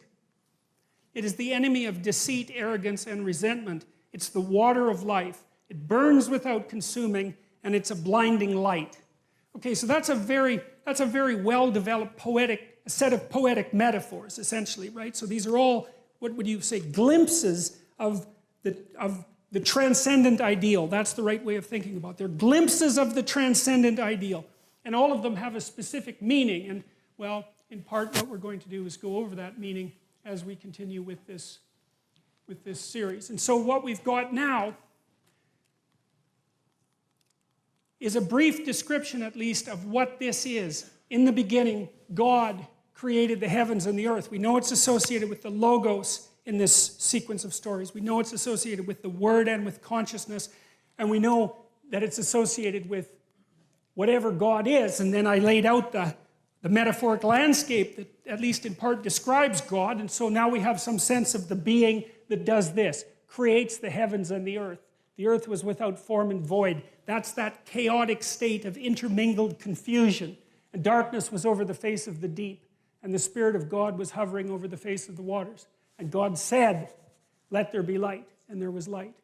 It is the enemy of deceit, arrogance, and resentment. It's the water of life. It burns without consuming, and it's a blinding light. Okay, so that's a very well-developed set of poetic metaphors, essentially, right? So these are all, what would you say, glimpses of the transcendent ideal. That's the right way of thinking about it. They're glimpses of the transcendent ideal. And all of them have a specific meaning. And, well, in part, what we're going to do is go over that meaning as we continue with this series. And so what we've got now is a brief description, at least, of what this is. In the beginning, God created the heavens and the earth. We know it's associated with the Logos in this sequence of stories. We know it's associated with the Word and with consciousness. And we know that it's associated with whatever God is. And then I laid out the metaphoric landscape that at least in part describes God. And so now we have some sense of the being that does this, creates the heavens and the earth. The earth was without form and void. That's that chaotic state of intermingled confusion. And darkness was over the face of the deep. And the Spirit of God was hovering over the face of the waters. And God said, "Let there be light." And there was light.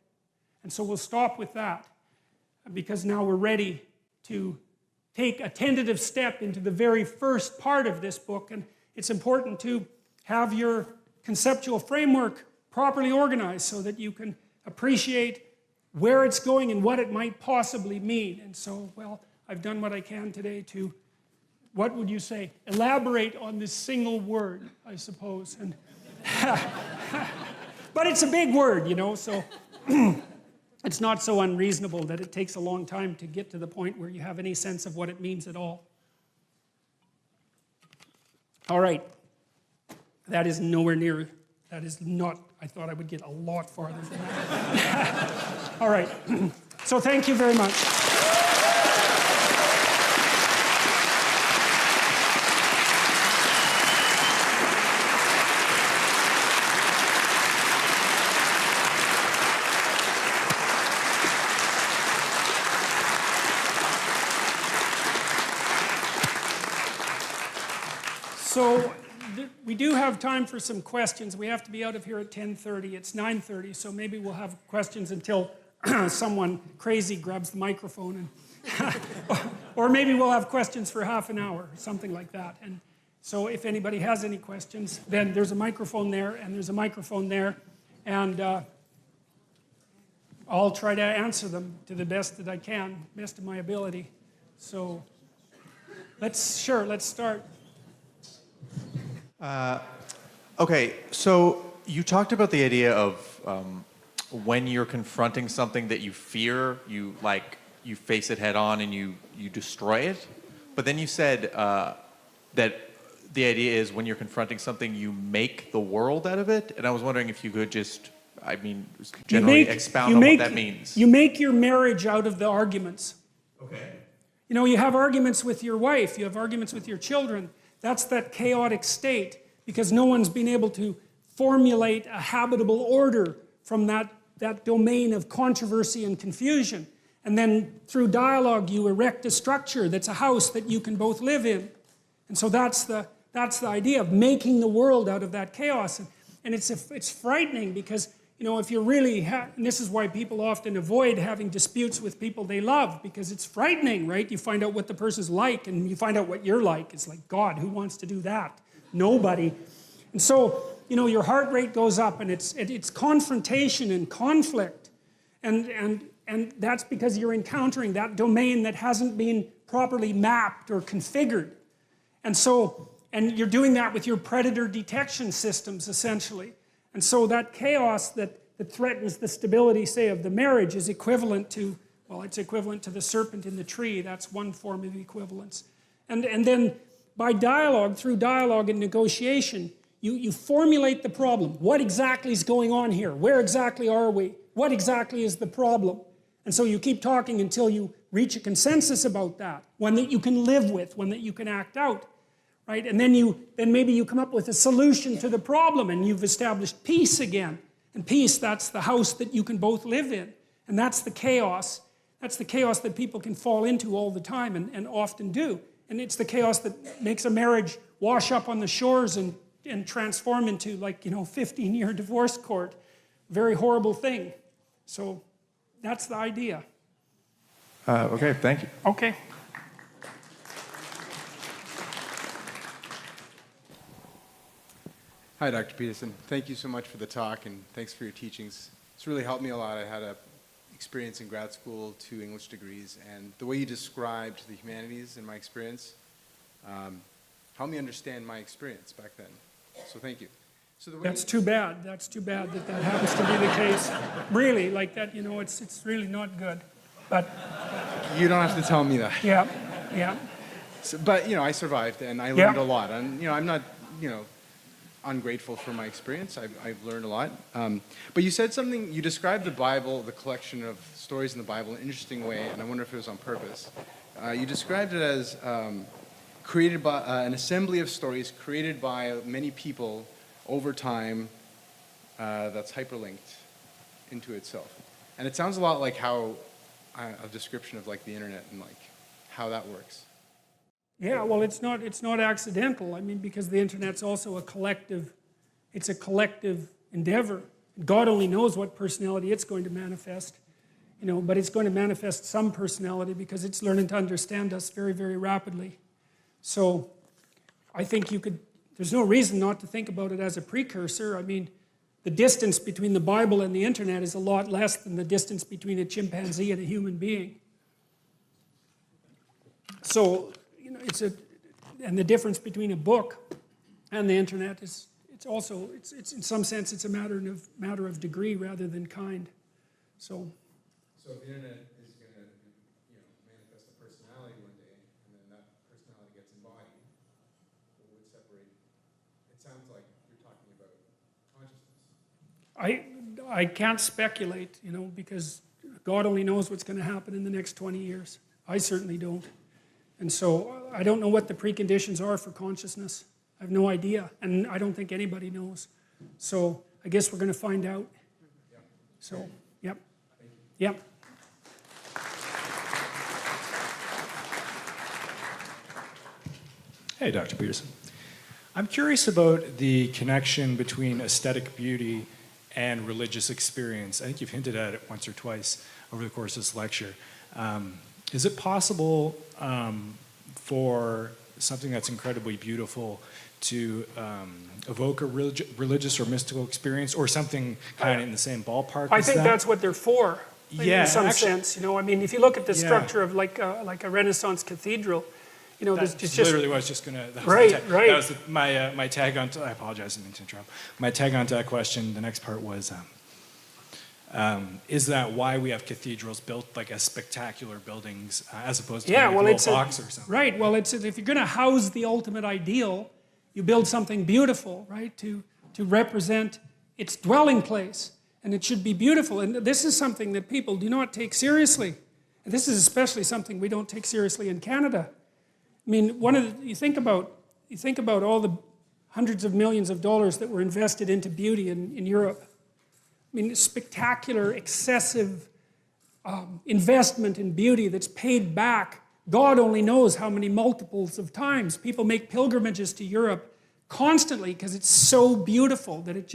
And so we'll stop with that, because now we're ready to take a tentative step into the very first part of this book. And it's important to have your conceptual framework properly organized so that you can appreciate where it's going and what it might possibly mean. And so, well, I've done what I can today to, what would you say, elaborate on this single word, I suppose. And but it's a big word, you know, so it's not so unreasonable that it takes a long time to get to the point where you have any sense of what it means at all. All right. That is nowhere near, that is not, I thought I would get a lot farther than that. All right. So thank you very much. So we do have time for some questions. We have to be out of here at 10:30. It's 9:30, so maybe we'll have questions until someone crazy grabs the microphone. Or maybe we'll have questions for half an hour, something like that. And so if anybody has any questions, then there's a microphone there, and there's a microphone there. And I'll try to answer them to the best that I can, best of my ability. So let's start. Okay, so you talked about the idea of when you're confronting something that you fear, you face it head on and you destroy it. But then you said that the idea is when you're confronting something, you make the world out of it. And I was wondering if you could just, generally expound on what that means. You make your marriage out of the arguments. Okay. You know, you have arguments with your wife, you have arguments with your children. That's that chaotic state, because no one's been able to formulate a habitable order from that domain of controversy and confusion. And then through dialogue, you erect a structure that's a house that you can both live in. And so that's the idea of making the world out of that chaos. And it's frightening because, you know, if you're really, and this is why people often avoid having disputes with people they love, because it's frightening, right? You find out what the person's like, and you find out what you're like. It's like, God, who wants to do that? Nobody. And so, you know, your heart rate goes up, and it's confrontation and conflict. And that's because you're encountering that domain that hasn't been properly mapped or configured. And you're doing that with your predator detection systems, essentially. And so that chaos that threatens the stability, say, of the marriage is equivalent to, well, it's equivalent to the serpent in the tree. That's one form of equivalence. And then by dialogue, through dialogue and negotiation, you formulate the problem. What exactly is going on here? Where exactly are we? What exactly is the problem? And so you keep talking until you reach a consensus about that, one that you can live with, one that you can act out. Right? And then maybe you come up with a solution to the problem, and you've established peace again. And peace, that's the house that you can both live in. And that's the chaos That's the chaos that people can fall into all the time and often do. And it's the chaos that makes a marriage wash up on the shores and transform into 15-year divorce court. Very horrible thing. So that's the idea. Okay, thank you. Okay. Hi, Dr. Peterson. Thank you so much for the talk, and thanks for your teachings. It's really helped me a lot. I had an experience in grad school, 2 English degrees, and the way you described the humanities in my experience helped me understand my experience back then. So thank you. So That's too bad. That's too bad that happens to be the case. Really, like that, it's really not good. But you don't have to tell me that. yeah. So, but I survived, and I learned a lot. And I'm not, ungrateful for my experience. I've learned a lot. But you said something, you described the Bible, the collection of stories in the Bible, in an interesting way, and I wonder if it was on purpose. You described it as created by an assembly of stories created by many people over time that's hyperlinked into itself. And it sounds a lot like how a description of the internet and how that works. Yeah, well, it's not accidental. I mean, because the internet's also a collective endeavor. God only knows what personality it's going to manifest, but it's going to manifest some personality because it's learning to understand us very, very rapidly. So I think there's no reason not to think about it as a precursor. I mean, the distance between the Bible and the internet is a lot less than the distance between a chimpanzee and a human being. So, and the difference between a book and the internet is, it's in some sense, it's a matter of degree rather than kind. So if the internet is going to, manifest a personality one day, and then that personality gets embodied, what would separate? It sounds like you're talking about consciousness. I can't speculate, because God only knows what's going to happen in the next 20 years. I certainly don't. And so I don't know what the preconditions are for consciousness. I have no idea, and I don't think anybody knows. So I guess we're going to find out. So, yep. Yep. Hey, Dr. Peterson. I'm curious about the connection between aesthetic beauty and religious experience. I think you've hinted at it once or twice over the course of this lecture. Is it possible for something that's incredibly beautiful to evoke a religious or mystical experience, or something kind of in the same ballpark? I think that's what they're for. Yeah, in some sense, I mean, if you look at the structure of like a Renaissance cathedral, there's just literally what I was just gonna. Right. That was my tag on. I apologize, I didn't mean to interrupt. My tag on to that question. The next part was. Is that why we have cathedrals built as spectacular buildings as opposed to a little box or something? Right, well, if you're going to house the ultimate ideal, you build something beautiful, right, to represent its dwelling place. And it should be beautiful. And this is something that people do not take seriously. And this is especially something we don't take seriously in Canada. I mean, you think about all the hundreds of millions of dollars that were invested into beauty in Europe. I mean, spectacular, excessive investment in beauty that's paid back. God only knows how many multiples of times. People make pilgrimages to Europe constantly because it's so beautiful that it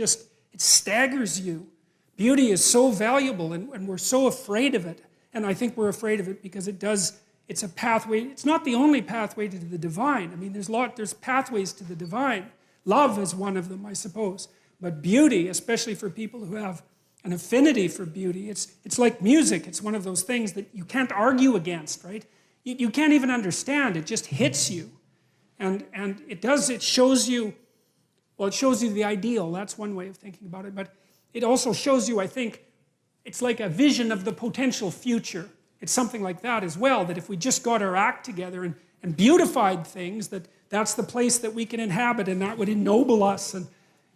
staggers you. Beauty is so valuable, and we're so afraid of it. And I think we're afraid of it because it's a pathway. It's not the only pathway to the divine. I mean, there's pathways to the divine. Love is one of them, I suppose. But beauty, especially for people who have an affinity for beauty, it's like music. It's one of those things that you can't argue against, right? You can't even understand. It just hits you. And it shows you the ideal. That's one way of thinking about it. But it also shows you, I think, it's like a vision of the potential future. It's something like that as well, that if we just got our act together and beautified things, that's the place that we can inhabit, and that would ennoble us. And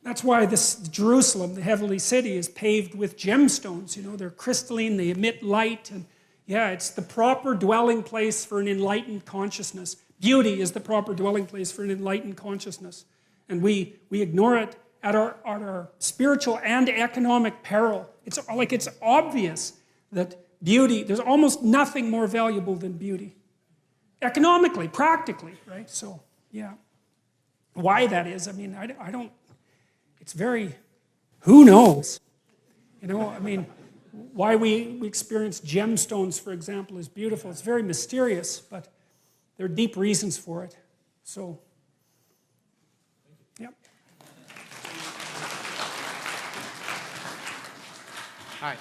that's why this Jerusalem, the heavenly city, is paved with gemstones. They're crystalline, they emit light. And yeah, it's the proper dwelling place for an enlightened consciousness. Beauty is the proper dwelling place for an enlightened consciousness. And we ignore it at our spiritual and economic peril. It's obvious that beauty, there's almost nothing more valuable than beauty. Economically, practically, right? So, yeah. Why that is, I mean, I don't, it's very, who knows? You know, I mean, why we experience gemstones, for example, is beautiful. It's very mysterious, but there are deep reasons for it. So, yeah. Hi.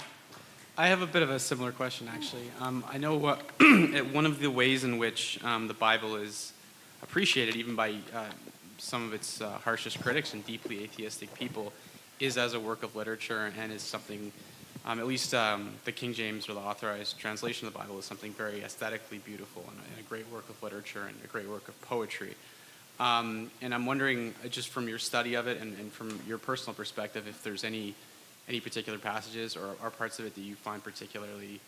I have a bit of a similar question, actually. I know one of the ways in which the Bible is appreciated, even by some of its harshest critics and deeply atheistic people, is as a work of literature and is something, at least the King James or the authorized translation of the Bible is something very aesthetically beautiful and a great work of literature and a great work of poetry. And I'm wondering, just from your study of it and from your personal perspective, if there's any particular passages or parts of it that you find particularly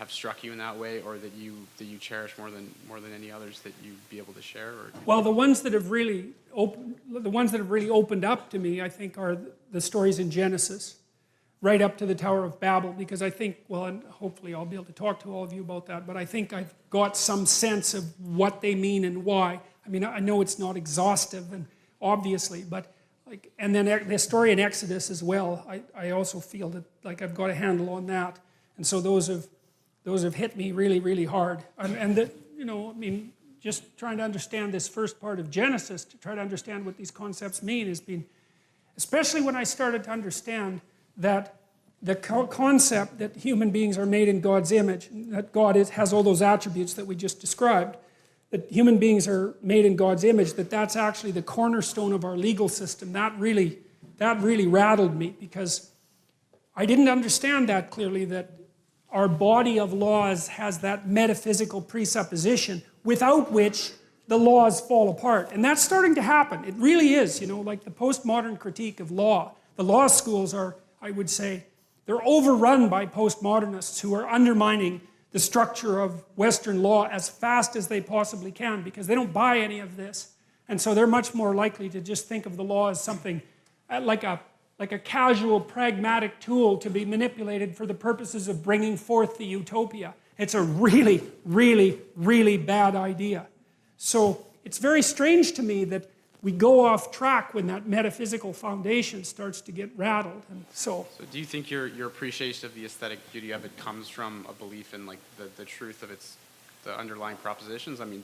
have struck you in that way, or that you cherish more than any others that you'd be able to share? Or Well, the ones that have really opened up to me, I think, are the stories in Genesis, right up to the Tower of Babel, because I think, well, and hopefully I'll be able to talk to all of you about that, but I think I've got some sense of what they mean and why. I mean, I know it's not exhaustive, and obviously, but like, and then the story in Exodus as well, I also feel that like I've got a handle on that, and so those have hit me really, really hard. And that, you know, I mean, just trying to understand this first part of Genesis, to try to understand what these concepts mean, has been, especially when I started to understand that the concept that human beings are made in God's image, that God has all those attributes that we just described, that human beings are made in God's image, that's actually the cornerstone of our legal system. That really rattled me, because I didn't understand that clearly, that our body of laws has that metaphysical presupposition without which the laws fall apart. And that's starting to happen. It really is, you know, like the postmodern critique of law. The law schools are, I would say, they're overrun by postmodernists who are undermining the structure of Western law as fast as they possibly can, because they don't buy any of this. And so they're much more likely to just think of the law as something like a casual, pragmatic tool to be manipulated for the purposes of bringing forth the utopia. It's a really, really, really bad idea. So it's very strange to me that we go off track when that metaphysical foundation starts to get rattled. And so do you think your appreciation of the aesthetic beauty of it comes from a belief in like the truth of the underlying propositions? I mean,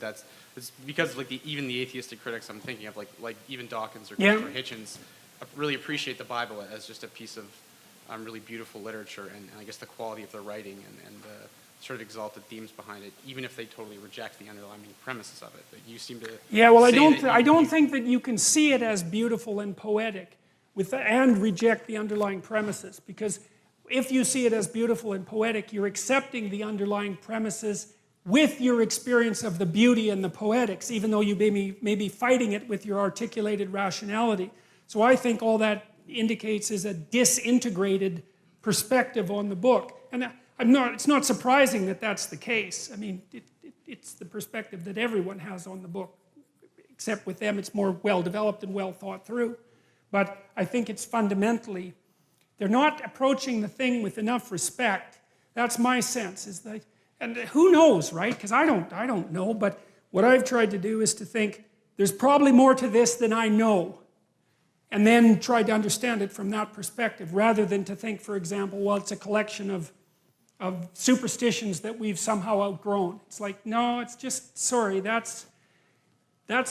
it's because like even the atheistic critics I'm thinking of, like even Dawkins or Hitchens, really appreciate the Bible as just a piece of really beautiful literature, and I guess the quality of the writing and the sort of exalted themes behind it, even if they totally reject the underlying premises of it. But you seem to I don't think that you can see it as beautiful and poetic and reject the underlying premises, because if you see it as beautiful and poetic, you're accepting the underlying premises with your experience of the beauty and the poetics, even though you may be fighting it with your articulated rationality. So I think all that indicates is a disintegrated perspective on the book. And it's not surprising that that's the case. I mean, it's the perspective that everyone has on the book, except with them it's more well-developed and well thought through. But I think it's fundamentally, they're not approaching the thing with enough respect. That's my sense, is that, and who knows, right? Because I don't know, but what I've tried to do is to think, there's probably more to this than I know. And then try to understand it from that perspective, rather than to think, for example, well, it's a collection of superstitions that we've somehow outgrown. It's like, no, it's just, sorry, that's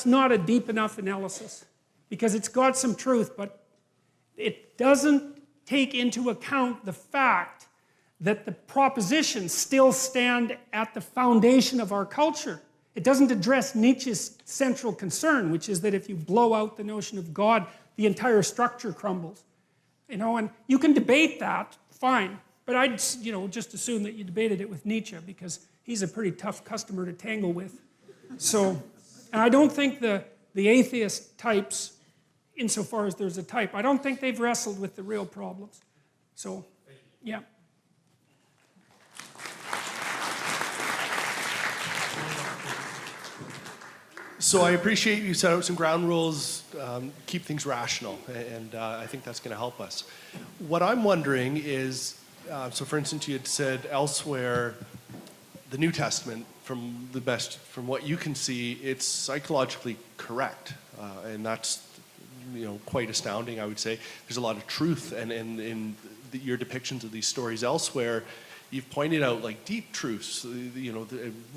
not a deep enough analysis, because it's got some truth, but it doesn't take into account the fact that the propositions still stand at the foundation of our culture. It doesn't address Nietzsche's central concern, which is that if you blow out the notion of God, the entire structure crumbles. You know, and you can debate that, fine. But I'd, just assume that you debated it with Nietzsche, because he's a pretty tough customer to tangle with. So, and I don't think the atheist types, insofar as there's a type, I don't think they've wrestled with the real problems. So, yeah. So I appreciate you set out some ground rules, keep things rational, and I think that's going to help us. What I'm wondering is, So for instance, you had said elsewhere, the New Testament, from what you can see, it's psychologically correct. And that's, quite astounding, I would say. There's a lot of truth, and in your depictions of these stories elsewhere, you've pointed out like deep truths,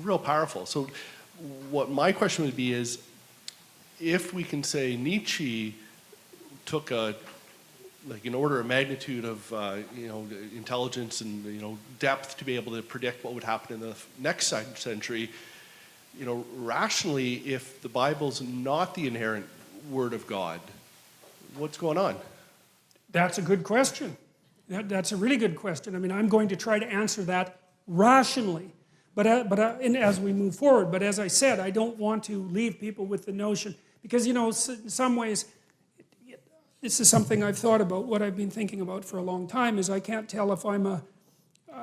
real powerful. So what my question would be is, if we can say Nietzsche took an order of magnitude of intelligence and depth to be able to predict what would happen in the next century, rationally, if the Bible's not the inerrant Word of God, what's going on? That's a good question. That's a really good question. I mean, I'm going to try to answer that rationally, but as we move forward. But as I said, I don't want to leave people with the notion, because in some ways, this is something I've thought about. What I've been thinking about for a long time is I can't tell if I'm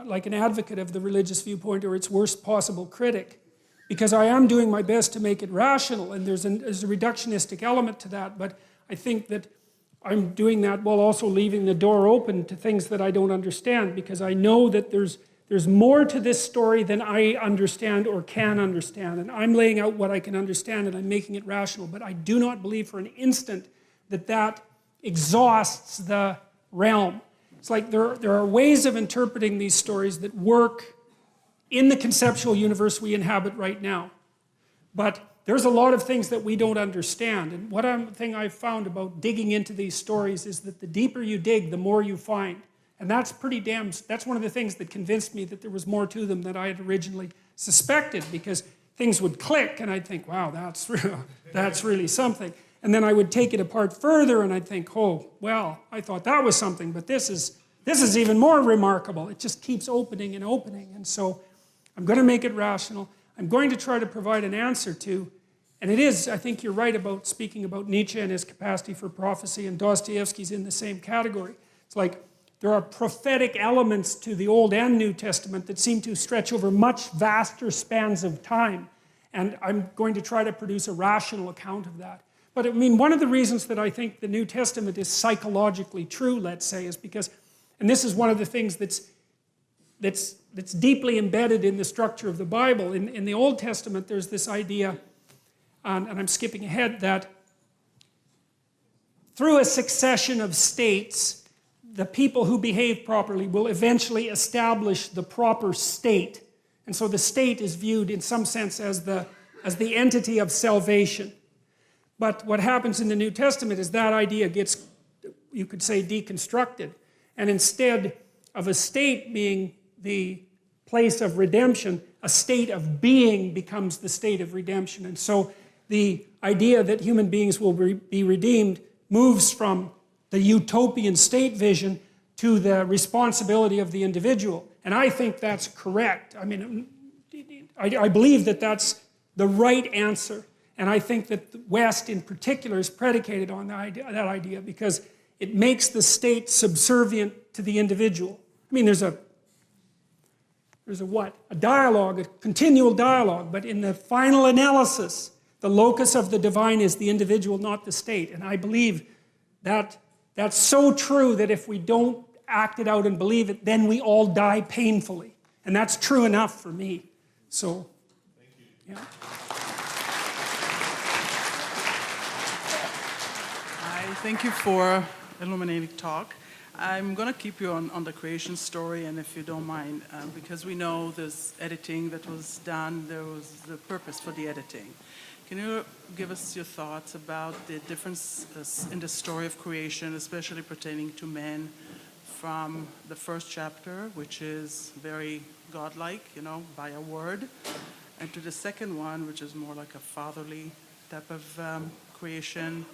like an advocate of the religious viewpoint or its worst possible critic, because I am doing my best to make it rational, and there's a reductionistic element to that. But I think that I'm doing that while also leaving the door open to things that I don't understand, because I know that there's more to this story than I understand or can understand. And I'm laying out what I can understand, and I'm making it rational. But I do not believe for an instant that exhausts the realm. It's like there are ways of interpreting these stories that work in the conceptual universe we inhabit right now. But there's a lot of things that we don't understand. And one thing I've found about digging into these stories is that the deeper you dig, the more you find. And that's that's one of the things that convinced me that there was more to them than I had originally suspected, because things would click and I'd think, wow, that's really something. And then I would take it apart further and I'd think, oh, well, I thought that was something, but this is even more remarkable. It just keeps opening and opening. And so I'm going to make it rational. I'm going to try to provide an answer to, and it is, I think you're right about speaking about Nietzsche and his capacity for prophecy, and Dostoevsky's in the same category. It's like there are prophetic elements to the Old and New Testament that seem to stretch over much vaster spans of time. And I'm going to try to produce a rational account of that. But I mean, one of the reasons that I think the New Testament is psychologically true, let's say, is because, and this is one of the things that's deeply embedded in the structure of the Bible. In the Old Testament, there's this idea, and I'm skipping ahead, that through a succession of states, the people who behave properly will eventually establish the proper state. And so the state is viewed in some sense as the entity of salvation. But what happens in the New Testament is that idea gets, you could say, deconstructed. And instead of a state being the place of redemption, a state of being becomes the state of redemption. And so the idea that human beings will be redeemed moves from the utopian state vision to the responsibility of the individual. And I think that's correct. I mean, I believe that that's the right answer. And I think that the West in particular is predicated on that idea because it makes the state subservient to the individual. I mean, there's a dialogue, a continual dialogue, but in the final analysis, the locus of the divine is the individual, not the state. And I believe that that's so true that if we don't act it out and believe it, then we all die painfully. And that's true enough for me. So, thank you. Yeah. Thank you for illuminating talk. I'm going to keep you on the creation story, and if you don't mind, because we know there's editing that was done, there was the purpose for the editing. Can you give us your thoughts about the difference in the story of creation, especially pertaining to man, from the first chapter, which is very godlike, by a word, and to the second one, which is more like a fatherly type of creation?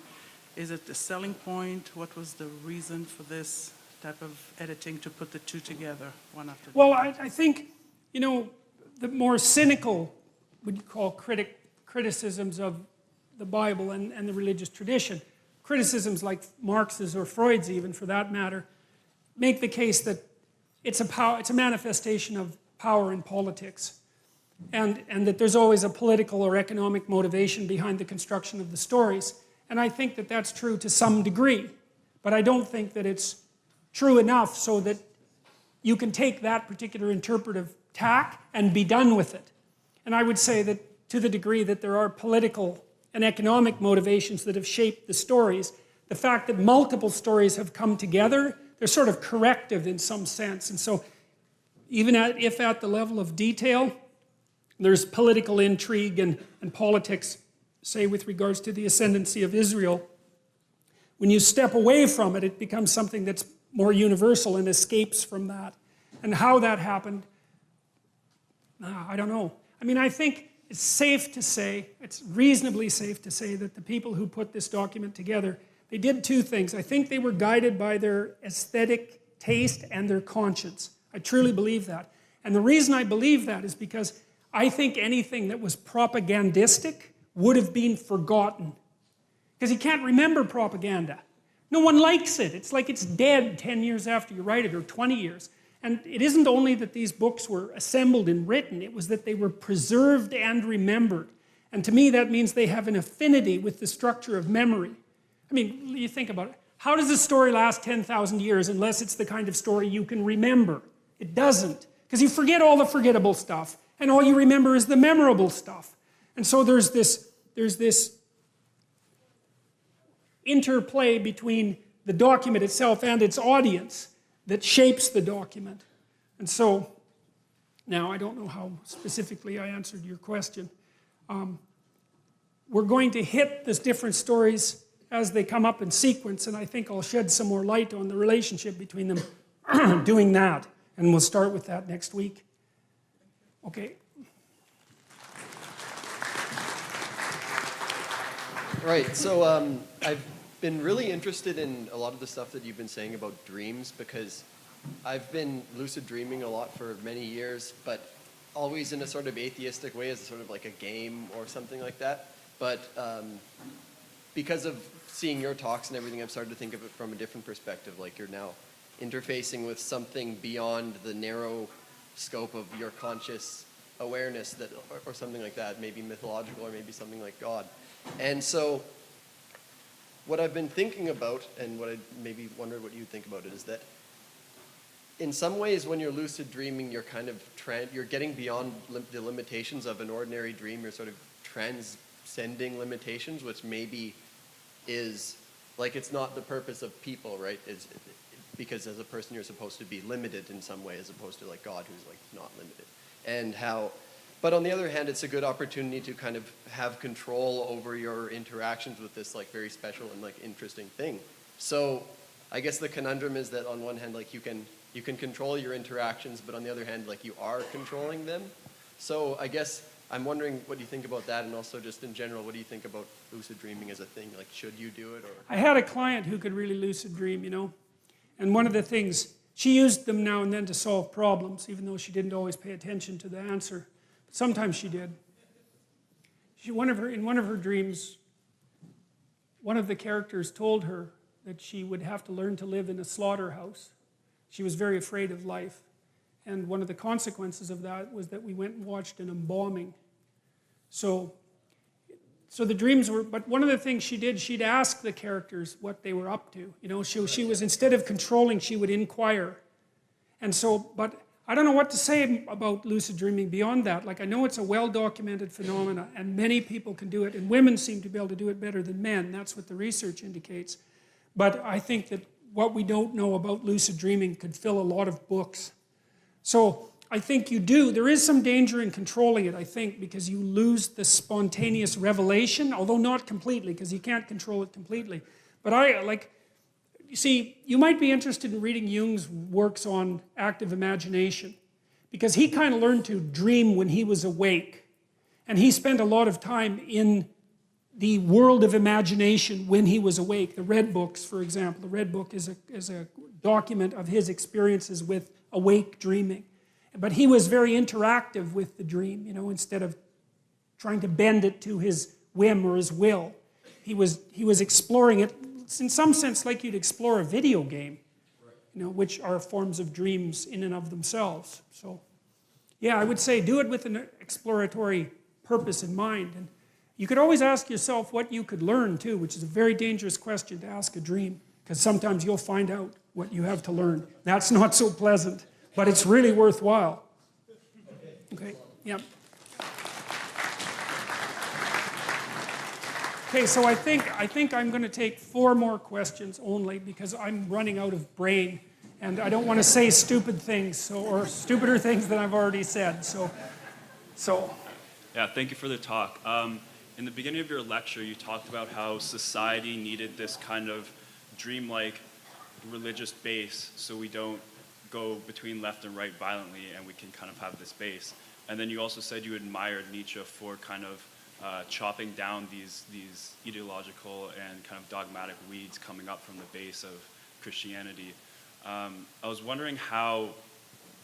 Is it the selling point? What was the reason for this type of editing to put the two together, one after the other? Well, I think, the more cynical, what you call criticisms of the Bible and the religious tradition, criticisms like Marx's or Freud's even, for that matter, make the case that it's a manifestation of power in politics, and that there's always a political or economic motivation behind the construction of the stories. And I think that that's true to some degree, but I don't think that it's true enough so that you can take that particular interpretive tack and be done with it. And I would say that to the degree that there are political and economic motivations that have shaped the stories, the fact that multiple stories have come together, they're sort of corrective in some sense. And so even if at the level of detail, there's political intrigue and politics, say with regards to the ascendancy of Israel, when you step away from it, it becomes something that's more universal and escapes from that. And how that happened, I don't know. I mean, I think it's safe to say, it's reasonably safe to say that the people who put this document together, they did two things. I think they were guided by their aesthetic taste and their conscience. I truly believe that. And the reason I believe that is because I think anything that was propagandistic would have been forgotten. Because you can't remember propaganda. No one likes it. It's like it's dead 10 years after you write it, or 20 years. And it isn't only that these books were assembled and written, it was that they were preserved and remembered. And to me, that means they have an affinity with the structure of memory. I mean, you think about it. How does a story last 10,000 years unless it's the kind of story you can remember? It doesn't. Because you forget all the forgettable stuff, and all you remember is the memorable stuff. And so there's this interplay between the document itself and its audience that shapes the document. And so, now I don't know how specifically I answered your question. We're going to hit the different stories as they come up in sequence, and I think I'll shed some more light on the relationship between them doing that. And we'll start with that next week. Okay. Right, so I've been really interested in a lot of the stuff that you've been saying about dreams, because I've been lucid dreaming a lot for many years, but always in a sort of atheistic way, as sort of like a game or something like that. But because of seeing your talks and everything, I've started to think of it from a different perspective, like you're now interfacing with something beyond the narrow scope of your conscious awareness, that, or something like that, maybe mythological or maybe something like God. And so what I've been thinking about, and what I maybe wondered what you think about it, is that in some ways when you're lucid dreaming, you're kind of you're getting beyond the limitations of an ordinary dream. You're sort of transcending limitations, which maybe is like, it's not the purpose of people, right? Because as a person you're supposed to be limited in some way, as opposed to like God, who's like not limited. And how, but on the other hand, it's a good opportunity to kind of have control over your interactions with this like very special and like interesting thing. So I guess the conundrum is that on one hand, like you can control your interactions, but on the other hand, like you are controlling them. So I guess I'm wondering what you think about that, and also just in general, what do you think about lucid dreaming as a thing? Like, should you do it? Or I had a client who could really lucid dream, you know. And one of the things, she used them now and then to solve problems, even though she didn't always pay attention to the answer. But sometimes she did. In one of her dreams, one of the characters told her that she would have to learn to live in a slaughterhouse. She was very afraid of life. And one of the consequences of that was that we went and watched an embalming. So the dreams were, but one of the things she did, she'd ask the characters what they were up to. You know, she was, instead of controlling, she would inquire. And so, but I don't know what to say about lucid dreaming beyond that. Like, I know it's a well-documented phenomenon, and many people can do it, and women seem to be able to do it better than men. That's what the research indicates. But I think that what we don't know about lucid dreaming could fill a lot of books. So I think you do. There is some danger in controlling it, I think, because you lose the spontaneous revelation, although not completely, because you can't control it completely. But you see, you might be interested in reading Jung's works on active imagination, because he kind of learned to dream when he was awake. And he spent a lot of time in the world of imagination when he was awake. The Red Books, for example. The Red Book is a document of his experiences with awake dreaming. But he was very interactive with the dream, you know, instead of trying to bend it to his whim or his will. He was exploring it in some sense like you'd explore a video game, you know, which are forms of dreams in and of themselves. So, yeah, I would say do it with an exploratory purpose in mind. And you could always ask yourself what you could learn too, which is a very dangerous question to ask a dream, because sometimes you'll find out what you have to learn. That's not so pleasant. But it's really worthwhile. Okay, yeah. Okay, so I think I'm going to take 4 more questions only because I'm running out of brain, and I don't want to say stupid things, or stupider things than I've already said. So. Yeah, thank you for the talk. In the beginning of your lecture, you talked about how society needed this kind of dreamlike religious base so we don't go between left and right violently and we can kind of have this base. And then you also said you admired Nietzsche for kind of chopping down these ideological and kind of dogmatic weeds coming up from the base of Christianity. I was wondering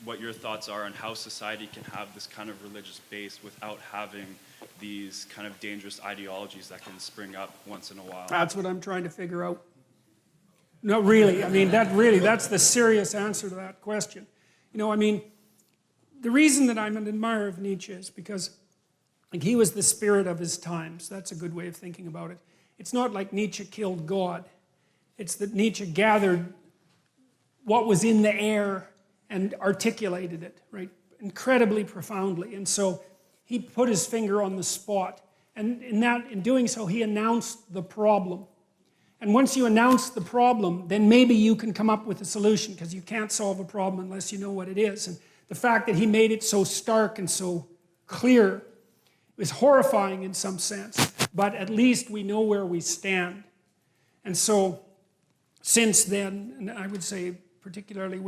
what your thoughts are on how society can have this kind of religious base without having these kind of dangerous ideologies that can spring up once in a while. That's what I'm trying to figure out. No, really. I mean, that's the serious answer to that question. You know, I mean, the reason that I'm an admirer of Nietzsche is because he was the spirit of his times. That's a good way of thinking about it. It's not like Nietzsche killed God. It's that Nietzsche gathered what was in the air and articulated it, right, incredibly profoundly. And so he put his finger on the spot. And in doing so, he announced the problem. And once you announce the problem, then maybe you can come up with a solution, because you can't solve a problem unless you know what it is. And the fact that he made it so stark and so clear was horrifying in some sense, but at least we know where we stand. And so since then, and I would say particularly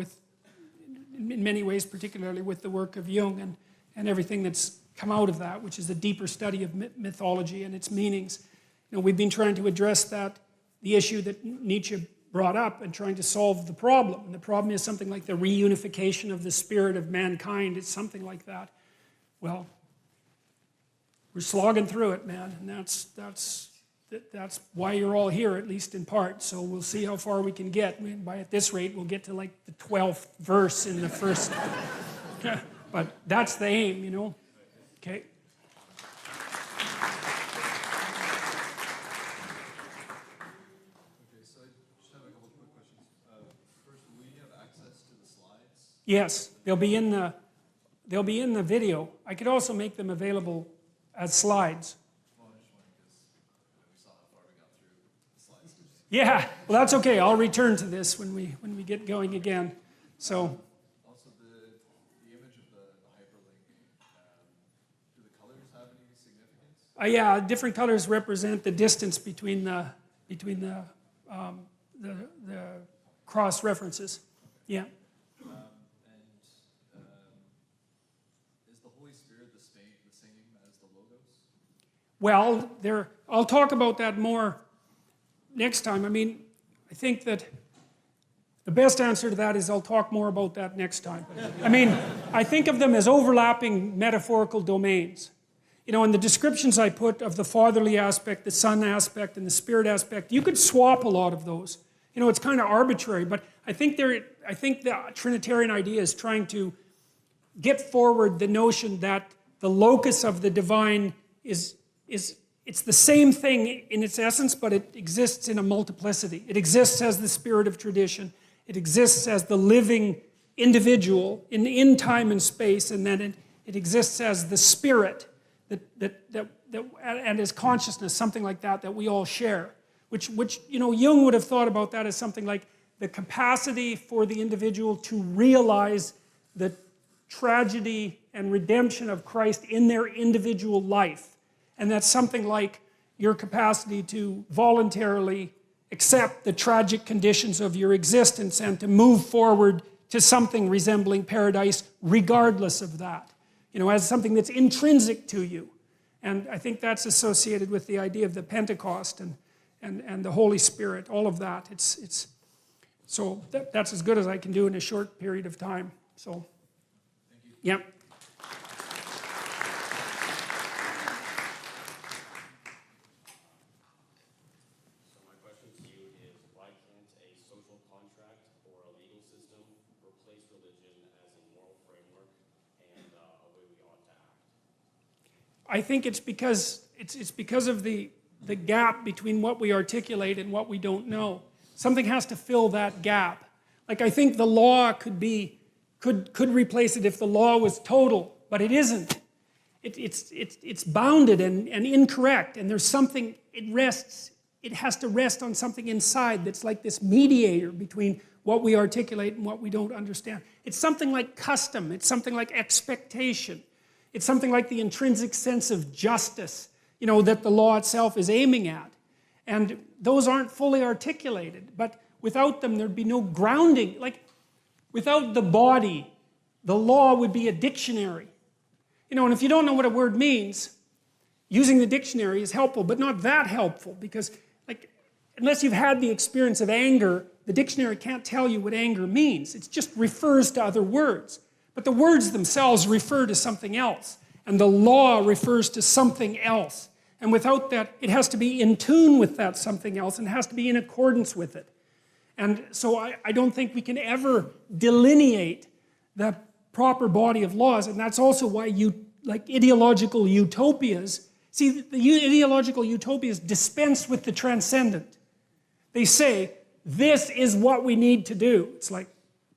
in many ways, particularly with the work of Jung and everything that's come out of that, which is a deeper study of mythology and its meanings, you know, we've been trying to address the issue that Nietzsche brought up and trying to solve the problem. And the problem is something like the reunification of the spirit of mankind. It's something like that. Well, we're slogging through it, man, and that's why you're all here, at least in part. So we'll see how far we can get. I mean, at this rate, we'll get to like the 12th verse in the first. But that's the aim, you know. Okay. Yes, they'll be in the video. I could also make them available as slides. Yeah, well, that's okay. I'll return to this when we get going again. So. Also, the image of the hyperlink. Do the colors have any significance? Yeah, different colors represent the distance between the cross references. Yeah. Is the Holy Spirit the same as the Logos? Well, I'll talk about that more next time. I mean, I think that the best answer to that is I'll talk more about that next time. I mean, I think of them as overlapping metaphorical domains. You know, in the descriptions I put of the fatherly aspect, the son aspect, and the spirit aspect, you could swap a lot of those. You know, it's kind of arbitrary, but I think the Trinitarian idea is trying to get forward the notion that the locus of the divine it's the same thing in its essence, but it exists in a multiplicity. It exists as the spirit of tradition. It exists as the living individual in time and space, and then it exists as the spirit and as consciousness, something like that we all share. Which you know, Jung would have thought about that as something like the capacity for the individual to realize the tragedy and redemption of Christ in their individual life. And that's something like your capacity to voluntarily accept the tragic conditions of your existence and to move forward to something resembling paradise regardless of that. You know, as something that's intrinsic to you. And I think that's associated with the idea of the Pentecost and the Holy Spirit, all of that. So that's as good as I can do in a short period of time. So, thank you. Yeah. I think it's because of the gap between what we articulate and what we don't know. Something has to fill that gap. Like, I think the law could be could replace it if the law was total, but it isn't. It's bounded and incorrect, and there's something, it has to rest on something inside that's like this mediator between what we articulate and what we don't understand. It's something like custom, it's something like expectation, it's something like the intrinsic sense of justice, that the law itself is aiming at. And those aren't fully articulated, but without them there'd be no grounding. Like, without the body, the law would be a dictionary. And if you don't know what a word means, using the dictionary is helpful, but not that helpful, because unless you've had the experience of anger, the dictionary can't tell you what anger means. It just refers to other words. But the words themselves refer to something else, and the law refers to something else. And without that, it has to be in tune with that something else, and has to be in accordance with it. And so I don't think we can ever delineate the proper body of laws, and that's also why ideological utopias, see, the ideological utopias dispense with the transcendent. They say, this is what we need to do. It's like,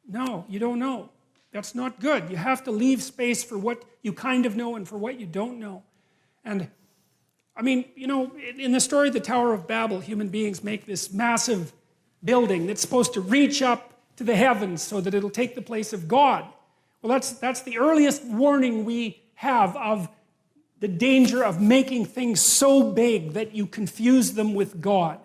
no, you don't know. That's not good. You have to leave space for what you kind of know and for what you don't know. And I mean, in the story of the Tower of Babel, human beings make this massive building that's supposed to reach up to the heavens so that it'll take the place of God. Well, that's the earliest warning we have of the danger of making things so big that you confuse them with God.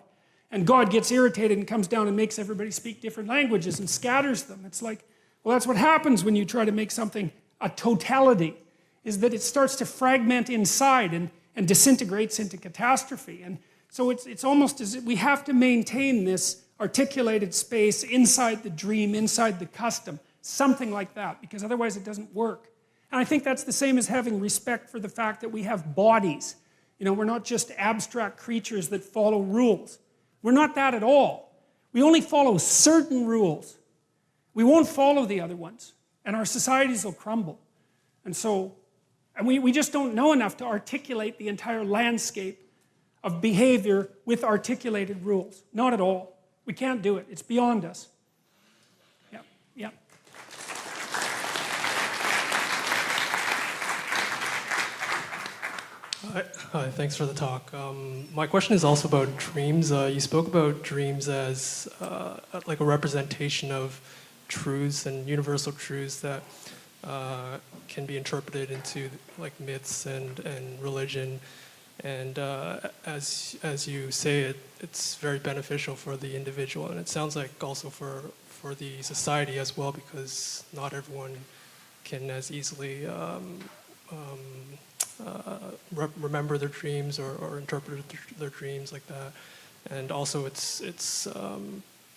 And God gets irritated and comes down and makes everybody speak different languages and scatters them. It's like, well, that's what happens when you try to make something a totality, is that it starts to fragment inside and disintegrates into catastrophe. And so it's almost as if we have to maintain this articulated space inside the dream, inside the custom, something like that, because otherwise it doesn't work. And I think that's the same as having respect for the fact that we have bodies. We're not just abstract creatures that follow rules. We're not that at all. We only follow certain rules. We won't follow the other ones, and our societies will crumble. And we just don't know enough to articulate the entire landscape of behavior with articulated rules. Not at all. We can't do it. It's beyond us. Yeah. Hi, thanks for the talk. My question is also about dreams. You spoke about dreams as like a representation of truths and universal truths that can be interpreted into like myths and religion. And as you say, it's very beneficial for the individual, and it sounds like also for the society as well, because not everyone can as easily remember their dreams or interpret their dreams like that. And also it's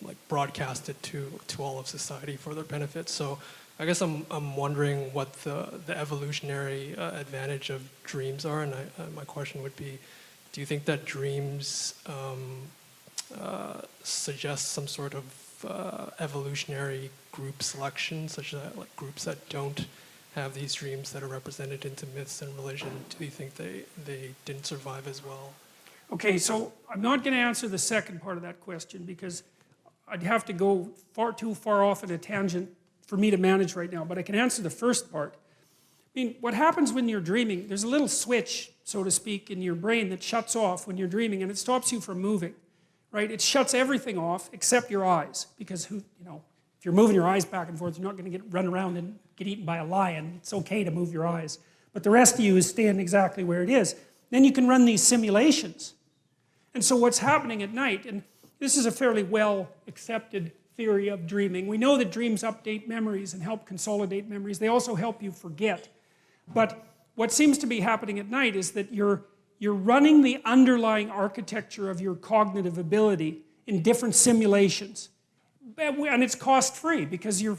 like broadcasted to all of society for their benefit. So I guess I'm wondering what the evolutionary advantage of dreams are, and my question would be, do you think that dreams suggest some sort of evolutionary group selection, such that like groups that don't have these dreams that are represented into myths and religion, do you think they didn't survive as well? Okay, so I'm not going to answer the second part of that question, because I'd have to go too far off at a tangent for me to manage right now, but I can answer the first part. I mean, what happens when you're dreaming, there's a little switch, so to speak, in your brain that shuts off when you're dreaming, and it stops you from moving, right? It shuts everything off except your eyes, because if you're moving your eyes back and forth, you're not going to run around and get eaten by a lion. It's okay to move your eyes. But the rest of you is staying exactly where it is. Then you can run these simulations. And so what's happening at night, and this is a fairly well-accepted theory of dreaming. We know that dreams update memories and help consolidate memories. They also help you forget. But what seems to be happening at night is that you're running the underlying architecture of your cognitive ability in different simulations. And it's cost-free because you're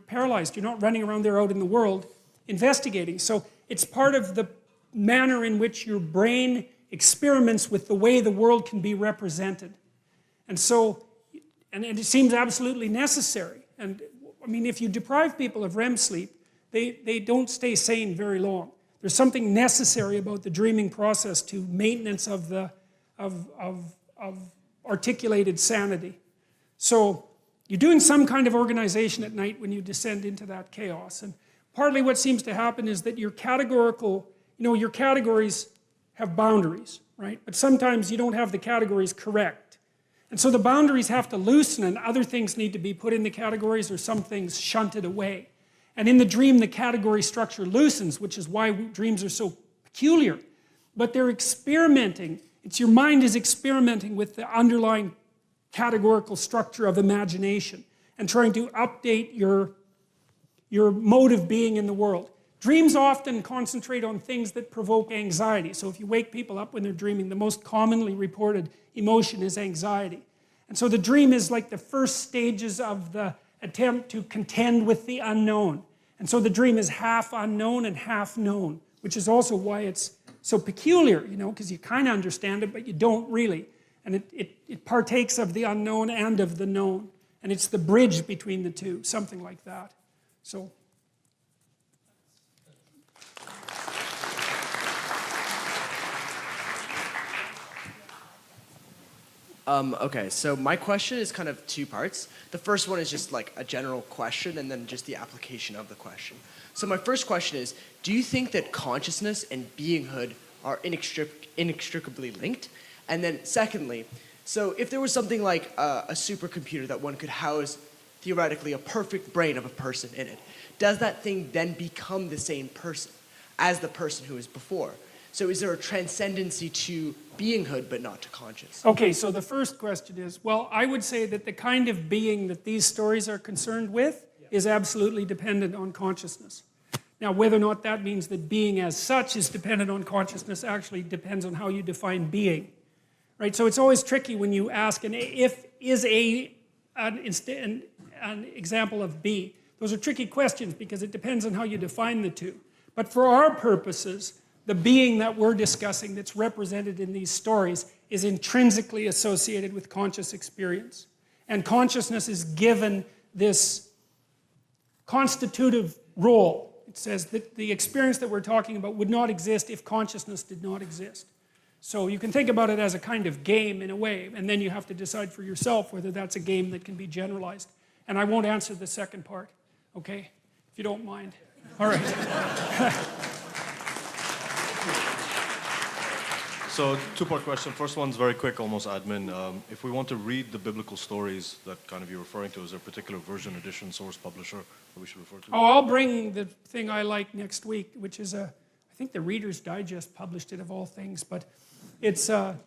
paralyzed. You're not running around there out in the world investigating. So it's part of the manner in which your brain experiments with the way the world can be represented. And so, and it seems absolutely necessary. And I mean, if you deprive people of REM sleep, they don't stay sane very long. There's something necessary about the dreaming process to maintenance of articulated sanity. So You're doing some kind of organization at night when you descend into that chaos. And partly what seems to happen is that your categorical, your categories have boundaries, right? But sometimes you don't have the categories correct. And so the boundaries have to loosen and other things need to be put in the categories or some things shunted away. And in the dream, the category structure loosens, which is why dreams are so peculiar. But they're experimenting. It's your mind is experimenting with the underlying categorical structure of imagination and trying to update your mode of being in the world. Dreams often concentrate on things that provoke anxiety. So if you wake people up when they're dreaming, the most commonly reported emotion is anxiety. And so the dream is like the first stages of the attempt to contend with the unknown. And so the dream is half unknown and half known, which is also why it's so peculiar, because you kind of understand it, but you don't really. And it partakes of the unknown and of the known. And it's the bridge between the two, something like that. So. Okay, so my question is kind of two parts. The first one is just like a general question and then just the application of the question. So my first question is, do you think that consciousness and beinghood are inextricably linked? And then secondly, so if there was something like a supercomputer that one could house theoretically a perfect brain of a person in it, does that thing then become the same person as the person who was before? So is there a transcendency to beinghood but not to conscience? Okay, so the first question is, well, I would say that the kind of being that these stories are concerned with is absolutely dependent on consciousness. Now, whether or not that means that being as such is dependent on consciousness actually depends on how you define being. Right? So it's always tricky when you ask, an example of be. Those are tricky questions because it depends on how you define the two. But for our purposes, the being that we're discussing that's represented in these stories is intrinsically associated with conscious experience. And consciousness is given this constitutive role. It says that the experience that we're talking about would not exist if consciousness did not exist. So you can think about it as a kind of game in a way, and then you have to decide for yourself whether that's a game that can be generalized. And I won't answer the second part, okay? If you don't mind. All right. So, two-part question. First one's very quick, almost admin. If we want to read the biblical stories that kind of you're referring to, is there a particular version, edition, source, publisher that we should refer to? Oh, I'll bring the thing I like next week, which is I think the Reader's Digest published it of all things, but it's it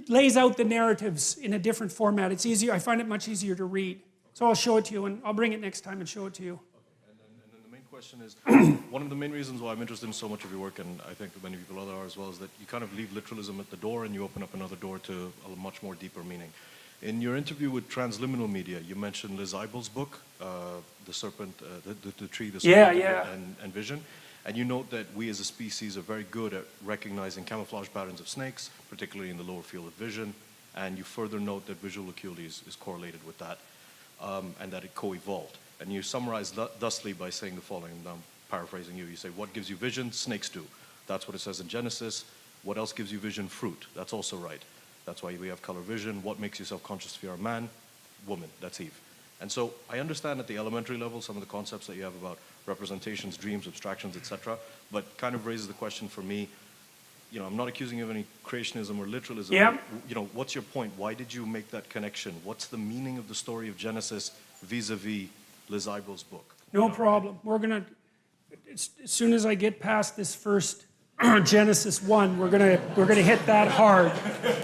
lays out the narratives in a different format. It's easier. I find it much easier to read. So I'll show it to you, and I'll bring it next time and show it to you. And then the main question is, one of the main reasons why I'm interested in so much of your work, and I think many people other are as well, is that you kind of leave literalism at the door and you open up another door to a much more deeper meaning. In your interview with Transliminal Media, you mentioned Liz Eibel's book, The Serpent, the Tree, the Serpent, and Vision. And you note that we as a species are very good at recognizing camouflage patterns of snakes, particularly in the lower field of vision. And you further note that visual acuity is correlated with that, and that it co-evolved. And you summarize thusly by saying the following, and I'm paraphrasing you. You say, what gives you vision? Snakes do. That's what it says in Genesis. What else gives you vision? Fruit. That's also right. That's why we have color vision. What makes you self-conscious if you're a man? Woman. That's Eve. And so I understand at the elementary level some of the concepts that you have about representations, dreams, abstractions, etc. But kind of raises the question for me, I'm not accusing you of any creationism or literalism. Yeah. What's your point? Why did you make that connection? What's the meaning of the story of Genesis vis-a-vis Liz Eibel's book? No problem. We're going to, as soon as I get past this first Genesis 1, we're gonna hit that hard.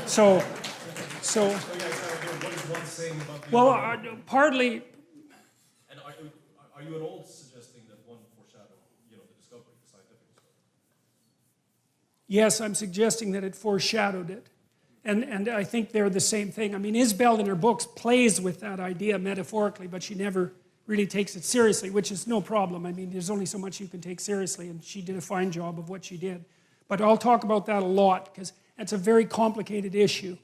So well, partly. And are you at all suggesting that one foreshadowed, the discovery, the scientific discovery? Yes, I'm suggesting that it foreshadowed it. And I think they're the same thing. I mean, Isabel in her books plays with that idea metaphorically, but she never really takes it seriously, which is no problem. I mean, there's only so much you can take seriously, and she did a fine job of what she did. But I'll talk about that a lot, because that's a very complicated issue.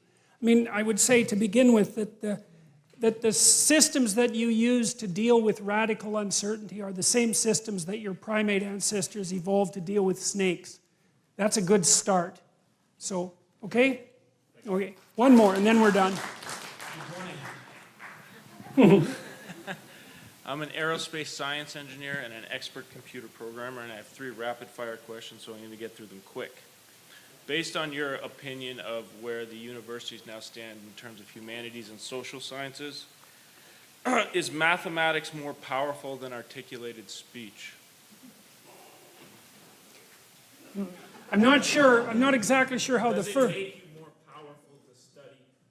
I mean, I would say to begin with that the systems that you use to deal with radical uncertainty are the same systems that your primate ancestors evolved to deal with snakes. That's a good start. So, okay? Okay, one more, and then we're done. Good morning. I'm an aerospace science engineer and an expert computer programmer, and I have 3 rapid-fire questions, so I'm going to get through them quick. Based on your opinion of where the universities now stand in terms of humanities and social sciences, is mathematics more powerful than articulated speech? I'm not sure. I'm not exactly sure how the Does it first. make you more powerful to study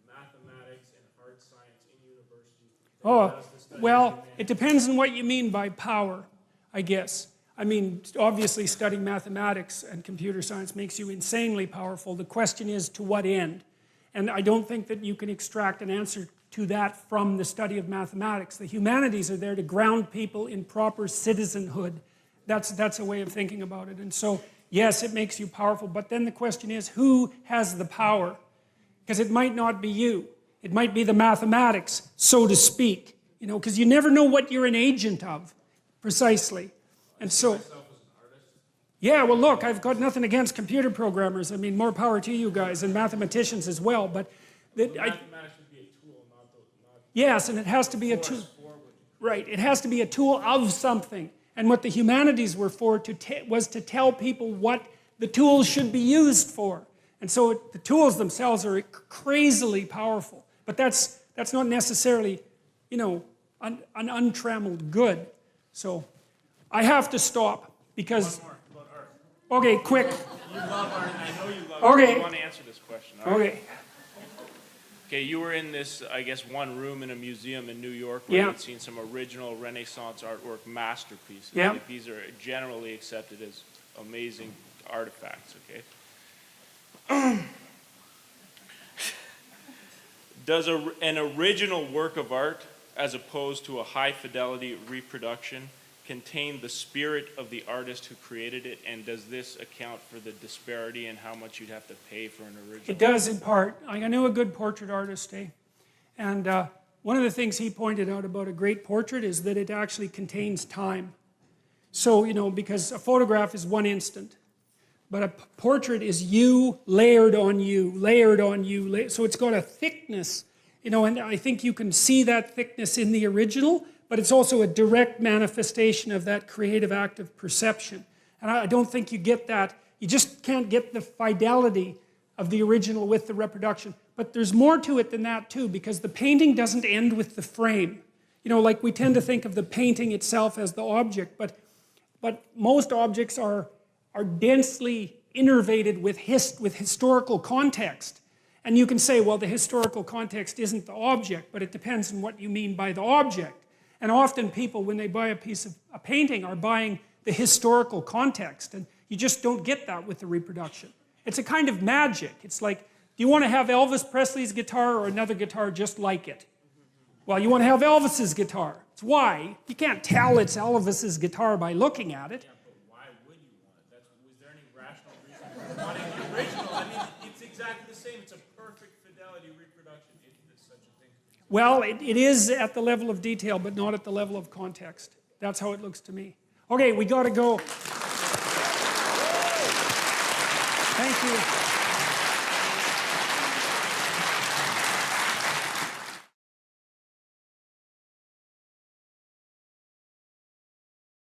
mathematics and hard science in university? Oh, well, it depends on what you mean by power, I guess. I mean, obviously studying mathematics and computer science makes you insanely powerful. The question is, to what end? And I don't think that you can extract an answer to that from the study of mathematics. The humanities are there to ground people in proper citizenhood. That's a way of thinking about it. And so, yes, it makes you powerful, but then the question is, who has the power? Because it might not be you. It might be the mathematics, so to speak. You know, because you never know what you're an agent of, precisely. And so, yeah, well, look, I've got nothing against computer programmers. I mean, more power to you guys, and mathematicians as well, but... Mathematics would be a tool, not... Yes, and it has to be a tool. Right, it has to be a tool of something. And what the humanities were for was to tell people what the tools should be used for. And so the tools themselves are crazily powerful. But that's not necessarily, you know, an untrammeled good. So I have to stop because... One more, about art. Okay, quick. You love art, and I know you love Okay. art. You want to answer this question, all right? Okay. Okay, you were in this, I guess, one room in a museum in New York where Yeah. you'd seen some original Renaissance artwork masterpieces. Yeah. Like, these are generally accepted as amazing artifacts, okay? Does an original work of art, as opposed to a high-fidelity reproduction, contain the spirit of the artist who created it, and does this account for the disparity in how much you'd have to pay for an original? It does in part. I knew a good portrait artist, and one of the things he pointed out about a great portrait is that it actually contains time. So, you know, because a photograph is one instant, but a portrait is you layered on you, layered on you. So it's got a thickness, you know, and I think you can see that thickness in the original, but it's also a direct manifestation of that creative act of perception. And I don't think you get that. You just can't get the fidelity of the original with the reproduction. But there's more to it than that too, because the painting doesn't end with the frame. You know, like we tend to think of the painting itself as the object, but most objects are densely innervated with historical context. And you can say, well, the historical context isn't the object, but it depends on what you mean by the object. And often people, when they buy a painting, are buying the historical context, and you just don't get that with the reproduction. It's a kind of magic. It's like, do you want to have Elvis Presley's guitar or another guitar just like it? Well, you want to have Elvis's guitar. It's why. You can't tell it's Elvis's guitar by looking at it. Yeah, but why would you want it? Was there any rational reason for wanting the original? I mean, it's exactly the same. It's a perfect fidelity reproduction, if there's such a thing. Well, it is at the level of detail, but not at the level of context. That's how it looks to me. Okay, we got to go. Thank you.